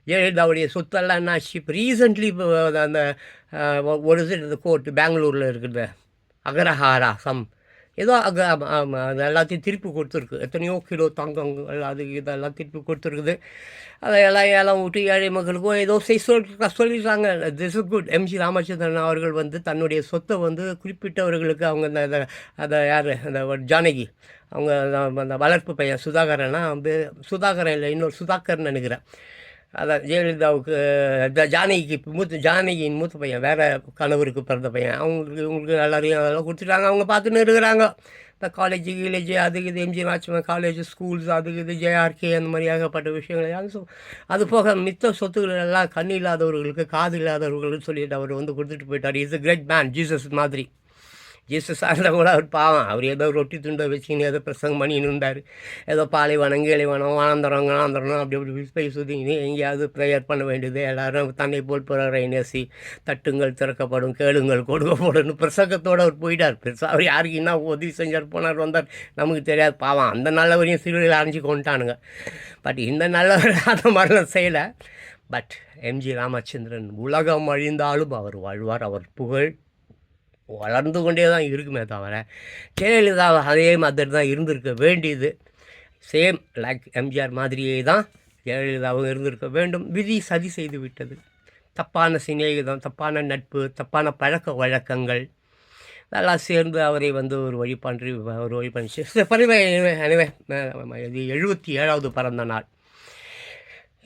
ஜெயலலிதாவுடைய சொத்தெல்லாம் என்னாச்சு, இப்போ ரீசெண்ட்லி இப்போ அந்த ஒரு கோர்ட்டு பெங்களூரில் இருக்குது, அகரஹாரா ஏதோ அது எல்லாத்தையும் திருப்பி கொடுத்துருக்கு. எத்தனையோ கிலோ தங்கங்கள் அது இதெல்லாம் திருப்பி கொடுத்துருக்குது. அதை எல்லாம் விட்டு ஏழை மக்களுக்கும் ஏதோ சொல்லியிருக்காங்க. This is good. MG Ramachandran அவர்கள் வந்து தன்னுடைய சொத்தை வந்து குறிப்பிட்டவர்களுக்கு அவங்க அதை யார் அந்த ஜானகி அவங்க அந்த வளர்ப்பு பையன் சுதாகரனா வந்து, சுதாகரன் இல்லை இன்னொரு சுதாகர்னு நினைக்கிறேன். அதான் ஜெயலலிதாவுக்கு ஜானகிக்கு ஜானகியின் மூத்த பையன், வேறு கணவருக்கு பிறந்த பையன். இவங்களுக்கு எல்லாரையும் அதெல்லாம் கொடுத்துட்டாங்க. அவங்க பார்த்துன்னு இருக்கிறாங்க. இந்த காலேஜ் அது இது எம்ஜி ராஜ்குமார் காலேஜ், ஸ்கூல்ஸ், அது இது ஜேஆர்கே, அந்த மாதிரி ஏகப்பட்ட விஷயங்கள். அது போக மித்த சொத்துக்கள் எல்லாம் கண் இல்லாதவர்களுக்கு, காது இல்லாதவர்களுக்கு சொல்லிட்டு அவர் வந்து கொடுத்துட்டு போயிட்டார். Is a great man, Jesus மாதிரி. ஜீசஸாக இருந்தால் கூட அவர் பாவம், அவர் ஏதோ ரொட்டி துண்டை வச்சுக்கின்னு ஏதோ பிரசங்கம் பண்ணின்னு இருந்தார். ஏதோ பாலைவனம் கீழைவனம் வனந்தரம் அப்படி போய் சுற்றிக்கின்னு எங்கேயாவது ப்ரேயர் பண்ண வேண்டியது. எல்லோரும் தன்னை போல் பிறரை நேசி, தட்டுங்கள் திறக்கப்படும், கேளுங்கள் கொடுக்கப்படும் பிரசங்கத்தோடு அவர் போயிட்டார். பெருசாக அவர் யாருக்கு என்ன உதவி செஞ்சார், போனார் வந்தார் நமக்கு தெரியாது. பாவம், அந்த நல்லவரையும் சிறுவையில் அரைஞ்சி கொண்டுட்டானுங்க. பட் இந்த நல்லவர் அந்த மாதிரிலாம் செய்யலை. பட் எம்ஜி ராமச்சந்திரன் உலகம் அழிந்தாலும் அவர் வாழ்வார். அவர் புகழ் வளர்ந்து கொண்டே தான் இருக்குமே தவிர, ஜெயலலிதா அதே மாதிரி தான் இருந்திருக்க வேண்டியது. சேம் லைக் எம்ஜிஆர் மாதிரியே தான் ஜெயலலிதாவும் இருந்திருக்க வேண்டும். விதி சதி செய்து விட்டது. தப்பான சிநேகிதம், தப்பான நட்பு, தப்பான பழக்க வழக்கங்கள் அதெல்லாம் சேர்ந்து அவரை வந்து ஒரு வழி பண்ணிச்சு. எனவே இது 77வது பிறந்த நாள்.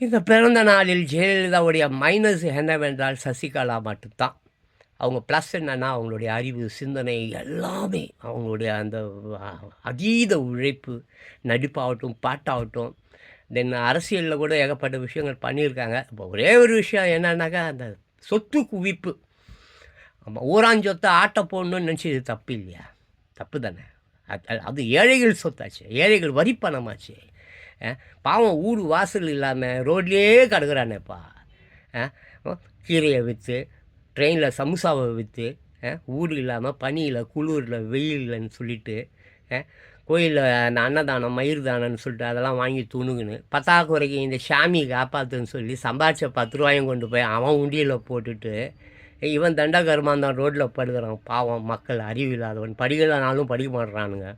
இந்த பிறந்த நாளில் ஜெயலலிதாவுடைய மைனஸ் என்னவென்றால் சசிகலா மட்டும்தான். அவங்க ப்ளஸ் என்னென்னா அவங்களுடைய அறிவு, சிந்தனை எல்லாமே, அவங்களுடைய அந்த அதீத உழைப்பு, நடிப்பாகட்டும், பாட்டாகட்டும், தென் அரசியலில் கூட ஏகப்பட்ட விஷயங்கள் பண்ணியிருக்காங்க. இப்போ ஒரே ஒரு விஷயம் என்னன்னாக்கா, அந்த சொத்து குவிப்பு. ஆமாம், ஊராஞ்சொத்தை ஆட்ட போடணுன்னு நினச்சி தப்பு இல்லையா? தப்பு தானே. அது ஏழைகள் சொத்தாச்சு, ஏழைகள் வரி பணமாச்சு. பாவம் ஊடு வாசல் இல்லாமல் ரோட்லேயே கிடக்குறானேப்பா. கீரையை விற்று, ட்ரெயினில் சமுசாவை விற்று, ஊடு இல்லாமல் பனியில் குளிரில் வெயில்லன்னு சொல்லிட்டு, கோயிலில் அன்னதானம் மயிர் தானம்னு சொல்லிட்டு அதெல்லாம் வாங்கி துணுகுன்னு பத்தாக்குறைக்கு இந்த சாமி காப்பாற்றுன்னு சொல்லி சம்பாரிச்ச 10 ரூபாயும் கொண்டு போய் அவன் உண்டியில் போட்டுட்டு இவன் தண்டகர்மாந்தான் ரோட்டில் படுக்கிறான். பாவம், மக்கள் அறிவு இல்லாதவன், படிக்கலானாலும் படிக்க மாட்டுறானுங்க.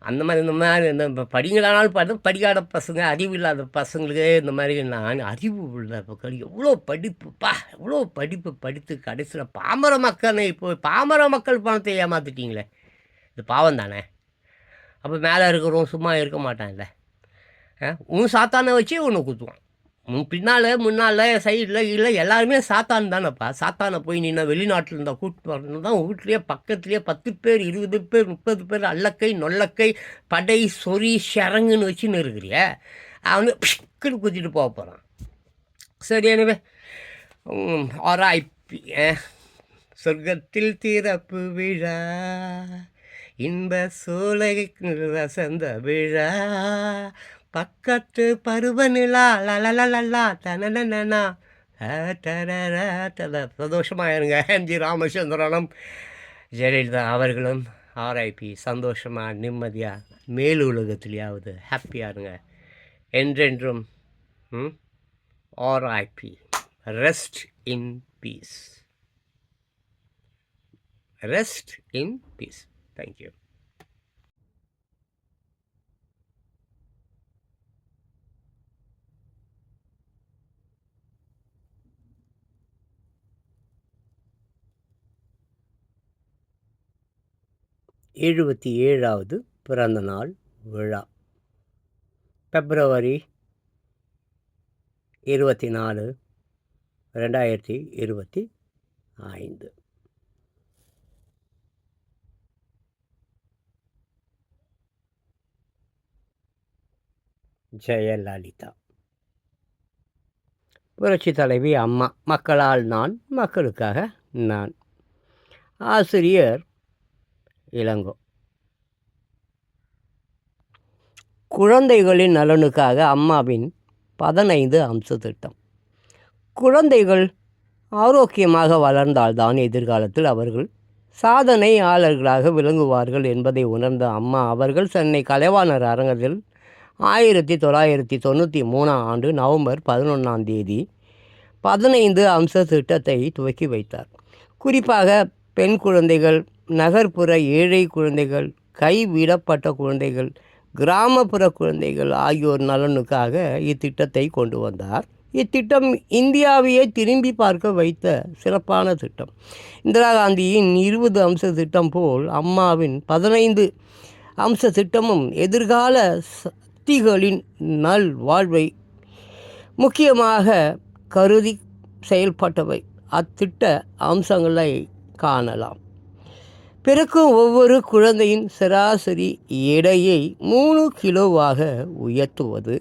அந்த மாதிரி இந்த படிங்களானாலும் படிக்காத பசங்க, அறிவு இல்லாத பசங்களுக்கு இந்த மாதிரி நான் அறிவு உள்ள மக்கள் எவ்வளோ படிப்புப்பா, எவ்வளோ படிப்பு படித்து கடைசியில் பாமர மக்கள், இப்போ பாமர மக்கள் பணத்தை ஏமாற்றிட்டீங்களே, இது பாவம் தானே. அப்போ மேலே இருக்கிறவன் சும்மா இருக்க மாட்டான்ல. உன் சாத்தானை வச்சு ஒன்று குத்துவான். முன்னால் சைடில் இல்லை எல்லாருமே சாத்தான் தானேப்பா. சாத்தானை போய் நீ வெளிநாட்டில் இருந்தால் கூப்பிட்டு வரணும் தான். வீட்லேயே பக்கத்துலேயே 10 பேர் 20 பேர் 30 பேர் அல்லக்கை நொல்லக்கை படை சொறி ஷரங்குன்னு வச்சுன்னு இருக்கிறிய, அவனு பிஷ்குன்னு குத்திட்டு போக போகிறான். சரி, எனவே ஆராய்ப்பி சொர்க்கத்தில் திறப்பு விழா இன்ப சோலை வசந்த விழா பக்கத்து பருவநிலா லலலலா தனனா சந்தோஷமாக இருங்க. எம்ஜி ராமச்சந்திரனும் ஜெயலலிதா அவர்களும் ஆர்ஐபி. சந்தோஷமாக நிம்மதியாக மேல் உலகத்துலேயாவது ஹாப்பியாக இருங்க என்றென்றும். RIP. Rest in peace. Rest in peace. Thank you. எழுபத்தி 7வது பிறந்த நாள் விழா February 24, 2025. ஜெயலலிதா. புரட்சி தலைவி அம்மா. மக்களால் நான், மக்களுக்காக நான். ஆசிரியர் இளங்கோ. குழந்தைகளின் நலனுக்காக அம்மாவின் 15 அம்ச திட்டம். குழந்தைகள் ஆரோக்கியமாக வளர்ந்தால்தான் எதிர்காலத்தில் அவர்கள் சாதனையாளர்களாக விளங்குவார்கள் என்பதை உணர்ந்த அம்மா அவர்கள் சென்னை கலைவாணர் அரங்கத்தில் 1993 நவம்பர் 11 15 அம்ச திட்டத்தை துவக்கி வைத்தார். குறிப்பாக பெண் குழந்தைகள், நகர்ப்புற ஏழை குழந்தைகள், கைவிடப்பட்ட குழந்தைகள், கிராமப்புற குழந்தைகள் ஆகியோர் நலனுக்காக இத்திட்டத்தை கொண்டு வந்தார். இத்திட்டம் இந்தியாவையே திரும்பி பார்க்க வைத்த சிறப்பான திட்டம். இந்திரா காந்தியின் 20 அம்ச திட்டம் போல் அம்மாவின் 15 அம்ச திட்டமும் எதிர்கால சக்திகளின் நல் வாழ்வை முக்கியமாக கருதி செயல்பட்டவை. அத்திட்ட அம்சங்களை காணலாம். பிறக்கும் ஒவ்வொரு குழந்தையின் சராசரி எடையை 3 கிலோவாக உயர்த்துவது.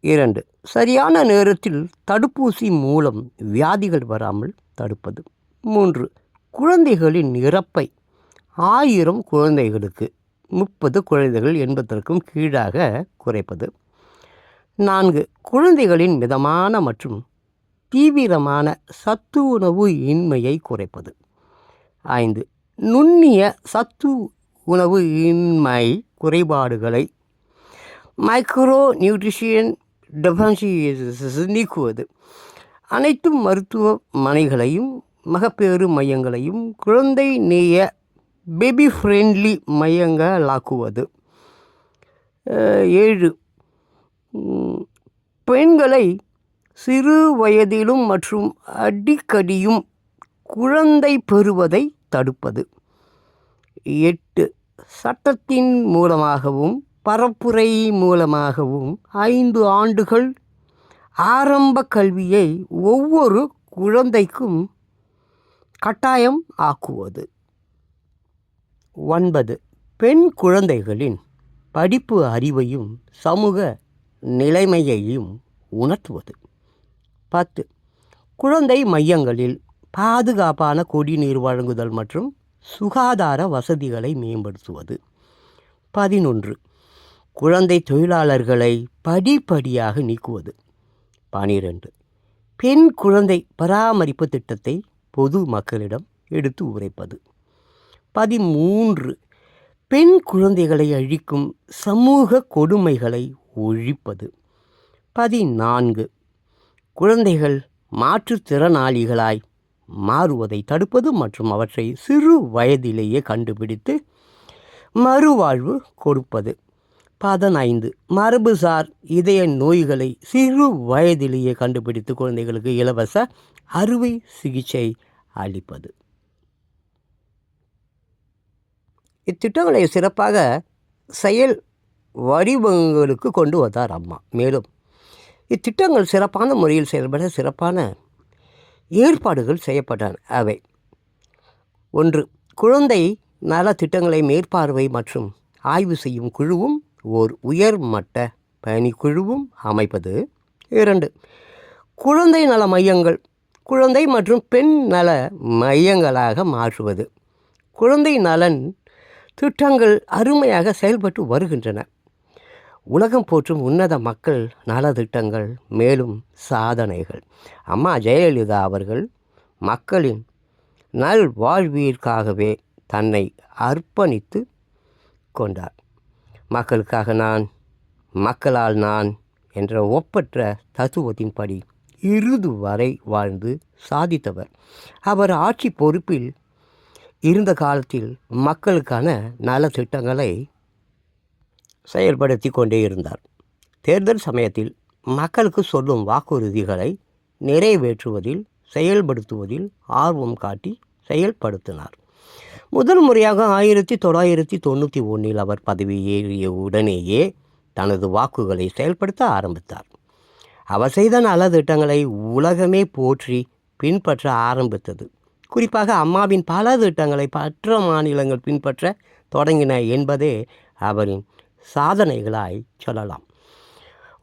2. சரியான நேரத்தில் தடுப்பூசி மூலம் வியாதிகள் வராமல் தடுப்பது. 3. குழந்தைகளின் இறப்பை 1000 குழந்தைகளுக்கு 30 குழந்தைகள் என்பதற்கும் கீழாக குறைப்பது. 4. குழந்தைகளின் மிதமான மற்றும் தீவிரமான சத்து உணவு இன்மையை குறைப்பது. 5. நுண்ணிய சத்து உணவு இன்மை குறைபாடுகளை மைக்ரோ நியூட்ரிஷன் டெஃபிஷியன்சிஸ் நீக்குவது. அனைத்து மருத்துவமனைகளையும் மகப்பேறு மையங்களையும் குழந்தை நேய பேபி ஃப்ரெண்ட்லி மையங்களாக்குவது. 7. பெண்களை சிறு வயதிலும் மற்றும் அடிக்கடியும் குழந்தை பெறுவதை தடுப்பது. 8. சட்டத்தின் மூலமாகவும் பரப்புரை மூலமாகவும் 5 ஆண்டுகள் ஆரம்ப கல்வியை ஒவ்வொரு குழந்தைக்கும் கட்டாயம் ஆக்குவது. 9. பெண் குழந்தைகளின் படிப்பு அறிவையும் சமூக நிலைமையையும் உணர்த்துவது. 10. குழந்தை மையங்களில் பாதுகாப்பான குடிநீர் வழங்குதல் மற்றும் சுகாதார வசதிகளை மேம்படுத்துவது. 11. குழந்தை தொழிலாளர்களை படிப்படியாக நீக்குவது. 12. பெண் குழந்தை பராமரிப்பு திட்டத்தை பொது மக்களிடம் எடுத்து உரைப்பது. 13. பெண் குழந்தைகளை அழிக்கும் சமூக கொடுமைகளை ஒழிப்பது. 14. குழந்தைகள் மாற்றுத்திறனாளிகளாய் மாறுவதை தடுப்பது மற்றும் அவற்றை சிறு வயதிலேயே கண்டுபிடித்து மறுவாழ்வு கொடுப்பது. 15. மரபுசார் இதய நோய்களை சிறு வயதிலேயே கண்டுபிடித்து குழந்தைகளுக்கு இலவச அறுவை சிகிச்சை அளிப்பது. இத்திட்டங்களை சிறப்பாக செயல் வடிவங்களுக்கு கொண்டு வந்தார் அம்மா. மேலும் இத்திட்டங்கள் சிறப்பான முறையில் செயல்பட சிறப்பான ஏற்பாடுகள் செய்யப்பட்டன. அவை: 1. குழந்தை நல திட்டங்களை மேற்பார்வை மற்றும் ஆய்வு செய்யும் குழுவும் ஓர் உயர்மட்ட பணிக்குழுவும் அமைப்பது. 2. குழந்தை நல மையங்கள் குழந்தை மற்றும் பெண் நல மையங்களாக மாற்றுவது. குழந்தை நலன் திட்டங்கள் அருமையாக செயல்பட்டு வருகின்றன. உலகம் போற்றும் உன்னத மக்கள் நலத்திட்டங்கள், மேலும் சாதனைகள். அம்மா ஜெயலலிதா அவர்கள் மக்களின் நல்வாழ்விற்காகவே தன்னை அர்ப்பணித்து கொண்டார். மக்களுக்காக நான், மக்களால் நான் என்ற ஒப்பற்ற தத்துவத்தின்படி இறுதி வரை வாழ்ந்து சாதித்தவர். அவர் ஆட்சி பொறுப்பில் இருந்த காலத்தில் மக்களுக்கான நலத்திட்டங்களை செயல்படுத்தி கொண்டே இருந்தார். தேர்தல் சமயத்தில் மக்களுக்கு சொல்லும் வாக்குறுதிகளை நிறைவேற்றுவதில், செயல்படுத்துவதில் ஆர்வம் காட்டி செயல்படுத்தினார். முதல் முறையாக 1991 அவர் பதவி ஏறிய உடனேயே தனது வாக்குகளை செயல்படுத்த ஆரம்பித்தார். அவர் செய்த நலத்திட்டங்களை உலகமே போற்றி பின்பற்ற ஆரம்பித்தது. குறிப்பாக அம்மாவின் பல திட்டங்களை மற்ற மாநிலங்கள் பின்பற்ற தொடங்கின என்பதே அவரின் சாதனைகளாய் சொல்லலாம்.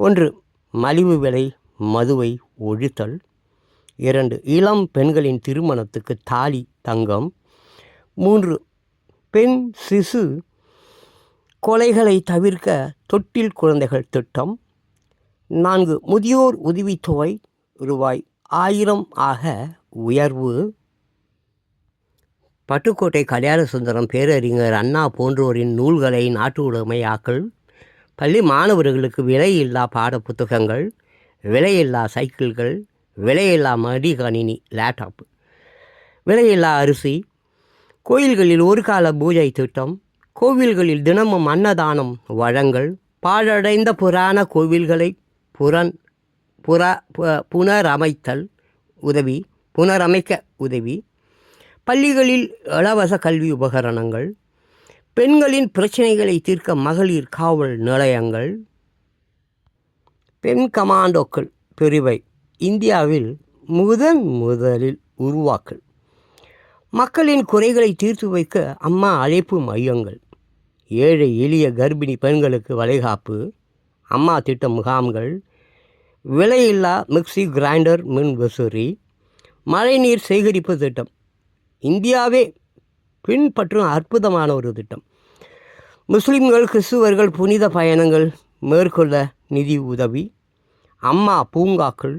1. மலிவு விலை மதுவை ஒழித்தல். 2. இளம் பெண்களின் திருமணத்துக்கு தாலி தங்கம். 3. பெண் சிசு கொலைகளை தவிர்க்க தொட்டில் குழந்தைகள் திட்டம். 4. முதியோர் உதவித்தொகை ரூபாய் 1000 ஆக உயர்வு. பட்டுக்கோட்டை கல்யாண சுந்தரம், பேரறிஞர் அண்ணா போன்றோரின் நூல்களை நாட்டு உடைமையாக்கல். பள்ளி மாணவர்களுக்கு விலையில்லா பாட புத்தகங்கள், விலையில்லா சைக்கிள்கள், விலையில்லா மடிகணினி லேப்டாப், விலையில்லா அரிசி. கோயில்களில் ஒரு கால பூஜை திட்டம். கோவில்களில் தினமும் அன்னதானம் வழங்கல். பாழடைந்த புராண கோவில்களை புனரமைக்க உதவி. பள்ளிகளில் இலவச கல்வி உபகரணங்கள். பெண்களின் பிரச்சனைகளை தீர்க்க மகளிர் காவல் நிலையங்கள். பெண் கமாண்டோக்கள் பிரிவை இந்தியாவில் முதலில் உருவாக்கல். மக்களின் குறைகளை தீர்த்து வைக்க அம்மா அழைப்பு மையங்கள். ஏழை எளிய கர்ப்பிணி பெண்களுக்கு வளைகாப்பு. அம்மா திட்ட முகாம்கள். விலையில்லா மிக்சி கிரைண்டர் மின் விசிறி. மழைநீர் சேகரிப்பு திட்டம் இந்தியாவே பின்பற்றும் அற்புதமான ஒரு திட்டம். முஸ்லிம்கள், கிறிஸ்துவர்கள் புனித பயணங்கள் மேற்கொள்ள நிதி உதவி. அம்மா பூங்காக்கள்,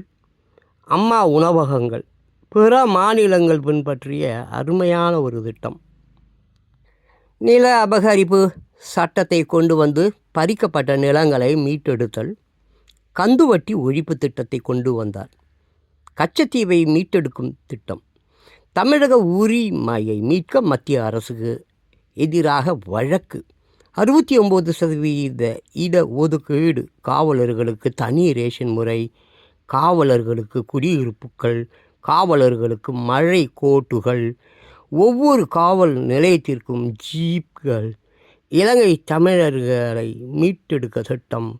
அம்மா உணவகங்கள் பிற மாநிலங்கள் பின்பற்றிய அருமையான ஒரு திட்டம். நில அபகரிப்பு சட்டத்தை கொண்டு வந்து பறிக்கப்பட்ட நிலங்களை மீட்டெடுத்தல். கந்துவட்டி ஒழிப்பு திட்டத்தை கொண்டு வந்தார். கச்சத்தீவை மீட்டெடுக்கும் திட்டம். தமிழக உரிமையை மீட்க மத்திய அரசுக்கு எதிராக வழக்கு. 69% இட ஒதுக்கீடு. காவலர்களுக்கு தனி ரேஷன் முறை. காவலர்களுக்கு குடியிருப்புகள். காவலர்களுக்கு மழை கோட்டுகள். ஒவ்வொரு காவல் நிலையத்திற்கும் ஜீப்கள். இலங்கை தமிழர்களை மீட்டெடுக்க திட்டம்.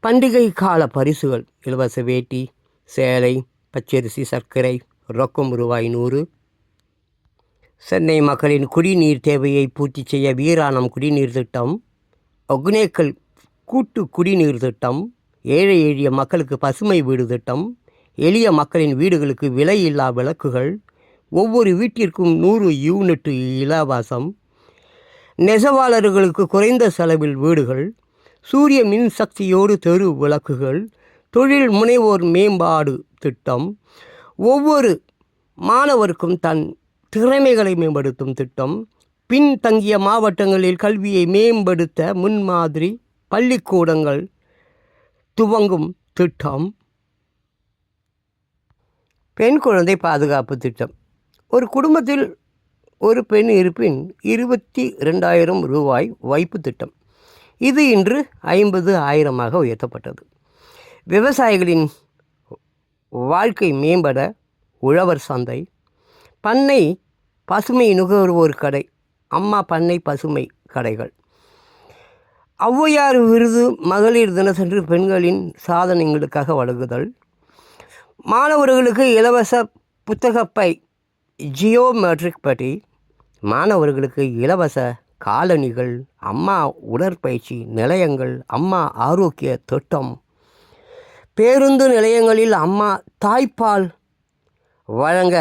பண்டிகை கால பரிசுகள். இலவச வேட்டி, சேலை, பச்சரிசி, சர்க்கரை, ரொக்கம் ரூபாய் 100. சென்னை மக்களின் குடிநீர் தேவையை பூர்த்தி செய்ய வீராணம் குடிநீர் திட்டம். ஒகேனக்கல் கூட்டு குடிநீர் திட்டம். ஏழை எளிய மக்களுக்கு பசுமை வீடு திட்டம். எளிய மக்களின் வீடுகளுக்கு விலையில்லா விளக்குகள். ஒவ்வொரு வீட்டிற்கும் 100 யூனிட் இலவசம். நெசவாளர்களுக்கு குறைந்த செலவில் வீடுகள். சூரிய மின்சக்தியோடு தெரு விளக்குகள். தொழில் முனைவோர் மேம்பாடு திட்டம். ஒவ்வொரு மாணவருக்கும் தன் திறமைகளை மேம்படுத்தும் திட்டம். பின்தங்கிய மாவட்டங்களில் கல்வியை மேம்படுத்த முன்மாதிரி பள்ளிக்கூடங்கள் துவங்கும் திட்டம். பெண் குழந்தை பாதுகாப்பு திட்டம். ஒரு குடும்பத்தில் ஒரு பெண் இருப்பின் 22,000 ரூபாய் வைப்பு திட்டம். இது இன்று 50,000 உயர்த்தப்பட்டது. விவசாயிகளின் வாழ்க்கை மேம்பட உழவர் சந்தை. பண்ணை பசுமை நுகர்வோர் கடை. அம்மா பண்ணை பசுமை கடைகள். ஔவையார் விருது மகளிர் தினத்தன்று பெண்களின் சாதனைகளுக்காக வழங்குதல். மாணவர்களுக்கு இலவச புத்தகப்பை ஜியோமெட்ரிக் படி. மாணவர்களுக்கு இலவச காலணிகள். அம்மா உடற்பயிற்சி நிலையங்கள். அம்மா ஆரோக்கிய திட்டம். பேருந்து நிலையங்களில் அம்மா தாய்ப்பால் வழங்க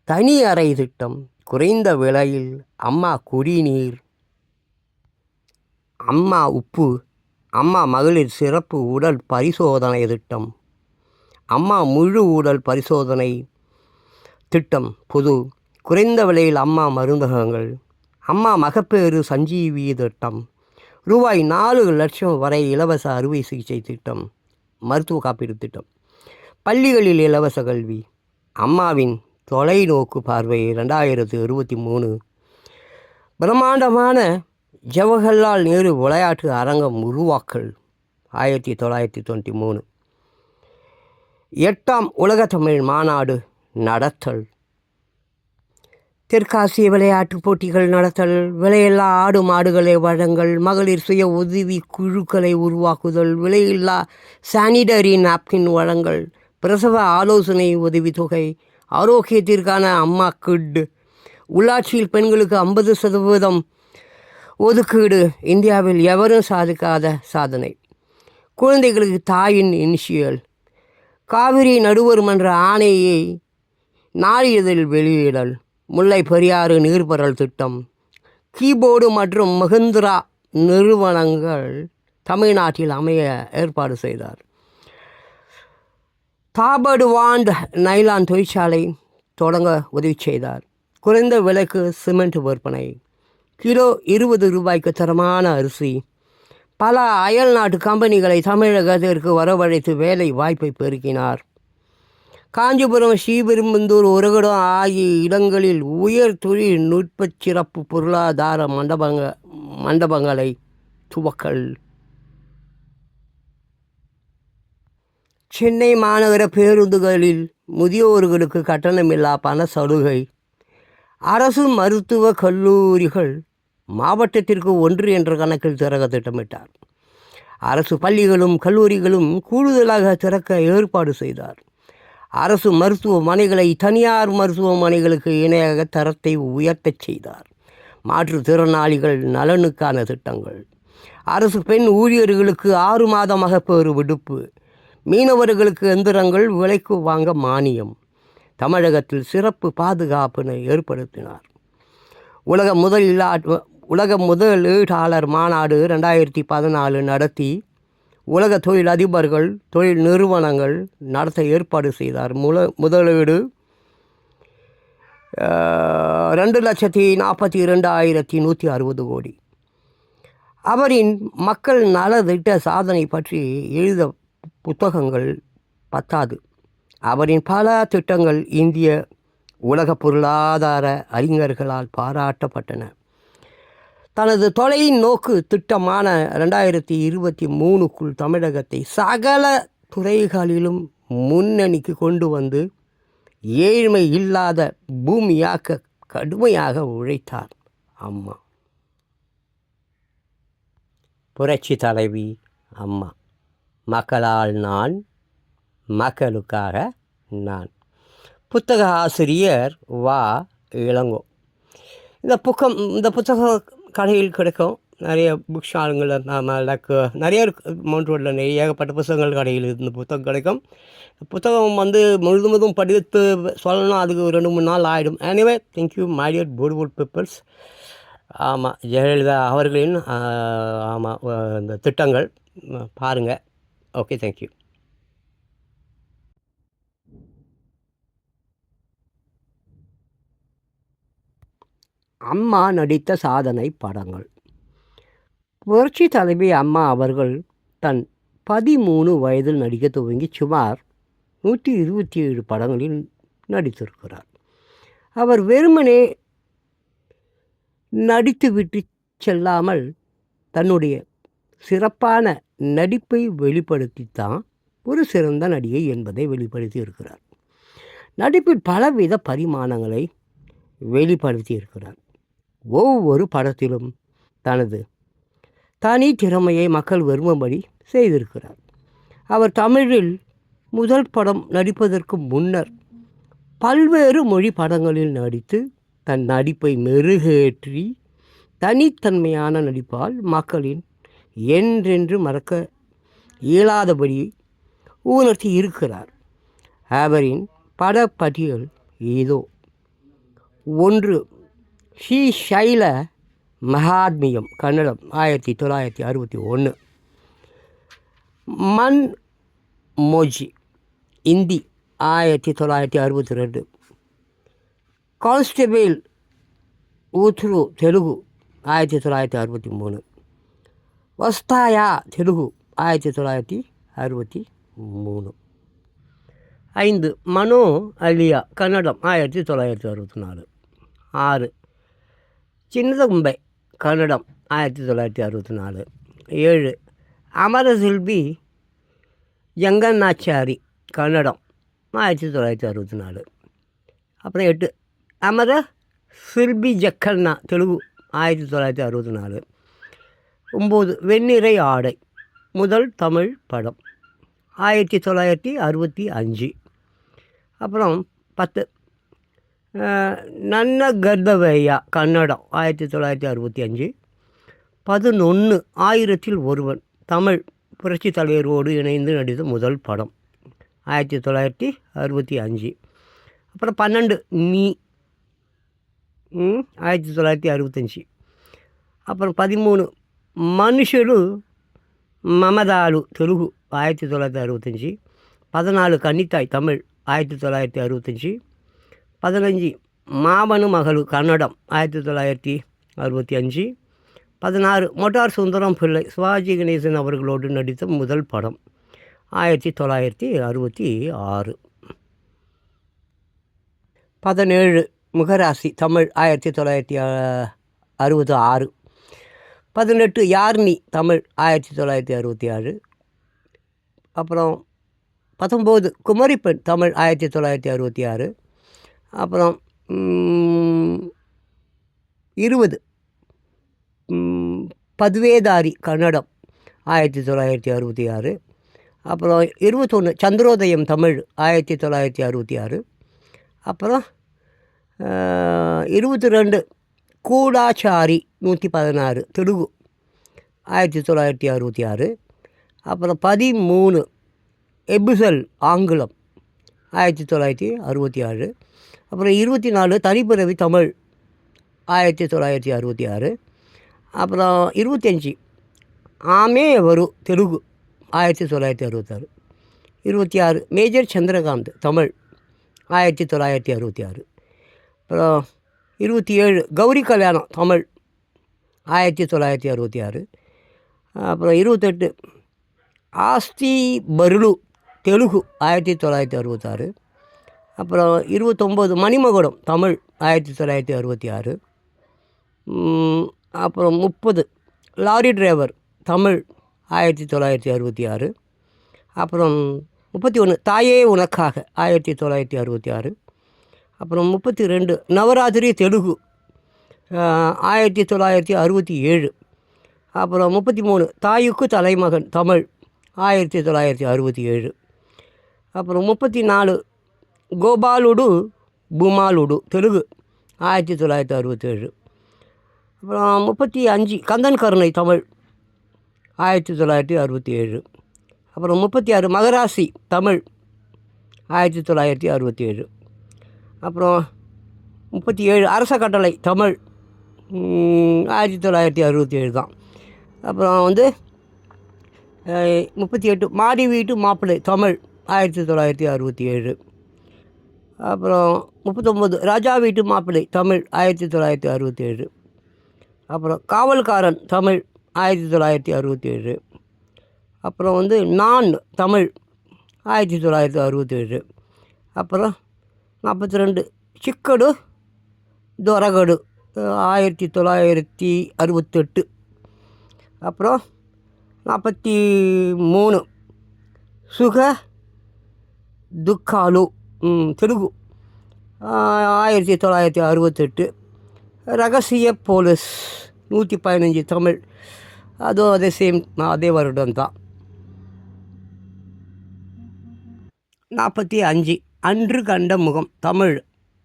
தனி அறை திட்டம். குறைந்த விலையில் அம்மா குடிநீர், அம்மா உப்பு, அம்மா மகளிர் சிறப்பு உடல் பரிசோதனை திட்டம், அம்மா முழு உடல் பரிசோதனை திட்டம் பொது, குறைந்த விலையில் அம்மா மருந்தகங்கள், அம்மா மகப்பேறு சஞ்சீவி திட்டம், ரூபாய் 4 லட்சம் வரை இலவச அறுவை சிகிச்சை திட்டம், மருத்துவ காப்பீடு திட்டம், பள்ளிகளில் இலவச கல்வி, அம்மாவின் தொலைநோக்கு பார்வை 2023, பிரம்மாண்டமான ஜவஹர்லால் நேரு விளையாட்டு அரங்கம் உருவாக்கல் 1993, 8ஆம் உலக தமிழ் மாநாடு நடத்தல், தெற்காசிய விளையாட்டுப் போட்டிகள் நடத்தல், விலையில்லா ஆடு மாடுகளை வழங்கல், மகளிர் சுய உதவி குழுக்களை உருவாக்குதல், விலையில்லா சானிடரி நாப்கின் வழங்கல், பிரசவ ஆலோசனை உதவித்தொகை, ஆரோக்கியத்திற்கான அம்மா கிட், உள்ளாட்சியில் பெண்களுக்கு 50% ஒதுக்கீடு, இந்தியாவில் எவரும் சாதிக்காத சாதனை, குழந்தைகளுக்கு தாயின் இனிஷியல், காவிரி நடுவர் மன்ற ஆணையை நாளிதழில் வெளியிடல், முல்லை பெரியாறு நீர்பரல் திட்டம், கீபோர்டு மற்றும் மஹிந்திரா நிறுவனங்கள் தமிழ்நாட்டில் அமைய ஏற்பாடு செய்தார், தாபடுவாண்ட் நைலான் தொழிற்சாலை தொடங்க உதவி செய்தார், குறைந்த விலைக்கு சிமெண்ட் விற்பனை, கிலோ 20 ரூபாய்க்கு தரமான அரிசி, பல அயல் நாட்டு கம்பெனிகளை தமிழகத்திற்கு வரவழைத்து வேலை வாய்ப்பை பெருக்கினார், காஞ்சிபுரம், ஸ்ரீபெரும்புதூர், உரகடம் ஆகிய இடங்களில் உயர் தொழில்நுட்ப சிறப்பு பொருளாதார மண்டபங்களை துவக்கல், சென்னை மாநகர பேருந்துகளில் முதியோர்களுக்கு கட்டணமில்லா பண சலுகை, அரசு மருத்துவக் கல்லூரிகள் மாவட்டத்திற்கு 1 என்ற கணக்கில் திறக்க திட்டமிட்டார், அரசு பள்ளிகளும் கல்லூரிகளும் கூடுதலாக திறக்க ஏற்பாடு செய்தார், அரசு மருத்துவமனைகளை தனியார் மருத்துவமனைகளுக்கு இணையாக தரத்தை உயர்த்தச் செய்தார், மாற்றுத்திறனாளிகள் நலனுக்கான திட்டங்கள், அரசு பெண் ஊழியர்களுக்கு 6 மாத மகப்பேறு விடுப்பு, மீனவர்களுக்கு எந்திரங்கள் விலைக்கு வாங்க மானியம், தமிழகத்தில் சிறப்பு பாதுகாப்பினை ஏற்படுத்தினார், உலக முதலீட்டாளர் மாநாடு 2014 நடத்தி உலக தொழில் அதிபர்கள் தொழில் நிறுவனங்கள் நடத்த ஏற்பாடு செய்தார், முதலீடு 2,42,160 கோடி, அவரின் மக்கள் நலத்திட்ட சாதனை பற்றி எழுத புத்தகங்கள் பத்தாது, அவரின் பல திட்டங்கள் இந்திய உலக பொருளாதார அறிஞர்களால் பாராட்டப்பட்டன, தனது தொலைநோக்கு திட்டமான 2023க்குள் தமிழகத்தை சகல துறைகளிலும் முன்னணிக்கு கொண்டு வந்து ஏழ்மை இல்லாத பூமியாக்க கடுமையாக உழைத்தார் அம்மா. புரட்சி தலைவி அம்மா. மக்களால் நான், மக்களுக்காக நான். புத்தக ஆசிரியர் வா. இளங்கோ. இந்த புத்தகம் கடையில் கிடைக்கும். நிறைய புக் ஸ்டாலுங்கள் நிறைய மவுண்ட் ரோட்டில் ஏகப்பட்ட புத்தகங்கள் கடையில் இந்த புத்தகம் கிடைக்கும். புத்தகம் முழுவதும் படித்து சொல்லணும், அதுக்கு 2-3 நாள் ஆகிடும். Anyway, thank you my dear beautiful peoples. ஆமாம், ஜெயலலிதா அவர்களின் இந்த திட்டங்கள் பாருங்கள். Okay, thank you. அம்மா நடித்த சாதனை படங்கள். புரட்சி தலைவி அம்மா அவர்கள் தன் 13 வயதில் நடிக்க துவங்கி சுமார் 127 படங்களில் நடித்திருக்கிறார். அவர் வெறுமனே நடித்துவிட்டு செல்லாமல் தன்னுடைய சிறப்பான நடிப்பை வெளிப்படுத்தித்தான் ஒரு சிறந்த நடிகை என்பதை வெளிப்படுத்தி இருக்கிறார். நடிப்பில் பலவித பரிமாணங்களை வெளிப்படுத்தி இருக்கிறார். ஒவ்வொரு படத்திலும் தனது தனி திறமையை மக்கள் விரும்பும்படி செய்திருக்கிறார். அவர் தமிழில் முதல் படம் நடிப்பதற்கு முன்னர் பல்வேறு மொழி படங்களில் நடித்து தன் நடிப்பை மெருகேற்றி தனித்தன்மையான நடிப்பால் மக்களின் என்றென்று மறக்க இயலாதபடி உணர்த்தி இருக்கிறார். அவரின் படப்பட்டியல் இதோ. 1. ஸ்ரீசைல மகாத்மியம் கன்னடம் 1961. மன் மோஜி இந்தி 1962. கான்ஸ்டபிள் ஊத்ரு தெலுங்கு 1963. வஸ்தாயா தெலுங்கு 1963. 5 மனோ அலியா கன்னடம் 1964. 6 சின்னதம்பை கன்னடம் 1964. 7 அமரசில்பி ஜங்கன்னாச்சாரி கன்னடம் 1964. அப்புறம் 8 அமர சில்பி ஜக்கண்ணா தெலுங்கு 1964. 9 வெண்ணிறை ஆடை முதல் தமிழ் படம் 1965. அப்புறம் 10 நன்ன கர்ப்பவையா கன்னடம் 1965. 11 ஆயிரத்தில் ஒருவன் தமிழ் புரட்சி தலைவரோடு இணைந்து நடித்த முதல் படம் 1965. அப்புறம் 12 நீ 1965. அப்புறம் 13 మనుషులు మమదాలు తెలుగు 1965. 14 கன்னித்தாய் தமிழ் 1965. 15 மாமனு மகளு கன்னடம் 1965. 16 மோட்டார் சுந்தரம் பிள்ளை சிவாஜி கணேசன் அவர்களோடு நடித்த முதல் படம் 1966. 17 முகராசி தமிழ் 1966. 18 யார்னி தமிழ் 1967. அப்புறம் 19 குமரிப்பெண் தமிழ் 1966. அப்புறம் 20 பதுவேதாரி கன்னடம் 1966. அப்புறம் 21 சந்திரோதயம் தமிழ் 1966. அப்புறம் 22 கூடாச்சாரி 116 தெலுங்கு 1966. அப்புறம் 13 எபிசல் ஆங்கிலம் 1967. அப்புறம் 24 தனிப்பிறவி தமிழ் 1966. அப்புறம் 25 ஆமே வரு தெலுங்கு 1966. 26 மேஜர் சந்திரகாந்த் தமிழ் 1966. அப்புறம் 27 கௌரி கல்யாணம் தமிழ் 1966. அப்புறம் 28 ஆஸ்தி பருளு தெலுங்கு 1966. அப்புறம் 29 மணிமகுடம் தமிழ் 1966. அப்புறம் 30 லாரி டிரைவர் தமிழ் 1966. அப்புறம் 31 தாயே உனக்காக 1966. அப்புறம் 32 நவராத்திரி தெலுங்கு 1967. அப்புறம் 33 தாயுக்கு தலைமகன் தமிழ் 1967. அப்புறம் 34 கோபாலுடு பூமாலுடு தெலுங்கு 1967. அப்புறம் 35 கந்தன் கருணை தமிழ் 1967. அப்புறம் 36 மகராசி தமிழ் 1967. அப்புறம் 37 அரச கட்டளை தமிழ் 1967 தான். அப்புறம் 38 மாடி வீட்டு மாப்பிள்ளை தமிழ் 1967. அப்புறம் 39 ராஜா வீட்டு மாப்பிள்ளை தமிழ் 1967. அப்புறம் காவல்காரன் தமிழ் 1967. அப்புறம் நான் தமிழ் 1967. அப்புறம் 42 சிக்கடு దొరగడు 1968. அப்புறம் 43 சுக துக்காலு தெலுங்கு 1968. ரகசிய போலீஸ் 115 தமிழ் அதுவும் அதே வருடம் தான். 45 அன்று கண்ட முகம் தமிழ்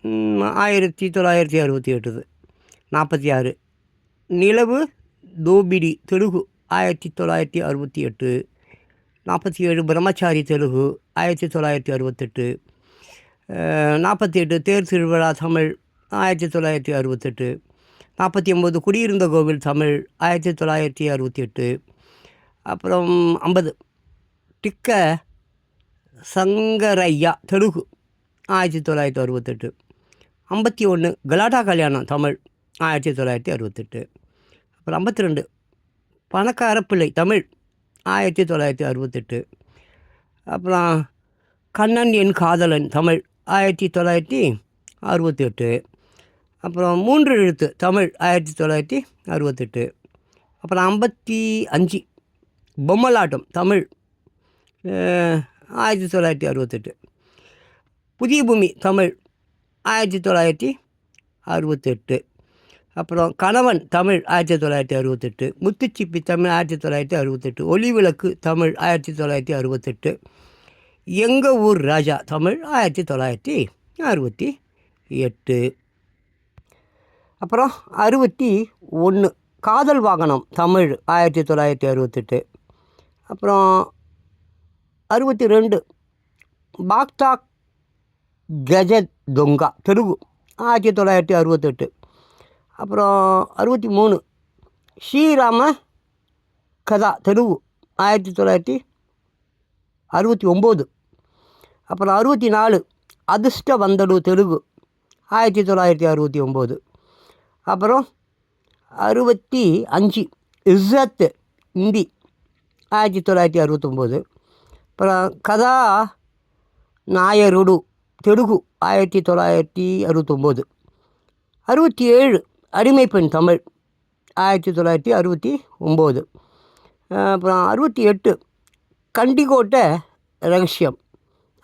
1968. 46 நிலவு தோபிடி தெலுங்கு 1968. 47 பிரம்மச்சாரி தெலுங்கு 1968. 48 தேர் திருவிழா தமிழ் 1968. 49 குடியிருந்த கோவில் தமிழ் 1968. அப்புறம் 50 டிக்க சங்கரையா தெலுங்கு 1968. 51 கலாட்டா கல்யாணம் தமிழ் 1968. அப்புறம் 52 பணக்கார பிள்ளை தமிழ் 1968. அப்புறம் கண்ணன் என் காதலன் தமிழ் 1968. அப்புறம் 3 எழுத்து தமிழ் 1968. அப்புறம் 55 பொம்மலாட்டம் தமிழ் 1968. புதிய பூமி தமிழ் 1968. அப்புறம் கணவன் தமிழ் 1968. முத்துச்சிப்பி தமிழ் 1968. ஒளி விளக்கு தமிழ் 1968. எங்கள் ஊர் ராஜா தமிழ் 1968. அப்புறம் 61 காதல் வாகனம் தமிழ் 1968. அப்புறம் 62 பாக்டாக் கஜத் தொங்கா தெலுங்கு 1968. அப்புறம் 63 ஸ்ரீராம கதா தெலுங்கு 1969. அப்புறம் 64 அதிர்ஷ்ட வந்தடு தெலுங்கு 1969. அப்புறம் 65 இஸ்ஸத் ஹிந்தி 1969. அப்புறம் கதா நாயருடு தெலுங்கு 1969. 67 அடிமைப்பெண் தமிழ் 1969. அப்புறம் 68 கண்டிக்கோட்டை ரகசியம்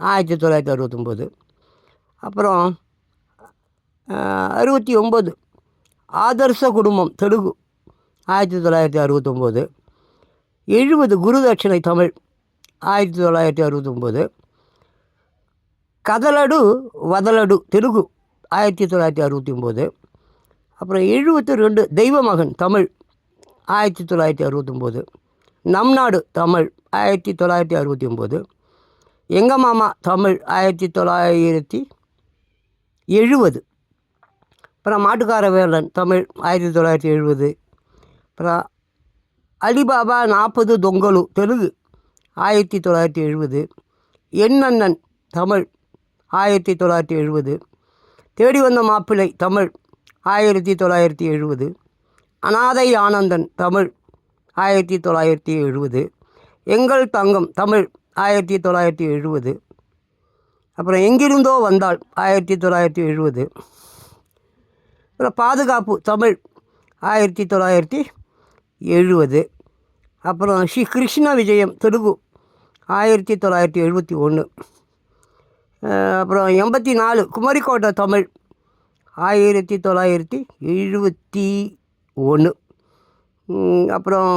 1969. அப்புறம் 69 ஆதர்ச குடும்பம் தெலுங்கு 1969. 70 குருதட்சணை தமிழ் 1969. கதலடு வதலடு தெலுங்கு 1969. அப்புறம் 72 தெய்வமகன் தமிழ் 1969. நம் நாடு தமிழ் 1969. எங்கள் மாமா தமிழ் 1970. அப்புறம் மாட்டுக்கார வேலன் தமிழ் 1970. அப்புறம் அலிபாபா 40 தொங்கலு தெலுங்கு 1970. எண்ணண்ணன் தமிழ் 1970. தேடி வந்த மாப்பிள்ளை தமிழ் 1970. அனாதை ஆனந்தன் தமிழ் 1970. எங்கள் தங்கம் தமிழ் 1970. அப்புறம் எங்கிருந்தோ வந்தாள் 1970. அப்புறம் பாதுகாப்பு தமிழ் 1970. அப்புறம் ஸ்ரீ கிருஷ்ண விஜயம் தெலுங்கு 1971. அப்புறம் 84 குமரிக்கோட்டை தமிழ் 1971. அப்புறம்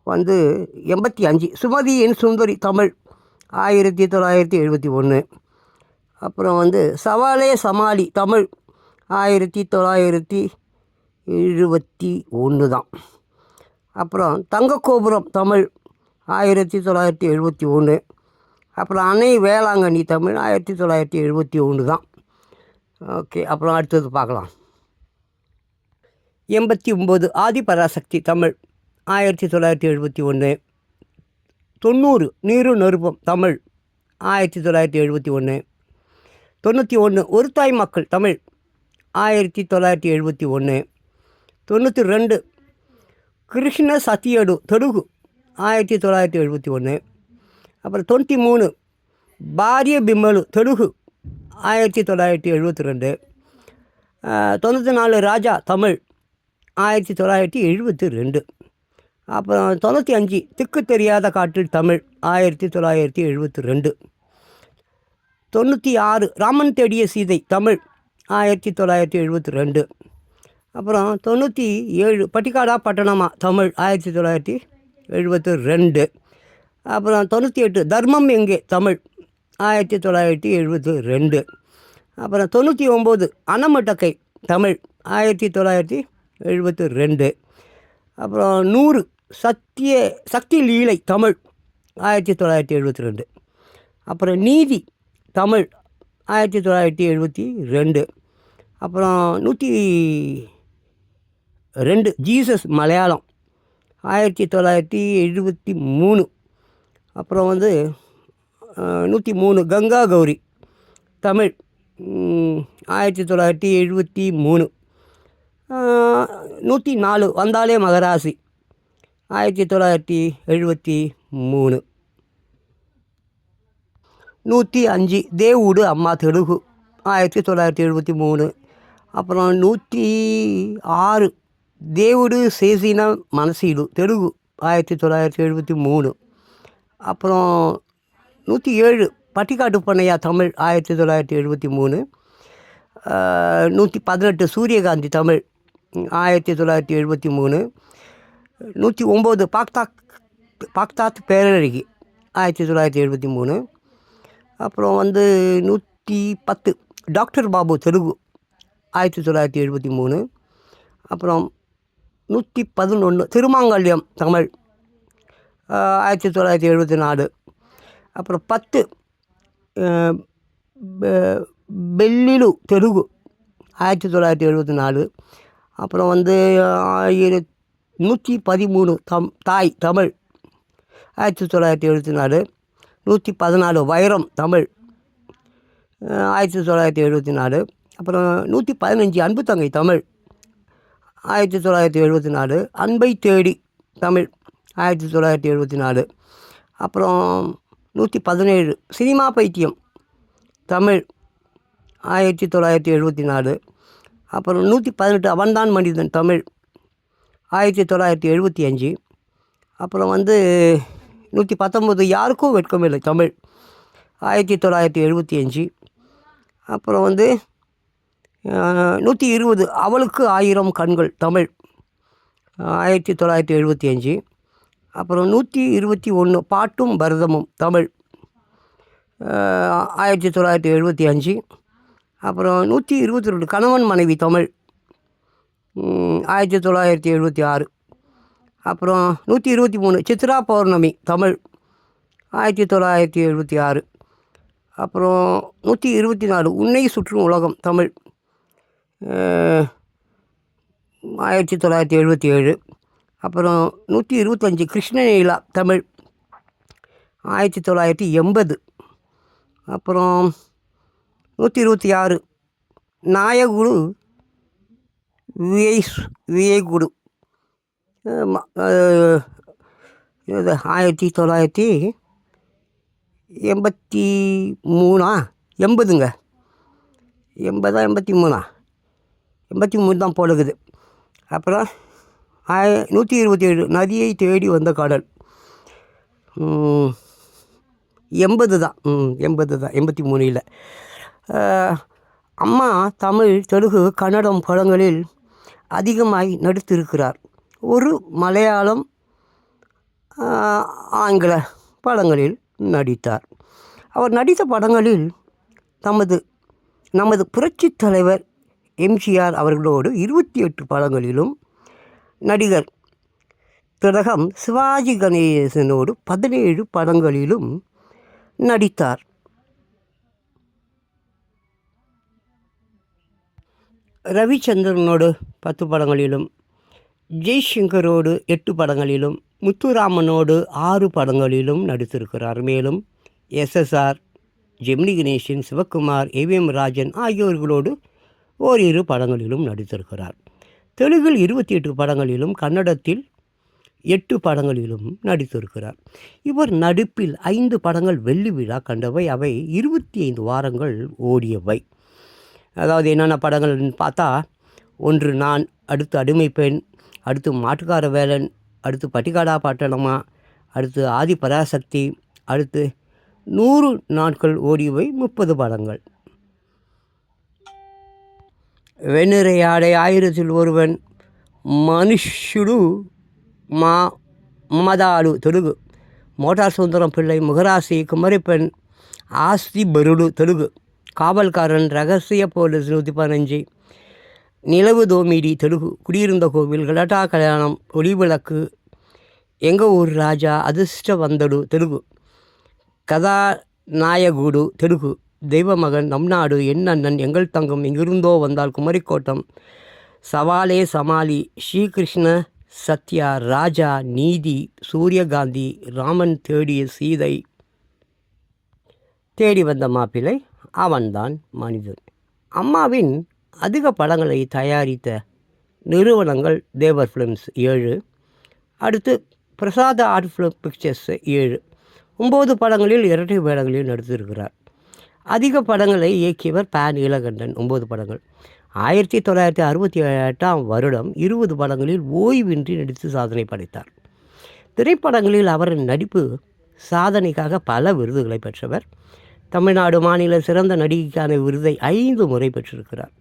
85 சுமதி என் சுந்தரி தமிழ் 1971. அப்புறம் சவாலே சமாளி தமிழ் 1971 தான். அப்புறம் தங்கக்கோபுரம் தமிழ் 1971. அப்புறம் அணை வேளாங்கண்ணி தமிழ் 1971 தான். ஓகே, அப்புறம் அடுத்தது பார்க்கலாம். 89 ஆதிபராசக்தி தமிழ் 1971. 90 நீரு நெருப்பம் தமிழ் 1971. 91 ஒரு தாய் மக்கள் தமிழ் 1971. 92 கிருஷ்ண சத்தியடு தெலுங்கு 1971. அப்புறம் 93 பாரிய பிம்மலு தெலுங்கு 1972. 94 ராஜா தமிழ் 1972. அப்புறம் 95 திக்கு தெரியாத காற்றில் தமிழ் 1972. 96 ராமன் தேடிய சீதை தமிழ் 1972. அப்புறம் 97 பட்டிக்காடா பட்டணமா தமிழ் 1972. அப்புறம் 98 தர்மம் எங்கே தமிழ் 1972. அப்புறம் 99 அனமட்டக்கை தமிழ் 1972. அப்புறம் 100 சக்தி லீலை தமிழ் 1972. அப்புறம் நீதி தமிழ் 1972. அப்புறம் 2 ஜீசஸ் மலையாளம் 1973. அப்புறம் வந்து 103 கங்கா கௌரி தமிழ் 1973. 104 வந்தாலே மகராசி 1973. 105 தேவூடு அம்மா தெலுங்கு 1973. அப்புறம் 106 దేవుడు చేసిన మనసీలు తెలుగు 1973. அப்புறம் 107 பட்டிக்காட்டு பண்ணையா தமிழ் 1973. 118 சூரியகாந்தி தமிழ் 1973. 109 பாக்தாத் பேரழகி 1973. அப்புறம் வந்து 110 டாக்டர் பாபு தெலுங்கு 1973. அப்புறம் 111 திருமாங்கல்யம் தமிழ் 1974. அப்புறம் 10 பெல்லிலு தெலுங்கு 1974. அப்புறம் வந்து 113 தாய் தமிழ் 1974. 114 வைரம் தமிழ் 1974. அப்புறம் 115 அன்பு தங்கை தமிழ் 1974. அன்பை தேடி தமிழ் 1974. அப்புறம் 117 சினிமா பைத்தியம் தமிழ் 1974. அப்புறம் 118 அவன்தான் மனிதன் தமிழ் 1975. அப்புறம் வந்து 119 யாருக்கும் வெட்கமில்லை தமிழ் 1975. அப்புறம் வந்து 120 அவளுக்கு 1000 கண்கள் தமிழ் 1975. அப்புறம் 121 பாட்டும் பரதமும் தமிழ் 1975. அப்புறம் 122 கணவன் மனைவி தமிழ் 1976. அப்புறம் 123 சித்ரா பௌர்ணமி தமிழ் 1976. அப்புறம் 124 உன்னை சுற்றும் உலகம் தமிழ் 1977. அப்புறம் 125 கிருஷ்ணலீலா தமிழ் 1980. அப்புறம் 126 நாயகுடு வியகுடு 1983. 80ங்க 80 83 தான் போடுகுது. அப்புறம் 127 நதியை தேடி வந்த கடல் 80 தான் 83 இல்லை. அம்மா தமிழ் தெலுங்கு கன்னடம் படங்களில் அதிகமாய் நடித்திருக்கிறார். ஒரு மலையாளம் ஆங்கில படங்களில் நடித்தார். அவர் நடித்த படங்களில் நமது புரட்சித் தலைவர் எம்ஜிஆர் அவர்களோடு 28 படங்களிலும், நடிகர் திலகம் சிவாஜி கணேசனோடு 17 படங்களிலும் நடித்தார். ரவிச்சந்திரனோடு 10 படங்களிலும், ஜெய்சங்கரோடு 8 படங்களிலும், முத்துராமனோடு 6 படங்களிலும் நடித்திருக்கிறார். மேலும் எஸ்எஸ்ஆர், ஜெமினி கணேசன், சிவகுமார், ஏவிஎம் ராஜன் ஆகியோர்களோடு ஓரிரு படங்களிலும் நடித்திருக்கிறார். தெலுங்கில் 28 படங்களிலும், கன்னடத்தில் 8 படங்களிலும் நடித்திருக்கிறார். இவர் நடிப்பில் 5 படங்கள் வெள்ளி விழா கண்டவை. அவை 25 வாரங்கள் ஓடியவை. அதாவது என்னென்ன படங்கள்னு பார்த்தா, ஒன்று நான், அடுத்து அடிமை பெண், அடுத்து மாட்டுக்கார வேலன், அடுத்து பட்டிக்காடா பாட்டணமா, அடுத்து ஆதி பராசக்தி, அடுத்து 100 நாட்கள் ஓடியவை 30 படங்கள். வெண்ணிறை ஆடை, 1000ல் ஒருவன், மனுஷுடு, மமதாடு தெலுங்கு, மோட்டார் சுந்தரம் பிள்ளை, முகராசி, குமரிப்பெண், ஆஸ்தி பருடு தெலுங்கு, காவல்காரன், ரகசிய போலீஸ் 115, நிலவு தோமிடி தெலுங்கு, குடியிருந்த கோவில், கலட்டா கல்யாணம், ஒளிவிளக்கு, எங்கள் ஊர் ராஜா, அதிர்ஷ்ட வந்தடு தெலுங்கு, கதாநாயகுடு தெலுங்கு, தெய்வமகன், நம் நாடு, என் அண்ணன், எங்கள் தங்கம், எங்கிருந்தோ வந்தால், குமரிக்கோட்டம், சவாலே சமாளி, ஸ்ரீகிருஷ்ண, சத்யா, ராஜா, நீதி, சூரியகாந்தி, ராமன் தேடிய சீதை, தேடி வந்த மாப்பிள்ளை, அவன்தான் மனிதன். அம்மாவின் அதிக படங்களை தயாரித்த நிறுவனங்கள் தேவர் ஃபிலிம்ஸ் 7, அடுத்து பிரசாத ஆர்ட் ஃபிலிம் பிக்சர்ஸ் 7, 9 படங்களில் இரட்டை வேடங்களில் நடித்திருக்கிறார். அதிக படங்களை இயக்கியவர் ப. நீலகண்டன், 9 படங்கள். 1968ஆம் வருடம் 20 படங்களில் ஓய்வின்றி நடித்து சாதனை படைத்தார். திரைப்படங்களில் அவரின் நடிப்பு சாதனைக்காக பல விருதுகளை பெற்றவர். தமிழ்நாடு மாநில சிறந்த நடிகைக்கான விருதை 5 முறை பெற்றிருக்கிறார்.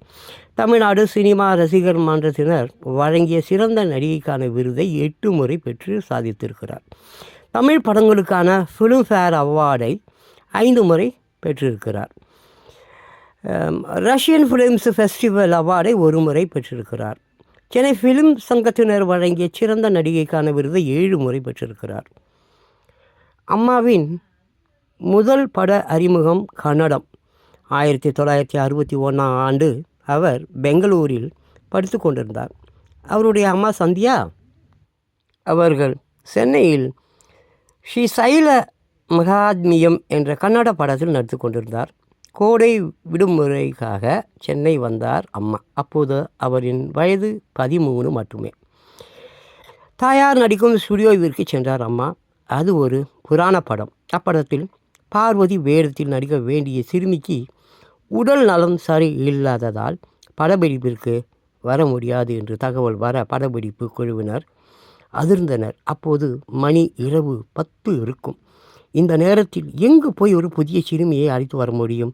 தமிழ்நாடு சினிமா ரசிகர் மன்றத்தினர் வழங்கிய சிறந்த நடிகைக்கான விருதை 8 முறை பெற்று சாதித்திருக்கிறார். தமிழ் படங்களுக்கான ஃபிலிம்ஃபேர் அவார்டை 5 முறை பெற்றிருக்கிறார். ரஷ்யன் ஃபிலிம்ஸ் ஃபெஸ்டிவல் அவார்டை 1 முறை பெற்றிருக்கிறார். சென்னை ஃபிலிம் சங்கத்தினர் வழங்கிய சிறந்த நடிகைக்கான விருதை 7 முறை பெற்றிருக்கிறார். அம்மாவின் முதல் பட அறிமுகம் கன்னடம். 1961ஆம் ஆண்டு அவர் பெங்களூரில் படித்து கொண்டிருந்தார். அவருடைய அம்மா சந்தியா அவர்கள் சென்னையில் ஸ்ரீ சைல மகாத்மியம் என்ற கன்னட படத்தில் நடித்து கொண்டிருந்தார். கோடை விடுமுறைக்காக சென்னை வந்தார் அம்மா. அப்போது அவரின் வயது 13 மட்டுமே. தாயார் நடிக்கும் ஸ்டுடியோவிற்கு சென்றார் அம்மா. அது ஒரு புராண படம். அப்படத்தில் பார்வதி வேடத்தில் நடிக்க வேண்டிய சிறுமிக்கு உடல் நலம் சரி இல்லாததால் படப்பிடிப்பிற்கு வர முடியாது என்று தகவல் வர படப்பிடிப்பு குழுவினர் அதிர்ந்தனர். அப்போது மணி இரவு 10 இருக்கும். இந்த நேரத்தில் எங்கு போய் ஒரு புதிய சிறுமியை அழைத்து வர முடியும்?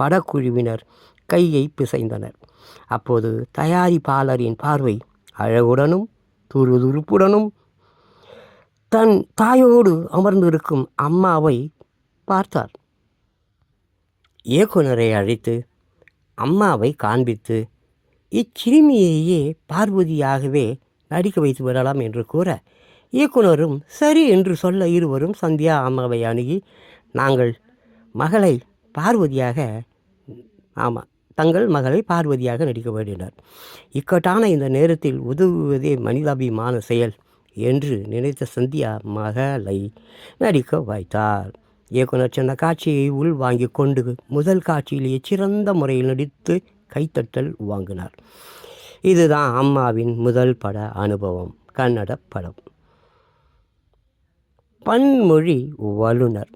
படக்குழுவினர் கையை பிசைந்தனர். அப்போது தயாரிப்பாளரின் பார்வை அழகுடனும் துருதுருப்புடனும் தன் தாயோடு அமர்ந்திருக்கும் அம்மாவை பார்த்தார். இயக்குனரை அழைத்து அம்மாவை காண்பித்து இச்சிறுமியையே பார்வதியாகவே நடிக்க வைத்து விடலாம் என்று கூற, இயக்குனரும் சரி என்று சொல்ல இருவரும் சந்தியா அம்மாவை அணுகி தங்கள் மகளை பார்வதியாக நடிக்க வேண்டினார். இக்கட்டான இந்த நேரத்தில் உதவுவதே மனிதாபிமான செயல் என்று நினைத்த சந்தியா மகளை நடிக்க வைத்தார். இயக்குனர் சொன்ன காட்சியை உள் வாங்கி கொண்டு முதல் காட்சியிலேயே சிறந்த முறையில் நடித்து கைத்தட்டல் வாங்கினார். இதுதான் அம்மாவின் முதல் பட அனுபவம். கன்னட படம். பன்மொழி வல்லுனர்.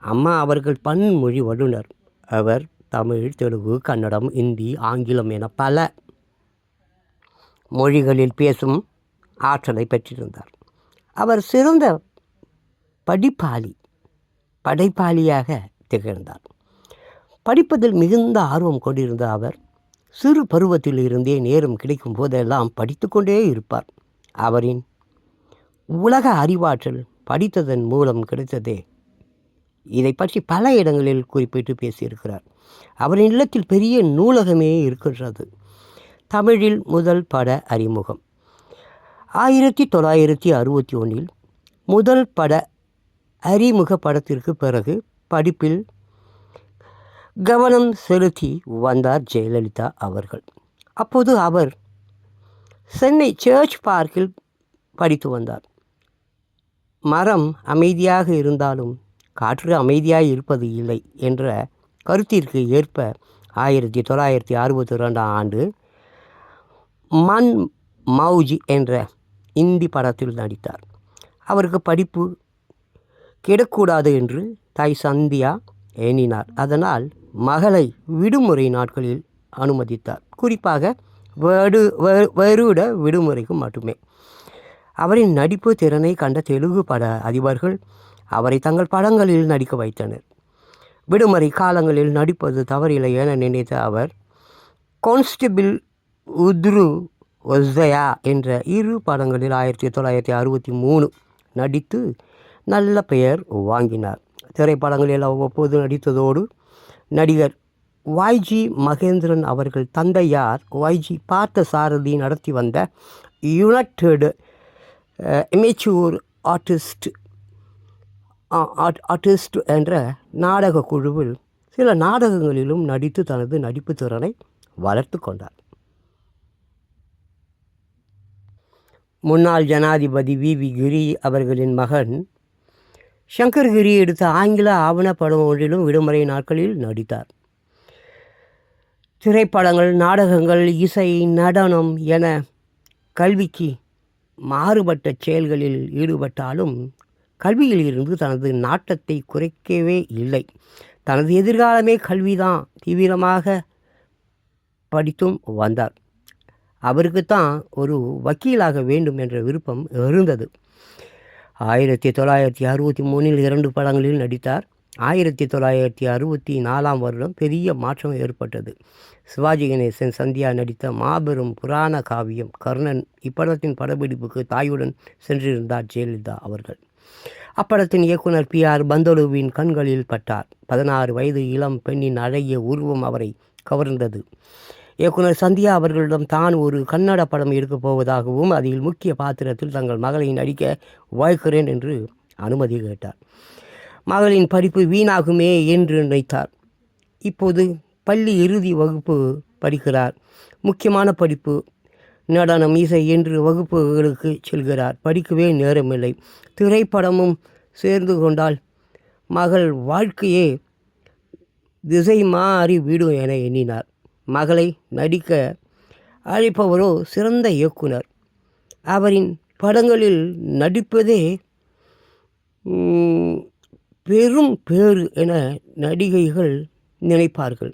அம்மா அவர்கள் பன்மொழி வல்லுனர். அவர் தமிழ், தெலுங்கு, கன்னடம், இந்தி, ஆங்கிலம் என பல மொழிகளில் பேசும் ஆற்றலை பெற்றிருந்தார். அவர் சிறந்த படைப்பாளியாக திகழ்ந்தார். படிப்பதில் மிகுந்த ஆர்வம் கொண்டிருந்த அவர் சிறு பருவத்தில் இருந்தே நேரம் கிடைக்கும் போதெல்லாம் படித்து கொண்டே இருப்பார். அவரின் உலக அறிவாற்றல் படித்ததன் மூலம் கிடைத்ததே. இதை பற்றி பல இடங்களில் குறிப்பிட்டு பேசியிருக்கிறார். அவரின் இல்லத்தில் பெரிய நூலகமே இருக்கின்றது. தமிழில் முதல் பட அறிமுகம் 1961 முதல் பட அறிமுக படத்திற்கு பிறகு படிப்பில் கவனம் செலுத்தி வந்தார் ஜெயலலிதா அவர்கள். அப்போது அவர் சென்னை சர்ச் பார்க்கில் படித்து வந்தார். மரம் அமைதியாக இருந்தாலும் காற்று அமைதியாக இருப்பது இல்லை என்ற கருத்திற்கு ஏற்ப 1962ஆம் ஆண்டு மன் மௌஜி என்ற இந்தி படத்தில் நடித்தார். அவருக்கு படிப்பு கெடக்கூடாது என்று தாய் சந்தியா எண்ணினார். அதனால் மகளை விடுமுறை நாட்களில் அனுமதித்தார். குறிப்பாக வருட விடுமுறைக்கு மட்டுமே. அவரின் நடிப்பு திறனை கண்ட தெலுங்கு பட அதிபர்கள் அவரை தங்கள் படங்களில் நடிக்க வைத்தனர். விடுமுறை காலங்களில் நடிப்பது தவறில்லை என நினைத்த அவர் கான்ஸ்டபிள் உத்ரு ஒஸ்தயா என்ற 2 படங்களில் 1963 நடித்து நல்ல பெயர் வாங்கினார். திரைப்படங்களில் அவ்வப்போது நடித்ததோடு நடிகர் YG மகேந்திரன் அவர்கள் தந்தையார் YG பார்த்த சாரதி நடத்தி வந்த யுனைடெட் இமேச்சூர் ஆர்டிஸ்ட் என்ற நாடக குழுவில் சில நாடகங்களிலும் நடித்து தனது நடிப்பு திறனை வளர்த்து கொண்டார். முன்னாள் ஜனாதிபதி வி கிரி அவர்களின் மகன் சங்கர் கிரி எடுத்த ஆங்கில ஆவணப்படம் ஒன்றிலும் விடுமுறை நாட்களில் நடித்தார். திரைப்படங்கள், நாடகங்கள், இசை, நடனம் என கல்விக்கு மாறுபட்ட செயல்களில் ஈடுபட்டாலும் கல்வியில் இருந்து தனது நாட்டத்தை குறைக்கவே இல்லை. தனது எதிர்காலமே கல்விதான் தீவிரமாக படித்தும் வந்தார். அவருக்குத்தான் ஒரு வக்கீலாக வேண்டும் என்ற விருப்பம் இருந்தது. 1963 2 படங்களில் நடித்தார். 1964 வருடம் பெரிய மாற்றம் ஏற்பட்டது. சிவாஜி கணேசன், சந்தியா நடித்த மாபெரும் புராண காவியம் கர்ணன் இப்படத்தின் படப்பிடிப்புக்கு தாயுடன் சென்றிருந்தார் ஜெயலலிதா அவர்கள். அப்படத்தின் இயக்குனர் PR பந்தலுவின் கண்களில் பட்டார். 16 வயது இளம் பெண்ணின் அழகிய உருவம் அவரை கவர்ந்தது. இயக்குனர் சந்தியா அவர்களிடம் தான் ஒரு கன்னட படம் எடுக்கப் போவதாகவும் அதில் முக்கிய பாத்திரத்தில் தங்கள் மகளை நடிக்க வாய்க்கிறேன் என்று அனுமதி கேட்டார். மகளின் படிப்பு வீணாகுமே என்று நினைத்தார். இப்போது பள்ளி இறுதி வகுப்பு படிக்கிறார். முக்கியமான படிப்பு நடனம், இசை என்று வகுப்புகளுக்கு செல்கிறார். படிக்கவே நேரமில்லை. திரைப்படமும் சேர்ந்து கொண்டால் மகள் வாழ்க்கையே திசை மாறி விடும் என எண்ணினார். மகளை நடிக்க அழைப்பவரோ சிறந்த இயக்குனர். அவரின் படங்களில் நடிப்பதே பெரும் பேறு என நடிகைகள் நினைப்பார்கள்.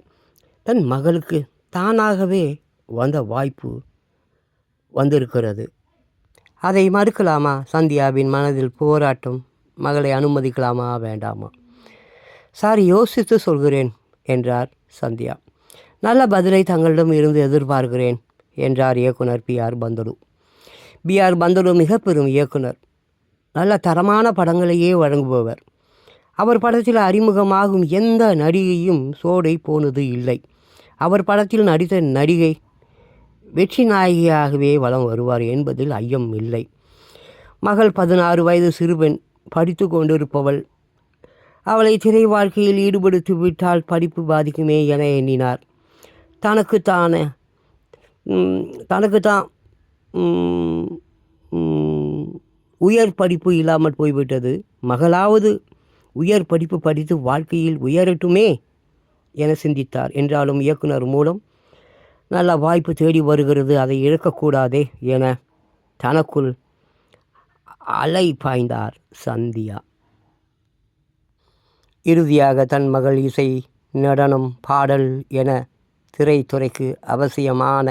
தன் மகளுக்கு தானாகவே வந்த வாய்ப்பு வந்திருக்கிறது. அதை மறுக்கலாமா? சந்தியாவின் மனதில் போராட்டம். மகளை அனுமதிக்கலாமா வேண்டாமா? சார், யோசித்து சொல்கிறேன் என்றார் சந்தியா. நல்ல பதிலை தங்களிடம் இருந்து எதிர்பார்க்கிறேன் என்றார் இயக்குனர் PR பந்தலு. PR பந்தலு மிக பெரும் இயக்குனர். நல்ல தரமான படங்களையே வழங்குபவர். அவர் படத்தில் அறிமுகமாகும் எந்த நடிகையும் சோடை போனது இல்லை. அவர் படத்தில் நடித்த நடிகை வெற்றி நாயகியாகவே வலம் வருவார் என்பதில் ஐயம் இல்லை. மகள் 16 வயது சிறுபெண், படித்து கொண்டிருப்பவள். அவளை திரை வாழ்க்கையில் ஈடுபடுத்திவிட்டால் படிப்பு பாதிக்குமே என எண்ணினார். தனக்குத்தான் உயர் படிப்பு இல்லாமல் போய்விட்டது. மகளாவது உயர் படிப்பு படித்து வாழ்க்கையில் உயரட்டுமே என சிந்தித்தார். என்றாலும் இயக்குனர் மூலம் நல்ல வாய்ப்பு தேடி வருகிறது, அதை இழக்கக்கூடாதே என தனக்குள் அலை பாய்ந்தார் சந்தியா. இறுதியாக தன் மகள் இசை, நடனம், பாடல் என திரைத்துறைக்கு அவசியமான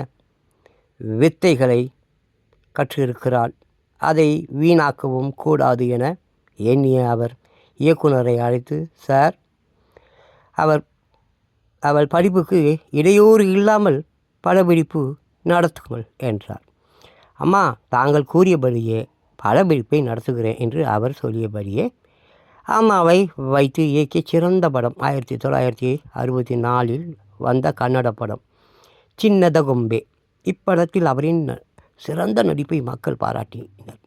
வித்தைகளை கற்றிருக்கிறாள். அதை வீணாக்கவும் கூடாது என எண்ணிய அவர் இயக்குனரை அழைத்து, சார், அவள் படிப்புக்கு இடையூறு இல்லாமல் படப்பிடிப்பு நடத்துங்கள் என்றார். அம்மா, தாங்கள் கூறியபடியே படப்பிடிப்பை நடத்துகிறேன் என்று அவர் சொல்லியபடியே அம்மாவை வைத்து இயக்கிய சிறந்த படம் 1964 வந்த கன்னட படம் சின்னத கொம்பே. இப்படத்தில் அவரின் சிறந்த நடிப்பை மக்கள் பாராட்டினர்.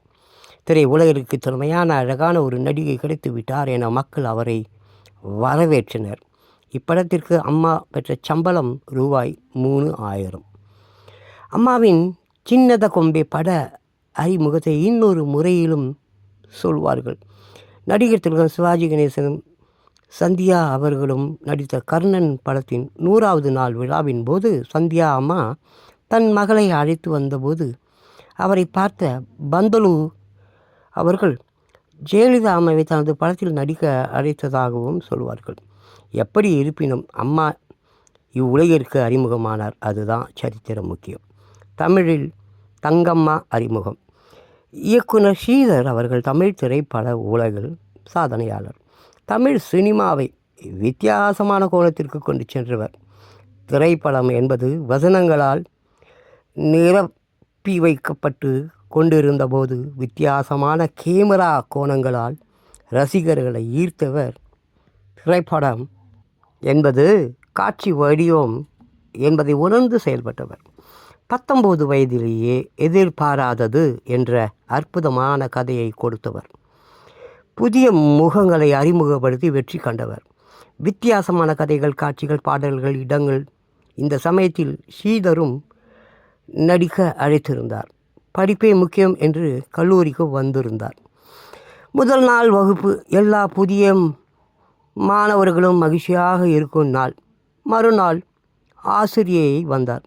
திரை உலகிற்கு திறமையான அழகான ஒரு நடிகை கிடைத்து விட்டார் என மக்கள் அவரை வரவேற்றனர். இப்படத்திற்கு அம்மா பெற்ற சம்பளம் ரூபாய் 3000. அம்மாவின் சின்னத கொம்பே பட அறிமுகத்தை இன்னொரு முறையிலும் சொல்வார்கள். நடிகர் திலகம் சிவாஜி கணேசனும் சந்தியா அவர்களும் நடித்த கர்ணன் படத்தின் 100வது நாள் விழாவின் போது சந்தியா அம்மா தன் மகளை அழைத்து வந்தபோது அவரை பார்த்த பந்தலு அவர்கள் ஜெயலலிதா அம்மாவை தனது படத்தில் நடிக்க அழைத்ததாகவும் சொல்வார்கள். எப்படி இருப்பினும் அம்மா இவ்வுலகிற்கு அறிமுகமானார். அதுதான் சரித்திரம் முக்கியம். தமிழில் தங்கம்மா அறிமுகம். இயக்குனர் ஸ்ரீதர் அவர்கள் தமிழ் திரைப்பட உலகில் சாதனையாளர். தமிழ் சினிமாவை வித்தியாசமான கோணத்திற்கு கொண்டு சென்றவர். திரைப்படம் என்பது வசனங்களால் நிரப்பி வைக்கப்பட்டு கொண்டிருந்தபோது வித்தியாசமான கேமரா கோணங்களால் ரசிகர்களை ஈர்த்தவர். திரைப்படம் என்பது காட்சி வடிவம் என்பதை உணர்ந்து செயல்பட்டவர். 19 வயதிலேயே எதிர்பாராதது என்ற அற்புதமான கதையை கொடுத்தவர். புதிய முகங்களை அறிமுகப்படுத்தி வெற்றி கண்டவர். வித்தியாசமான கதைகள், காட்சிகள், பாடல்கள், இடங்கள். இந்த சமயத்தில் ஸ்ரீதரும் நடிக்க அழைத்திருந்தார். படிப்பே முக்கியம் என்று கல்லூரிக்கு வந்திருந்தார். முதல் நாள் வகுப்பு. எல்லா புதிய மாணவர்களும் மகிழ்ச்சியாக இருக்கும் நாள். மறுநாள் ஆசிரியை வந்தார்.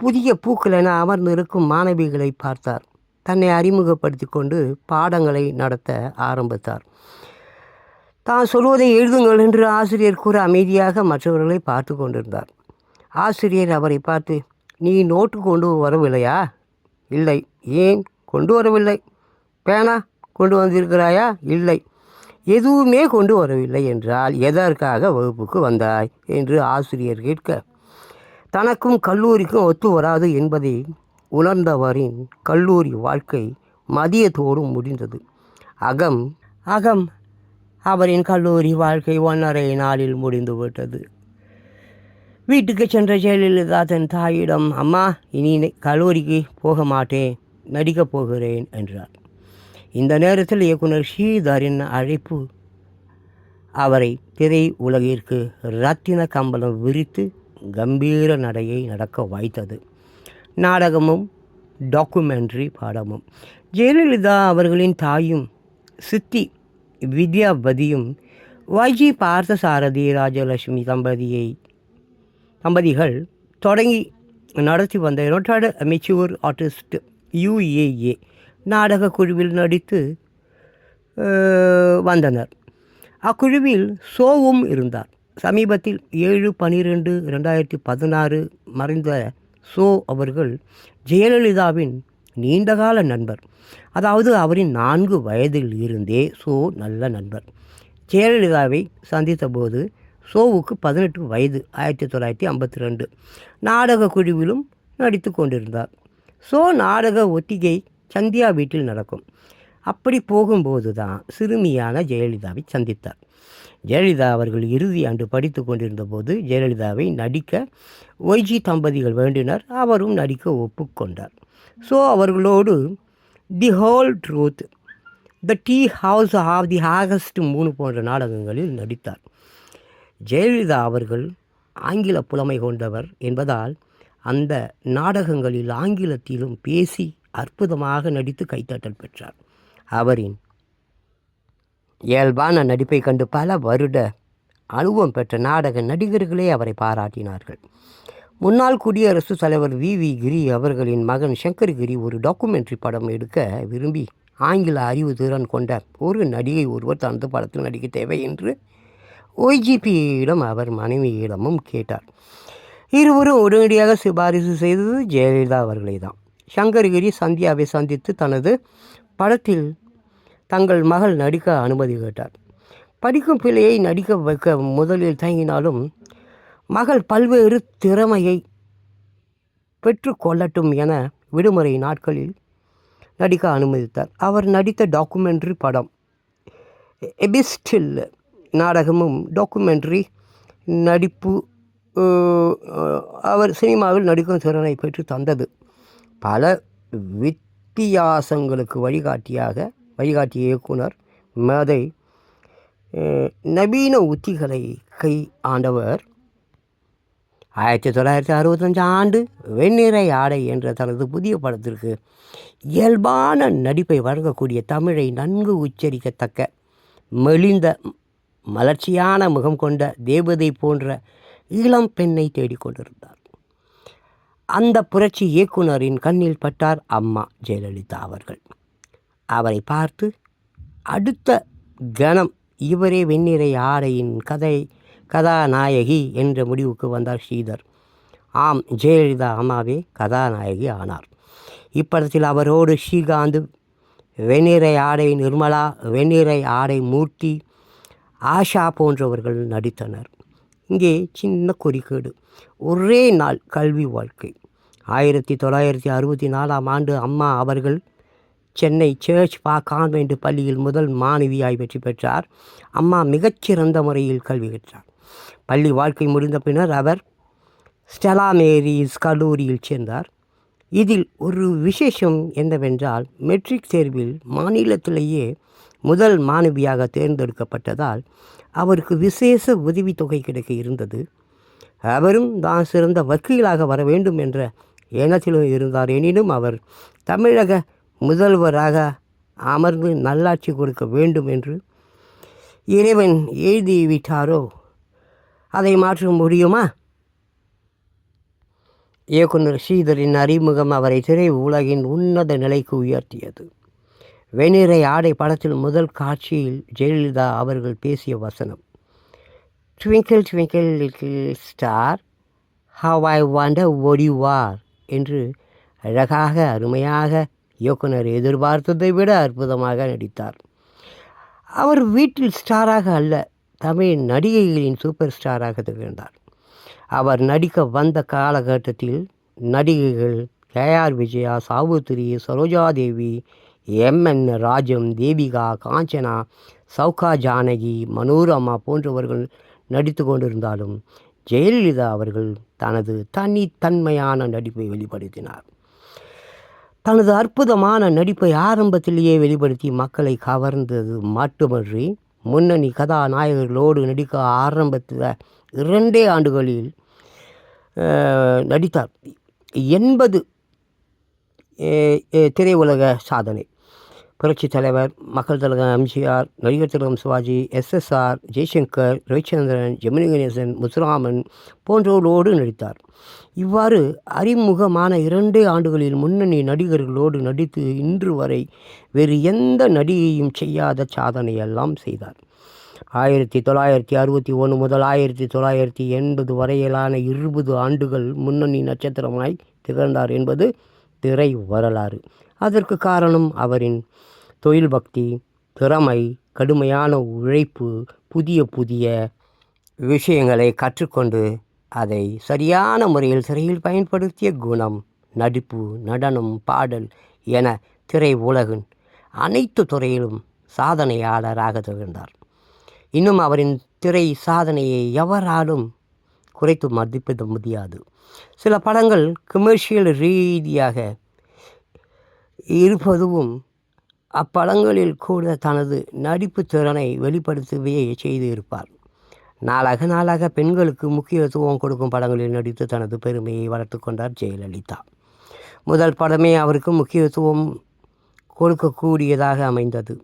புதிய பூக்கள் என அமர்ந்திருக்கும் மாணவிகளை பார்த்தார். தன்னை அறிமுகப்படுத்தி கொண்டு பாடங்களை நடத்த ஆரம்பித்தார். தான் சொல்வதை எழுதுங்கள் என்று ஆசிரியர் கூற அமைதியாக மற்றவர்களை பார்த்து கொண்டிருந்தார். ஆசிரியர் அவரை பார்த்து, நீ நோட்டு கொண்டு வரவில்லையா? இல்லை. ஏன் கொண்டு வரவில்லை? பேனா கொண்டு வந்திருக்கிறாயா? இல்லை. எதுவுமே கொண்டு வரவில்லை என்றால் எதற்காக வகுப்புக்கு வந்தாய் என்று ஆசிரியர் கேட்க, தனக்கும் கல்லூரிக்கும் ஒத்து வராது என்பதை உணர்ந்தவரின் கல்லூரி வாழ்க்கை மதியத்தோடு முடிந்தது. அகம் அவரின் கல்லூரி வாழ்க்கை 1.5 நாளில் முடிந்துவிட்டது. வீட்டுக்கு சென்ற ஜெயலலிதா தன் தாயிடம், அம்மா, இனி கல்லூரிக்கு போக மாட்டேன், நடிக்கப் போகிறேன் என்றார். இந்த நேரத்தில் இயக்குனர் ஸ்ரீதரின் அழைப்பு அவரை திரை உலகிற்கு ரத்தின கம்பளம் விரித்து கம்பீர நடையை நடக்க வைத்தது. நாடகமும் டாக்குமெண்ட்ரி படமும். ஜெயலலிதா அவர்களின் தாயும் சித்தி வித்யாவதியும் YG பார்த்தசாரதி ராஜலட்சுமி தம்பதிகள் தொடங்கி நடத்தி வந்த யுனைடெட் மெச்சூர் ஆர்டிஸ்ட் UAA நாடக குழுவில் நடித்து வந்தனர். அக்குழுவில் சோவும் இருந்தார். சமீபத்தில் 7/12/2016 மறைந்த சோ அவர்கள் ஜெயலலிதாவின் நீண்டகால நண்பர். அதாவது அவரின் 4 வயதில் இருந்தே சோ நல்ல நண்பர். ஜெயலலிதாவை சந்தித்த போது சோவுக்கு 18 வயது. 1952 நாடக குழுவிலும் நடித்து கொண்டிருந்தார். சோ நாடக ஒத்திகை சந்தியா வீட்டில் நடக்கும். அப்படி போகும்போது தான் சிறுமியான ஜெயலலிதாவை சந்தித்தார். ஜெயலலிதா அவர்கள் இறுதி ஆண்டு படித்து கொண்டிருந்த போது ஜெயலலிதாவை நடிக்க YG தம்பதிகள் வேண்டினர். அவரும் நடிக்க ஒப்புக்கொண்டார். ஸோ அவர்களோடு the whole truth, the tea house of the August 3 போன்ற நாடகங்களில் நடித்தார். ஜெயலலிதா அவர்கள் ஆங்கில புலமை கொண்டவர் என்பதால் அந்த நாடகங்களில் ஆங்கிலத்திலும் பேசி அற்புதமாக நடித்து கைத்தட்டல் பெற்றார். அவரின் இயல்பான நடிப்பை கண்டு பல வருட அனுபவம் பெற்ற நாடக நடிகர்களே அவரை பாராட்டினார்கள். முன்னாள் குடியரசுத் தலைவர் V.V. கிரி அவர்களின் மகன் சங்கர் கிரி ஒரு டாக்குமெண்ட்ரி படம் எடுக்க விரும்பி ஆங்கில அறிவு திறன் கொண்ட ஒரு நடிகை ஒருவர் தனது படத்தில் நடிக்க தேவை என்று OGPயிடம் அவர் மனைவியிடமும் கேட்டார். இருவரும் உடனடியாக சிபாரிசு செய்தது ஜெயலலிதா அவர்களை தான். சங்கர்கிரி சந்தியாவை சந்தித்து தனது படத்தில் தங்கள் மகள் நடிக்க அனுமதி கேட்டார். படிக்கும் பிள்ளையை நடிக்க வைக்க முதலில் தயங்கினாலும் மகள் பல்வேறு திறமையை பெற்று கொள்ளட்டும் என விடுமுறை நாட்களில் நடிக்க அனுமதித்தார். அவர் நடித்த டாக்குமெண்ட்ரி படம் எபிஸ்டில் நாடகமும் டாக்குமெண்ட்ரி நடிப்பு அவர் சினிமாவில் நடிக்கும் திறனை பெற்று தந்தது. பல வித்தியாசங்களுக்கு வழிகாட்டிய இயக்குனர் மேதை நவீன உத்திகளை கை ஆண்டவர். 1965 ஆண்டு வெண்ணிறை ஆடை என்ற தனது புதிய படத்திற்கு இயல்பான நடிப்பை வழங்கக்கூடிய தமிழை நன்கு உச்சரிக்கத்தக்க மெலிந்த மலர்ச்சியான முகம் கொண்ட தேவதை போன்ற இளம் பெண்ணை தேடிக்கொண்டிருந்தார். அந்த புரட்சி இயக்குனரின் கண்ணில் பட்டார் அம்மா ஜெயலலிதா அவர்கள். அவரை பார்த்து அடுத்த கணம் இவரே வெண்ணிறை ஆடையின் கதாநாயகி என்ற முடிவுக்கு வந்தார் ஸ்ரீதர். ஆம், ஜெயலலிதா அம்மாவே கதாநாயகி ஆனார். இப்படத்தில் அவரோடு ஸ்ரீகாந்த், வெண்ணிறை ஆடை நிர்மலா, வெண்ணிறை ஆடை மூர்த்தி, ஆஷா போன்றவர்கள் நடித்தனர். இங்கே சின்ன குறுக்கீடு. ஒரே நாள் கல்வி வாழ்க்கை. 1964 ஆண்டு அம்மா அவர்கள் சென்னை சர்ச் கான்வென்ட் பள்ளியில் முதல் மாணவியாய் வெற்றி பெற்றார். அம்மா மிகச்சிறந்த முறையில் கல்வி கற்றார். பள்ளி வாழ்க்கை முடிந்த பின்னர் அவர் ஸ்டெலா மேரிஸ் கல்லூரியில் சேர்ந்தார். இதில் ஒரு விசேஷம் என்னவென்றால் மெட்ரிக் தேர்வில் மாநிலத்திலேயே முதல் மாணவியாக தேர்ந்தெடுக்கப்பட்டதால் அவருக்கு விசேஷ உதவித்தொகை கிடைக்க இருந்தது. அவரும் தான் சிறந்த வக்கீலாக வர வேண்டும் என்ற எண்ணத்திலும் இருந்தார். எனினும் அவர் தமிழக முதல்வராக அமர்ந்து நல்லாட்சி கொடுக்க வேண்டும் என்று இறைவன் எழுதிவிட்டாரோ அதை மாற்ற முடியுமா? இயக்குனர் ஸ்ரீதரின் அறிமுகம் அவரை திரை உலகின் உன்னத நிலைக்கு உயர்த்தியது. வெண்ணிறை ஆடை படத்தில் முதல் காட்சியில் ஜெயலலிதா அவர்கள் பேசிய வசனம், twinkle twinkle little star how I wonder what you are என்று அழகாக அருமையாக இயக்குனர் எதிர்பார்த்ததை விட அற்புதமாக நடித்தார். அவர் வீட்டில் ஸ்டாராக அல்ல, தமிழ் நடிகைகளின் சூப்பர் ஸ்டாராக திகழ்ந்தார். அவர் நடிக்க வந்த காலகட்டத்தில் நடிகைகள் KR விஜயா, சாவுத்திரி, சரோஜாதேவி, MN ராஜம், தேவிகா, காஞ்சனா, சௌகா ஜானகி, மனோரமா போன்றவர்கள் நடித்து கொண்டிருந்தாலும் ஜெயலலிதா அவர்கள் தனது தனித்தன்மையான நடிப்பை வெளிப்படுத்தினார். தனது அற்புதமான நடிப்பை ஆரம்பத்திலேயே வெளிப்படுத்தி மக்களை கவர்ந்தது மட்டுமன்றி முன்னணி கதாநாயகர்களோடு நடிக்க ஆரம்பத்தில் 2 ஆண்டுகளில் நடித்தார். 80 திரையுலக சாதனை. புரட்சித் தலைவர், மக்கள் தலைவர் MGR, நடிகர் திலகம் சிவாஜி, SSR, ஜெய்சங்கர், ரவிச்சந்திரன், ஜெமினி கணேசன், முத்துராமன் போன்றோரோடு நடித்தார். இவ்வாறு அறிமுகமான 2 ஆண்டுகளில் முன்னணி நடிகர்களோடு நடித்து இன்று வரை வேறு எந்த நடிகையும் செய்யாத சாதனையெல்லாம் செய்தார். 1961 முதல் 1980 வரையிலான 20 ஆண்டுகள் முன்னணி நட்சத்திரமாய் திகழ்ந்தார் என்பது திரை வரலாறு. அதற்கு காரணம் அவரின் தொழில் பக்தி, திறமை, கடுமையான உழைப்பு, புதிய புதிய விஷயங்களை கற்றுக்கொண்டு அதை சரியான முறையில் திரையில் பயன்படுத்திய குணம், நடிப்பு, நடனம், பாடல் என திரை உலகின் அனைத்து துறையிலும் சாதனையாளராக திகழ்ந்தார். இன்னும் அவரின் திரை சாதனையை எவராலும் குறைத்து மதிப்பிட முடியாது. சில படங்கள் கமர்ஷியல் ரீதியாக இருப்பதும் அப்படங்களில் கூட தனது நடிப்பு திறனை வெளிப்படுத்தவே செய்து இருப்பார். நாளாக பெண்களுக்கு முக்கியத்துவம் கொடுக்கும் படங்களில் நடித்து தனது பெருமையை வளர்த்து கொண்டார் ஜெயலலிதா. முதல் படமே அவருக்கு முக்கியத்துவம் கொடுக்கக்கூடியதாக அமைந்தது.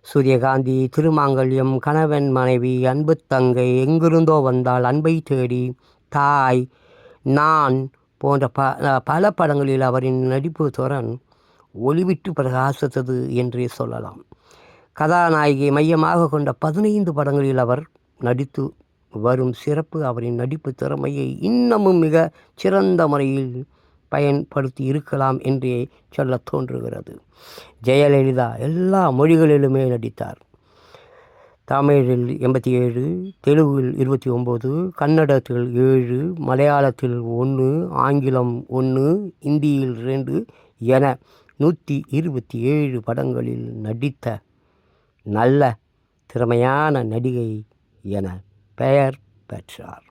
சூரியகாந்தி, திருமாங்கல்யம், கணவன் மனைவி, அன்பு தங்கை, எங்கிருந்தோ வந்தால், அன்பை தேடி, தாய், நான் போன்ற பல படங்களில் அவரின் நடிப்பு திறன் ஒளிவிட்டு பிரகாசித்தது என்றே சொல்லலாம். கதாநாயகியை மையமாக கொண்ட 15 படங்களில் அவர் நடித்து வரும் சிறப்பு அவரின் நடிப்பு திறமையை இன்னமும் மிக சிறந்த முறையில் பயன்படுத்தி இருக்கலாம் என்றே சொல்ல தோன்றுகிறது. ஜெயலலிதா எல்லா மொழிகளிலுமே நடித்தார். தமிழில் 87, தெலுங்கில் 29, கன்னடத்தில் 7, மலையாளத்தில் 1, ஆங்கிலம் 1, இந்தியில் 2 என 127 படங்களில் நடித்த நல்ல திறமையான நடிகை என பெயர் பெற்றார்.